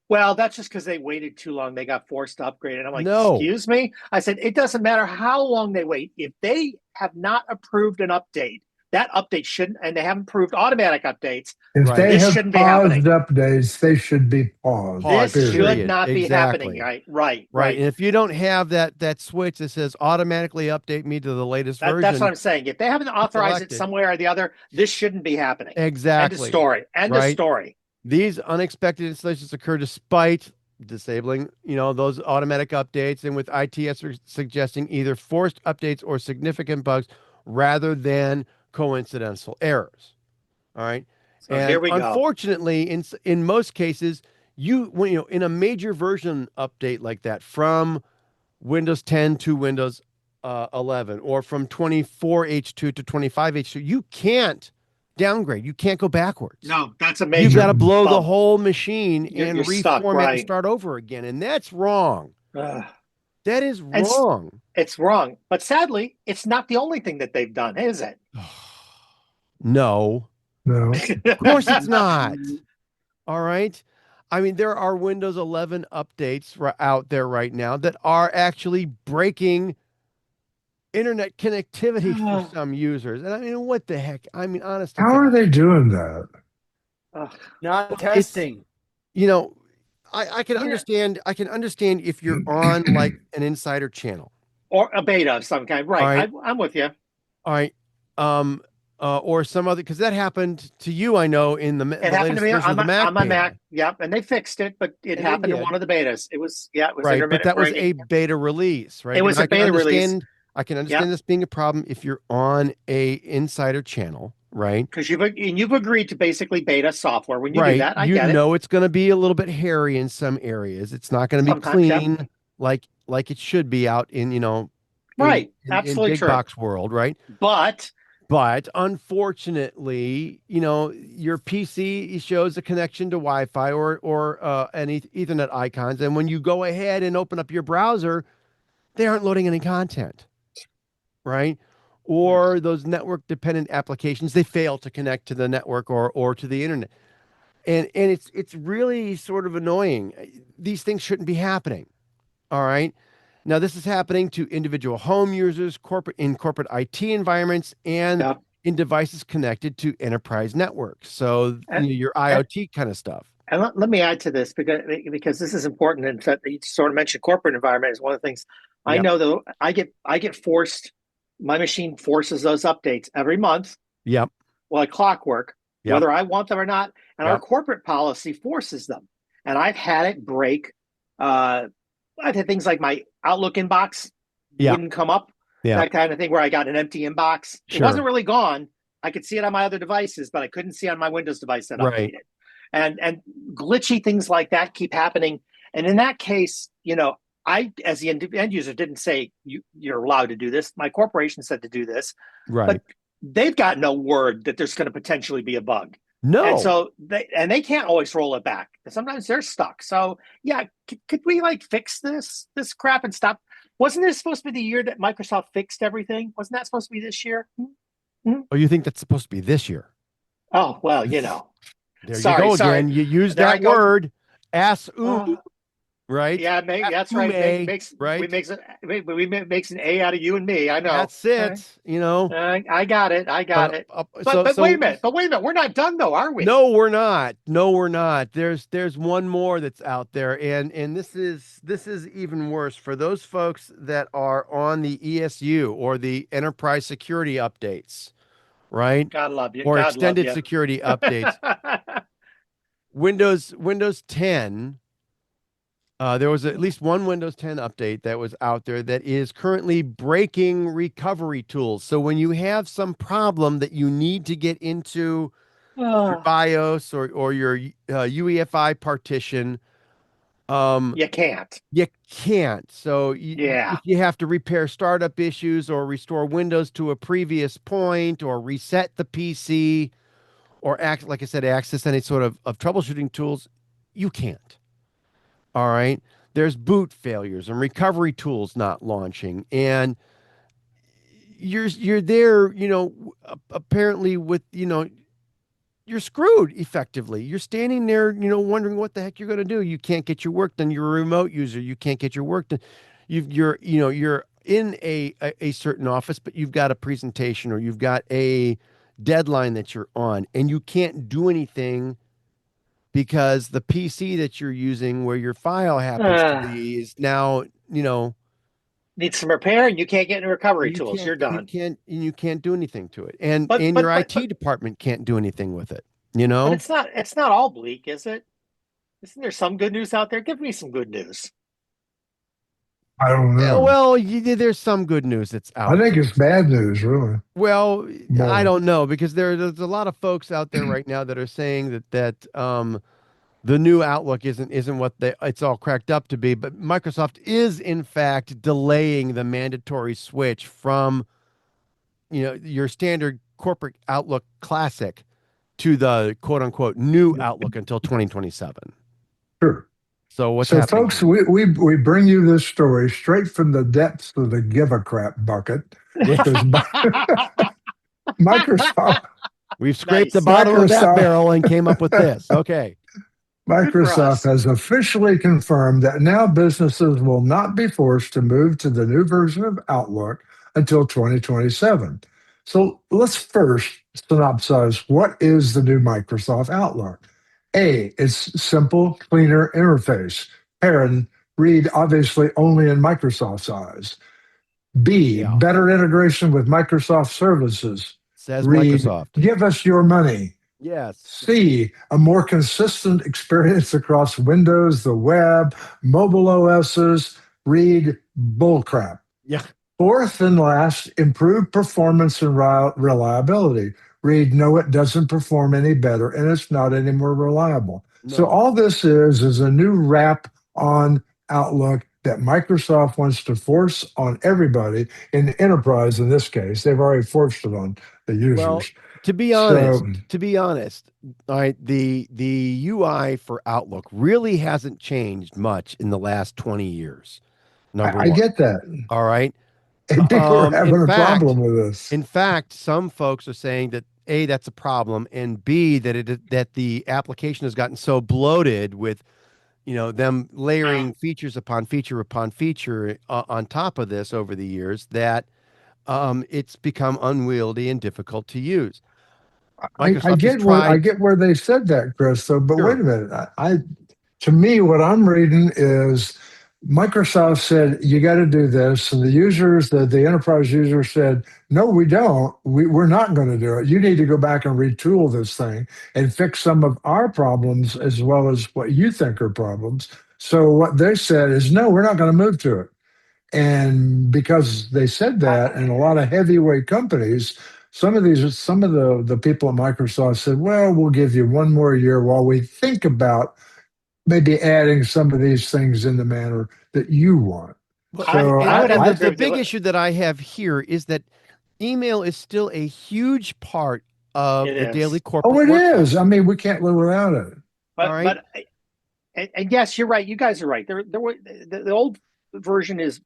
well, that's just because they waited too long. They got forced to upgrade. And I'm like, no, excuse me? I said, it doesn't matter how long they wait. If they have not approved an update, that update shouldn't, and they haven't approved automatic updates, If Right. they this have shouldn't be paused happening. updates, they should be paused. Pause, This should period. not be happening. Exactly. Right. And if you don't have that switch that says automatically update me to the latest That's version, what I'm saying. If they haven't authorized it selected. somewhere or the other, this shouldn't be happening. Exactly. End of story. End of Right. story. These unexpected installations occur despite disabling, those automatic updates, and with ITS suggesting either forced updates or significant bugs rather than coincidental errors. All right. So And here we go. unfortunately, in most cases, in a major version update like that from Windows 10 to Windows 11, or from 24H2 to 25H2, you can't downgrade. You can't go backwards. No, that's a You've major got to blow the bump. whole machine and You're stuck, reformat and right. start over again. And that's wrong. Ugh. That is And wrong. It's wrong. But sadly, it's not the only thing that they've done, is it? No, No. of course it's not. All right. I mean, there are Windows 11 updates out there right now that are actually breaking internet connectivity for some users. And I mean, what the heck? I mean, honest to How are God. they doing that? Ugh. Not testing. I can understand. I can understand if you're on like an insider channel. Or a beta of some kind. Right. All I'm with you. All right. Or some other, because that happened to you, I know, in the It happened to latest me version on of the Mac. my beta. Mac. Yep. And they fixed it, but it And they happened in did. one of the betas. It was Right, but intermittent that was breaking. a beta release, right? It was And a beta release. I can understand Yep. this being a problem if you're on a insider channel, right? Because you've agreed to basically beta software. When you do Right. that, I get it. It's going to be a little bit hairy in some areas. It's not going to be Sometimes, yep. clean like it should be out in, Right. in Absolutely big true. box world, right? But unfortunately, your PC shows a connection to Wi-Fi or any Ethernet icons, and when you go ahead and open up your browser, they aren't loading any content, right? Or those network-dependent applications, they fail to connect to the network or to the internet, and it's really sort of annoying. These things shouldn't be happening. All right. Now, this is happening to individual home users, corporate IT environments, and Yep. in devices connected to enterprise networks. So your And- IoT kind of stuff. And let me add to this because this is important. And you sort of mentioned corporate environment is one of the things I Yep. know that I get forced. My machine forces those updates every month, Yep. like clockwork, Yep. whether I want them or not. And our Yep. corporate policy forces them. And I've had it break. I've had things like my Outlook inbox Yep. wouldn't come up, Yep. that kind of thing, where I got an empty inbox. It Sure. wasn't really gone. I could see it on my other devices, but I couldn't see it on my Windows device that Right. updated. And glitchy things like that keep happening. And in that case, I, as the end user, didn't say you're allowed to do this. My corporation said to do this, Right. but they've got no word that there's going to potentially be a bug. No. And so they can't always roll it back. Sometimes they're stuck. So yeah, could we fix this crap and stop? Wasn't this supposed to be the year that Microsoft fixed everything? Wasn't that supposed to be this year? Oh, you think that's supposed to be this year? Oh, well, There Sorry, you go sorry. again. You use There I that go. word. Oh, right? Yeah, that's right. May, right? We makes an A out of you and me. I know. That's it. You know, I got it. I got it. so But wait a so minute. But wait a minute. We're not done though, are we? no, we're not. No, we're not. There's one more that's out there, and this is even worse for those folks that are on the ESU or the enterprise security updates, right? God love you. Or God love extended you. security updates. Windows 10. There was at least one Windows 10 update that was out there that is currently breaking recovery tools. So when you have some problem that you need to get into your BIOS or your UEFI partition, You can't. you can't. So Yeah. if you have to repair startup issues or restore Windows to a previous point or reset the PC or like I said, access any sort of troubleshooting tools, you can't. All right. There's boot failures and recovery tools not launching. And you're there, apparently with, you're screwed effectively. You're standing there, wondering what the heck you're going to do. You can't get your work done. You're a remote user. You can't get your work done. You're in a certain office, but you've got a presentation or you've got a deadline that you're on, and you can't do anything because the PC that you're using where your file happens to be is now, Needs some repair and you can't get any recovery you tools. can't, You're done. you can't do anything to it. And But your IT department can't do anything with it, but it's not all bleak, is it? Isn't there some good news out there? Give me some good news. I don't know. Well, there's some good news that's out. I think it's bad news, really. Well, More. I don't know because there's a lot of folks out there right now that are saying that the new Outlook isn't what it's all cracked up to be, but Microsoft is in fact delaying the mandatory switch from your standard corporate Outlook Classic to the quote unquote new Outlook until 2027. Sure. So what's So, happening? folks, we bring you this story straight from the depths of the give a crap bucket. Because Microsoft, We've scraped Nice. the bottom of that Microsoft- barrel and came up with this. Okay. Microsoft has officially confirmed that now businesses will not be forced to move to the new version of Outlook until 2027. So let's first synopsize what is the new Microsoft Outlook. A, it's simple, cleaner interface. Parent, read obviously only in Microsoft's eyes. B, Yeah. better integration with Microsoft services. Says Read, Microsoft. give us your money. Yes. C, a more consistent experience across Windows, the web, mobile OSs. Read, bullcrap. Yeah. Fourth and last, improved performance and reliability. Read, no, it doesn't perform any better and it's not any more reliable. No. So all this is a new wrap on Outlook that Microsoft wants to force on everybody in the enterprise. In this case, they've already forced it on the users. Well, to be honest, all right, the UI for Outlook really hasn't changed much in the last 20 years. I get that. All right. And people are having a problem with this. In fact, some folks are saying that A, that's a problem, and B, that the application has gotten so bloated with, them layering features upon feature upon feature on top of this over the years that it's become unwieldy and difficult to use. I get where they said that, Chris. So, but Sure. wait a minute. To me, what I'm reading is Microsoft said you got to do this, and the users, the enterprise users said, "No, we don't. We're not going to do it. You need to go back and retool this thing and fix some of our problems as well as what you think are problems." So what they said is, "No, we're not going to move to it." And because they said that, and a lot of heavyweight companies, some of the people at Microsoft said, "Well, we'll give you one more year while we think about maybe adding some of these things in the manner that you want." So the big with issue that I have here is that email is still a huge part of the daily corporate. Oh, it workflow. is. I mean, we can't live without it. But and yes, you're right. You guys are right. The old version is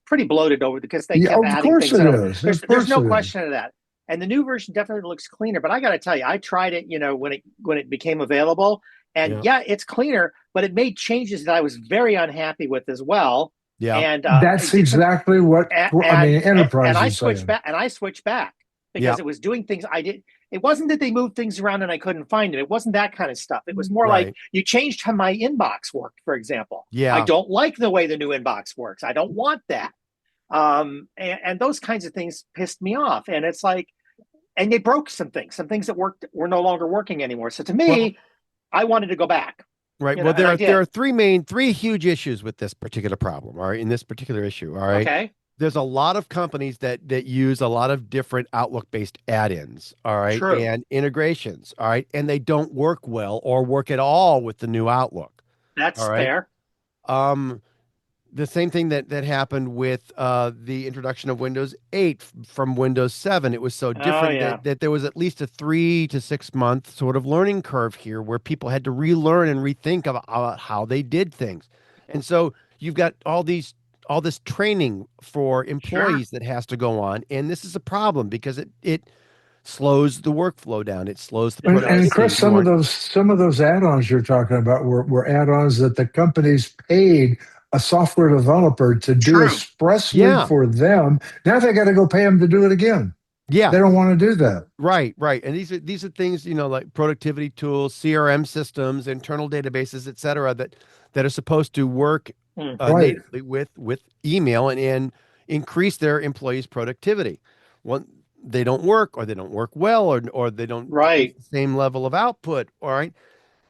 pretty bloated over because they kept adding things. There's no question of that. And the new version definitely looks cleaner. But I got to tell you, I tried it. When it became available, And yeah, it's cleaner, but it made changes that I was very unhappy with as well. Yeah. And That's exactly what Enterprise and I is switched saying. back, and I switched back because Yeah. it was doing things I didn't. It wasn't that they moved things around and I couldn't find it. It wasn't that kind of stuff. It was more like Right. you changed how my inbox worked, for example. Yeah. I don't like the way the new inbox works. I don't want that. And those kinds of things pissed me off. And it's like, and they broke some things that worked were no longer working anymore. So to me, I wanted to go back. Right. You Well, know, there are three huge issues with this particular problem. All right. In this particular issue. All right. Okay. There's a lot of companies that use a lot of different Outlook-based add-ins, all right, True. and integrations, all right, and they don't work well or work at all with the new Outlook. That's all right? fair. The same thing that happened with the introduction of Windows 8 from Windows 7. It was so different that there was at least a 3 to 6 month sort of learning curve here where people had to relearn and rethink about how they did things. And so you've got all this training for employees that has to go on, and this is a problem because it slows the workflow down. It slows the productivity. And Chris, some of those add-ons you're talking about were add-ons that the companies paid a software developer to do expressly for them. Now they got to go pay them to do it again. Yeah, they don't want to do that. Right. And these are things, like productivity tools, CRM systems, internal databases, et cetera, that are supposed to work natively with email and increase their employees' productivity. They don't work, or they don't work well, or they don't the same level of output. All right.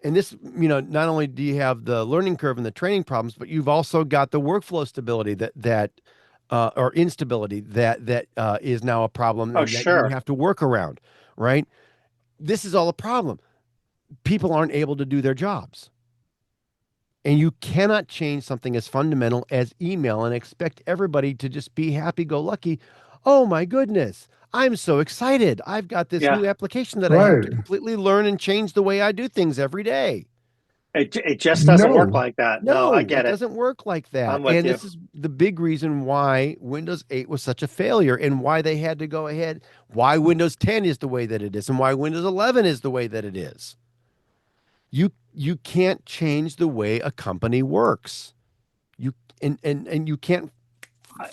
And this, not only do you have the learning curve and the training problems, but you've also got the workflow stability or instability that is now a problem that you have to work around, right? This is all a problem. People aren't able to do their jobs. And you cannot change something as fundamental as email and expect everybody to just be happy-go-lucky. Oh, my goodness. I'm so excited. I've got this new application that I have to completely learn and change the way I do things every day. It just doesn't work like that. No, I get it. It doesn't work like that. I'm with you. This is the big reason why Windows 8 was such a failure and why they had to go ahead, why Windows 10 is the way that it is, and why Windows 11 is the way that it is. You can't change the way a company works. You can't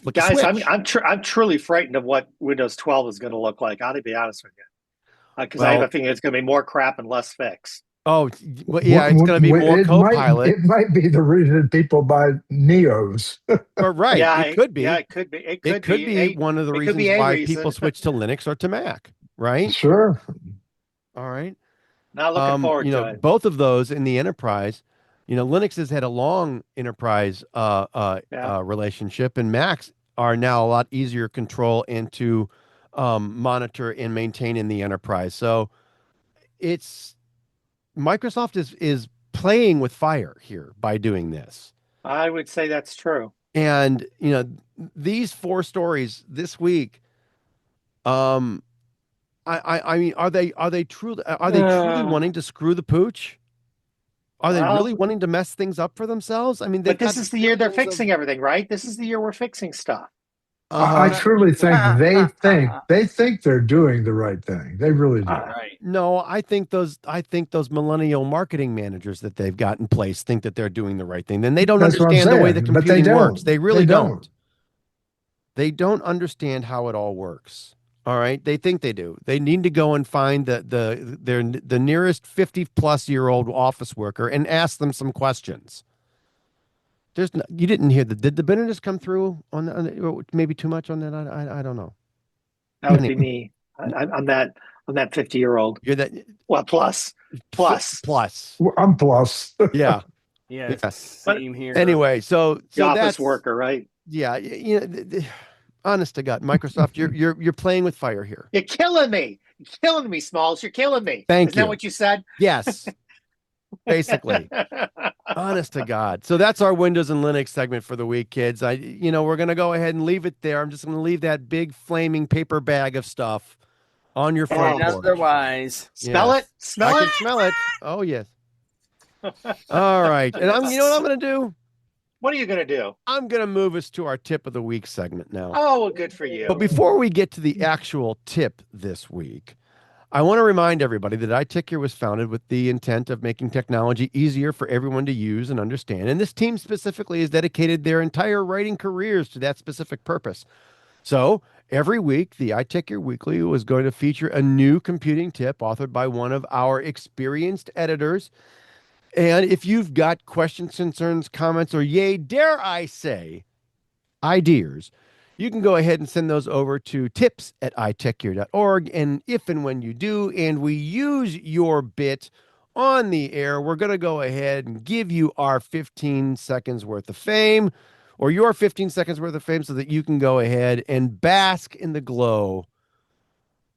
flick guys, a switch. I'm truly frightened of what Windows 12 is going to look like. I'll be honest with you, because I have a feeling it's going to be more crap and less fix. Oh, well, yeah, it's going to be more Copilot. It might be the reason people buy Neos. Right. Yeah, it could be. Yeah, it could be. It could be one of the reasons why people switch to Linux or to Mac, right? Sure. All right. Not looking forward to it. Both of those in the enterprise, Linux has had a long enterprise relationship, and Macs are now a lot easier to control and to monitor and maintain in the enterprise. So Microsoft is playing with fire here by doing this. I would say that's true. And these 4 stories this week, I mean, are they truly wanting to screw the pooch? Are they really wanting to mess things up for themselves? I mean, but this is the year they're fixing everything, right? This is the year we're fixing stuff. I truly think they think they're doing the right thing. They really do. Right. No, I think those millennial marketing managers that they've got in place think that they're doing the right thing. Then they don't understand the way the computing works. They really don't. They don't understand how it all works. All right, they think they do. They need to go and find the nearest 50-plus-year-old office worker and ask them some questions. You didn't hear did the bitterness come through on maybe too much on that? I don't know. That would be me. I'm that 50-year-old. You're that. Well, plus. I'm plus. Yeah. Yeah. Same here. Anyway, so the office worker, right? Yeah. Honest to God, Microsoft, you're playing with fire here. You're killing me. You're killing me, Smalls. You're killing me. Isn't that what you said? Yes. Basically. Honest to God. So that's our Windows and Linux segment for the week, kids. We're going to go ahead and leave it there. I'm just going to leave that big flaming paper bag of stuff on your front porch. Otherwise. Smell it? I can smell it. Oh, yes. All right. And you know what I'm going to do? What are you going to do? I'm going to move us to our tip of the week segment now. Oh, well, good for you. But before we get to the actual tip this week, I want to remind everybody that iTechGear was founded with the intent of making technology easier for everyone to use and understand. And this team specifically has dedicated their entire writing careers to that specific purpose. So every week, the iTechGear Weekly was going to feature a new computing tip authored by one of our experienced editors. And if you've got questions, concerns, comments, or yay, dare I say, ideas, you can go ahead and send those over to tips@itechgear.org. And if and when you do, and we use your bit on the air, we're going to go ahead and give you our 15 seconds worth of fame, or your 15 seconds worth of fame, so that you can go ahead and bask in the glow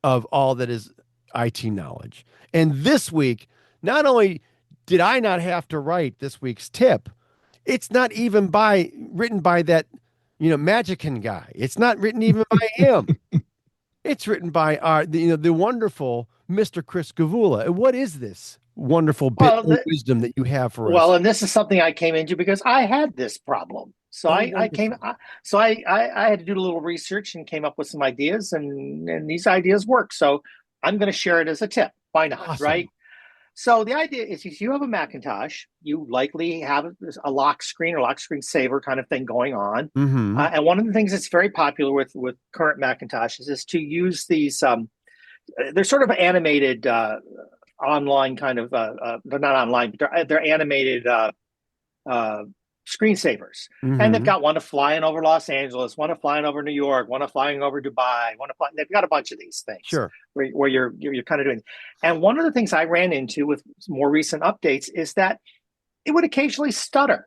of all that is IT knowledge. And this week, not only did I not have to write this week's tip, it's not even written by that McJunkin guy. It's not written even by him. It's written by the wonderful Mr. Chris Gavula. And what is this wonderful bit of wisdom that you have for us? Well, and this is something I came into because I had this problem. So I had to do a little research and came up with some ideas, and these ideas work. So I'm going to share it as a tip. Why not? Awesome. Right? So the idea is, if you have a Macintosh, you likely have a lock screen or lock screen saver kind of thing going on. Mm-hmm. And one of the things that's very popular with current Macintoshes is to use these. They're sort of animated online kind of. They're not online, but they're animated screensavers. Mm-hmm. And they've got one of flying over Los Angeles, one of flying over New York, one of flying over Dubai, they've got a bunch of these things. Sure. Where you're kind of doing. And one of the things I ran into with more recent updates is that it would occasionally stutter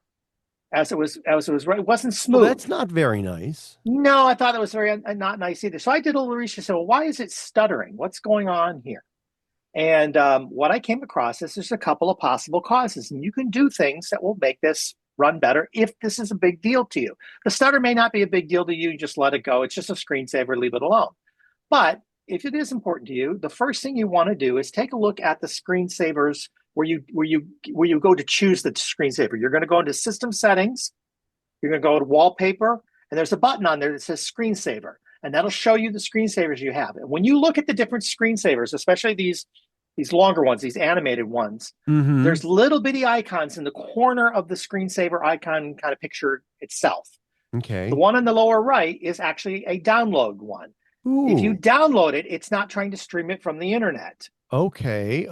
as it was it wasn't smooth. Well, that's not very nice. No, I thought it was very not nice either. So I did a little research. So why is it stuttering? What's going on here? And what I came across is there's a couple of possible causes, and you can do things that will make this run better if this is a big deal to you. The stutter may not be a big deal to you. Just let it go. It's just a screensaver. Leave it alone. But if it is important to you, the first thing you want to do is take a look at the screensavers where you go to choose the screensaver. You're going to go into System Settings. You're going to go to Wallpaper, and there's a button on there that says Screensaver, and that'll show you the screensavers you have. And when you look at the different screensavers, especially these longer ones, these animated ones, Mm-hmm. there's little bitty icons in the corner of the screensaver icon kind of picture itself. Okay. The one on the lower right is actually a download one. Ooh. If you download it, it's not trying to stream it from the internet. Okay.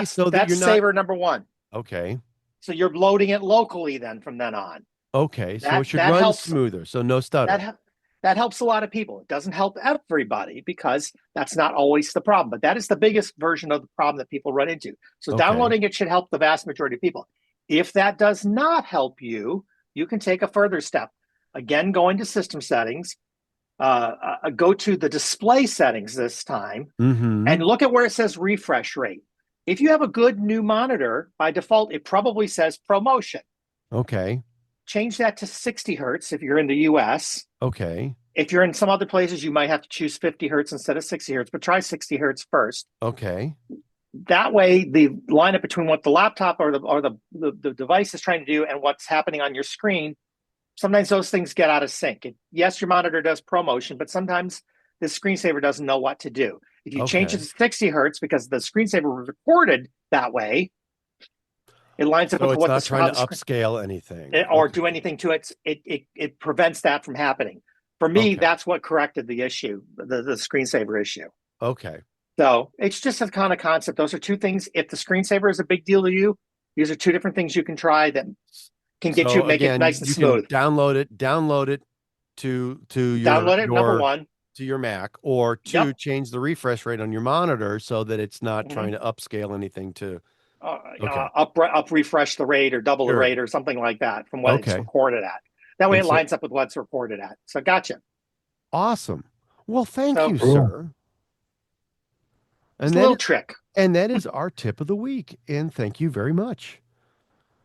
So that's you're not... saver number one. Okay. So you're loading it locally then from then on. Okay. So it should run helps, smoother. So no stutter. That helps a lot of people. It doesn't help everybody because that's not always the problem. But that is the biggest version of the problem that people run into. So downloading it should help the vast majority of people. If that does not help you, you can take a further step. Again, go into System Settings, go to the display settings this time, Mm-hmm. and look at where it says refresh rate. If you have a good new monitor, by default, it probably says ProMotion. Okay. Change that to 60 hertz if you're in the US. Okay. If you're in some other places, you might have to choose 50 hertz instead of 60 hertz, but try 60 hertz first. Okay. That way, the lineup between what the laptop or the device is trying to do and what's happening on your screen, sometimes those things get out of sync. Yes, your monitor does ProMotion, but sometimes the screensaver doesn't know what to do. If you change it to 60 hertz because the screensaver was recorded that way, it lines up with what it's not trying to upscale anything or do anything to it. It prevents that from happening. For me, that's what corrected the issue, the screensaver issue. Okay. So it's just a kind of concept. Those are two things. If the screensaver is a big deal to you, these are two different things you can try that can get make it nice and smooth. Download it to your number one. To your Mac, or change the refresh rate on your monitor so that it's not trying to upscale anything to up refresh the rate or double the rate or something like that from what it's recorded at. That way it lines up with what's recorded at. So gotcha. Awesome. Well, thank you, sir. And it's a little trick. And that is our tip of the week. And thank you very much.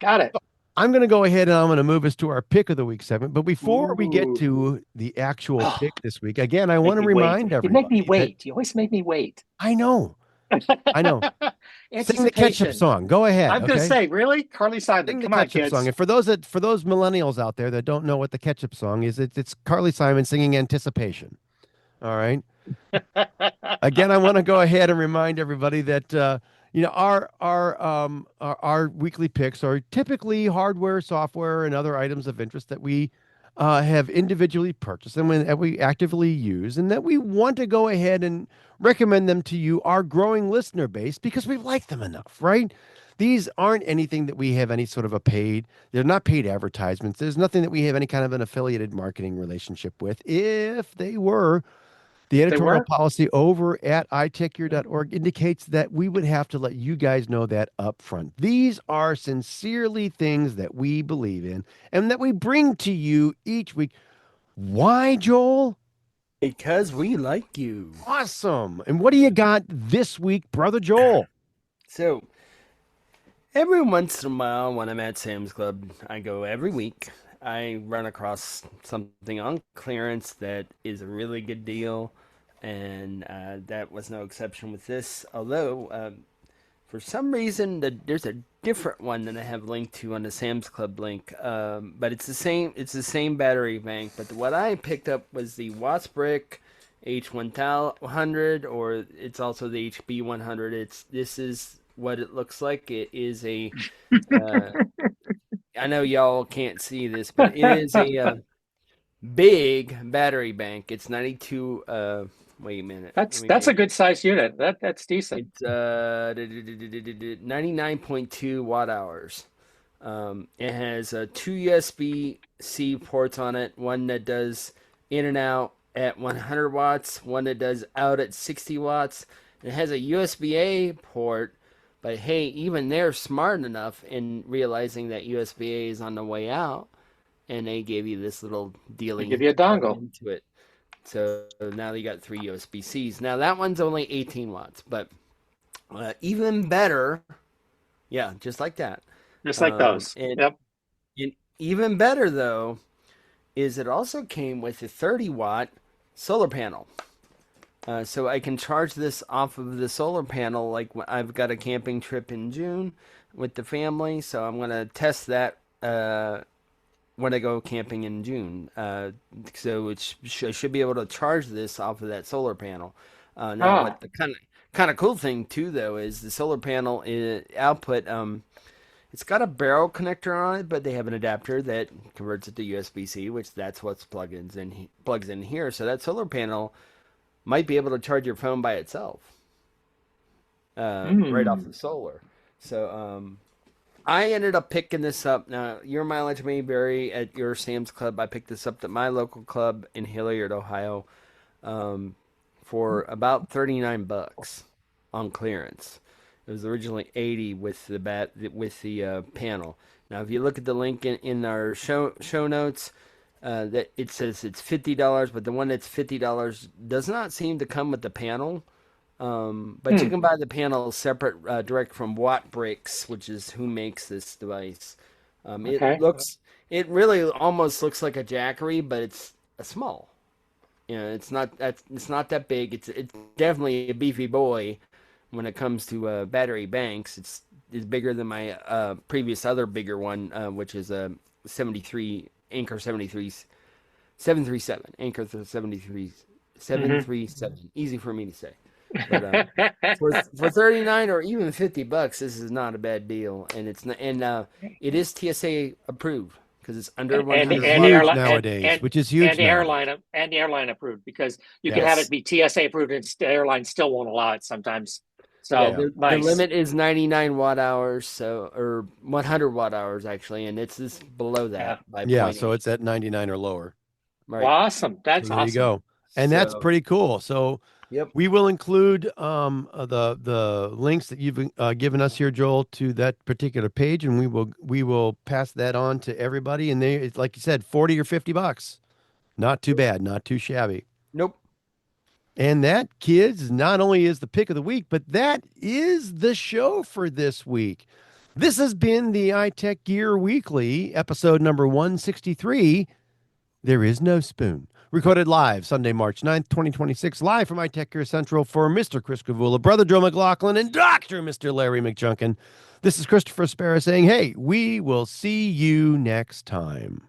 Got it. I'm going to go ahead and I'm going to move us to our pick of the week segment. But before we get to the actual pick this week, again, I want to remind everybody. You make me wait. You always make me wait. I know. Sing the ketchup song. Go ahead. I'm going to say, really? Carly Simon. Sing Come the on, ketchup kids. song. And for those millennials out there that don't know what the ketchup song is, it's Carly Simon singing Anticipation. All right. Again, I want to go ahead and remind everybody that our weekly picks are typically hardware, software, and other items of interest that we have individually purchased and that we actively use, and that we want to go ahead and recommend them to you, our growing listener base, because we like them enough, right? These aren't anything that we have any sort of a paid. They're not paid advertisements. There's nothing that we have any kind of an affiliated marketing relationship with. If they were, the They editorial were? policy over at iTechGear.org indicates that we would have to let you guys know that up front. These are sincerely things that we believe in and that we bring to you each week. Why, Joel? Because we like you. Awesome. And what do you got this week, Brother Joel? So, every once in a while when I'm at Sam's Club, I go every week. I run across something on clearance that is a really good deal, and that was no exception with this. Although, for some reason, there's a different one that I have linked to on the Sam's Club link, but it's the same. It's the same battery bank. But what I picked up was the Wasbrick H100, or it's also the HB100. This is what it looks like. It is a I know y'all can't see this, but it is a big battery bank. It's 92. Wait a minute. That's a good size unit. That's decent. It's 99.2 watt hours. It has two USB-C ports on it. One that does in and out at 100 watts. One that does out at 60 watts. It has a USB-A port. But hey, even they're smart enough in realizing that USB-A is on the way out, and they gave you this little dealing. They give you a dongle into it. So now you got 3 USB-Cs. Now that one's only 18 watts, but even better, yeah, just like that. Just like those. Yep. And even better though, is it also came with a 30-watt solar panel. So I can charge this off of the solar panel. Like I've got a camping trip in June with the family, so I'm gonna test that when I go camping in June. So I should be able to charge this off of that solar panel. Now, what the kind of cool thing too, though, is the solar panel output. It's got a barrel connector on it, but they have an adapter that converts it to USB-C, which that's what's plugs in here. So that solar panel might be able to charge your phone by itself, right off the solar. So I ended up picking this up. Now, your mileage may vary at your Sam's Club. I picked this up at my local club in Hilliard, Ohio, for about $39 on clearance. It was originally $80 with the panel. Now, if you look at the link in our show notes, that it says it's $50, but the one that's $50 does not seem to come with the panel. But you can buy the panel separate, direct from Wattbricks, which is who makes this device. It really almost looks like a Jackery, but it's a small. It's not that big. It's definitely a beefy boy when it comes to battery banks. It's bigger than my previous other bigger one, which is a 73 Anchor 737. Anchor 737. Easy for me to say. But for 39 or even $50, this is not a bad deal, and it is TSA approved because it's under 100 nowadays, which is huge. And the airline approved, because you can have it be TSA approved and the airline still won't allow it sometimes. So the limit is 99 watt hours, or 100 watt hours actually, and it's just below that. So it's at 99 or lower. Right. Well, awesome. That's so awesome. There you go. And that's pretty cool. So we will include the links that you've given us here, Joel, to that particular page, and we will pass that on to everybody. And it's like you said, $40 or $50. Not too bad, not too shabby. Nope. And that, kids, not only is the pick of the week, but that is the show for this week. This has been the iTechGear Weekly, episode number 163. There is no spoon. Recorded live Sunday, March 9th, 2026, live from iTechGear Central for Mr. Chris Gavula, Brother Joe McLaughlin, and Dr. Mr. Larry McJunkin. This is Christopher Spera saying, hey, we will see you next time.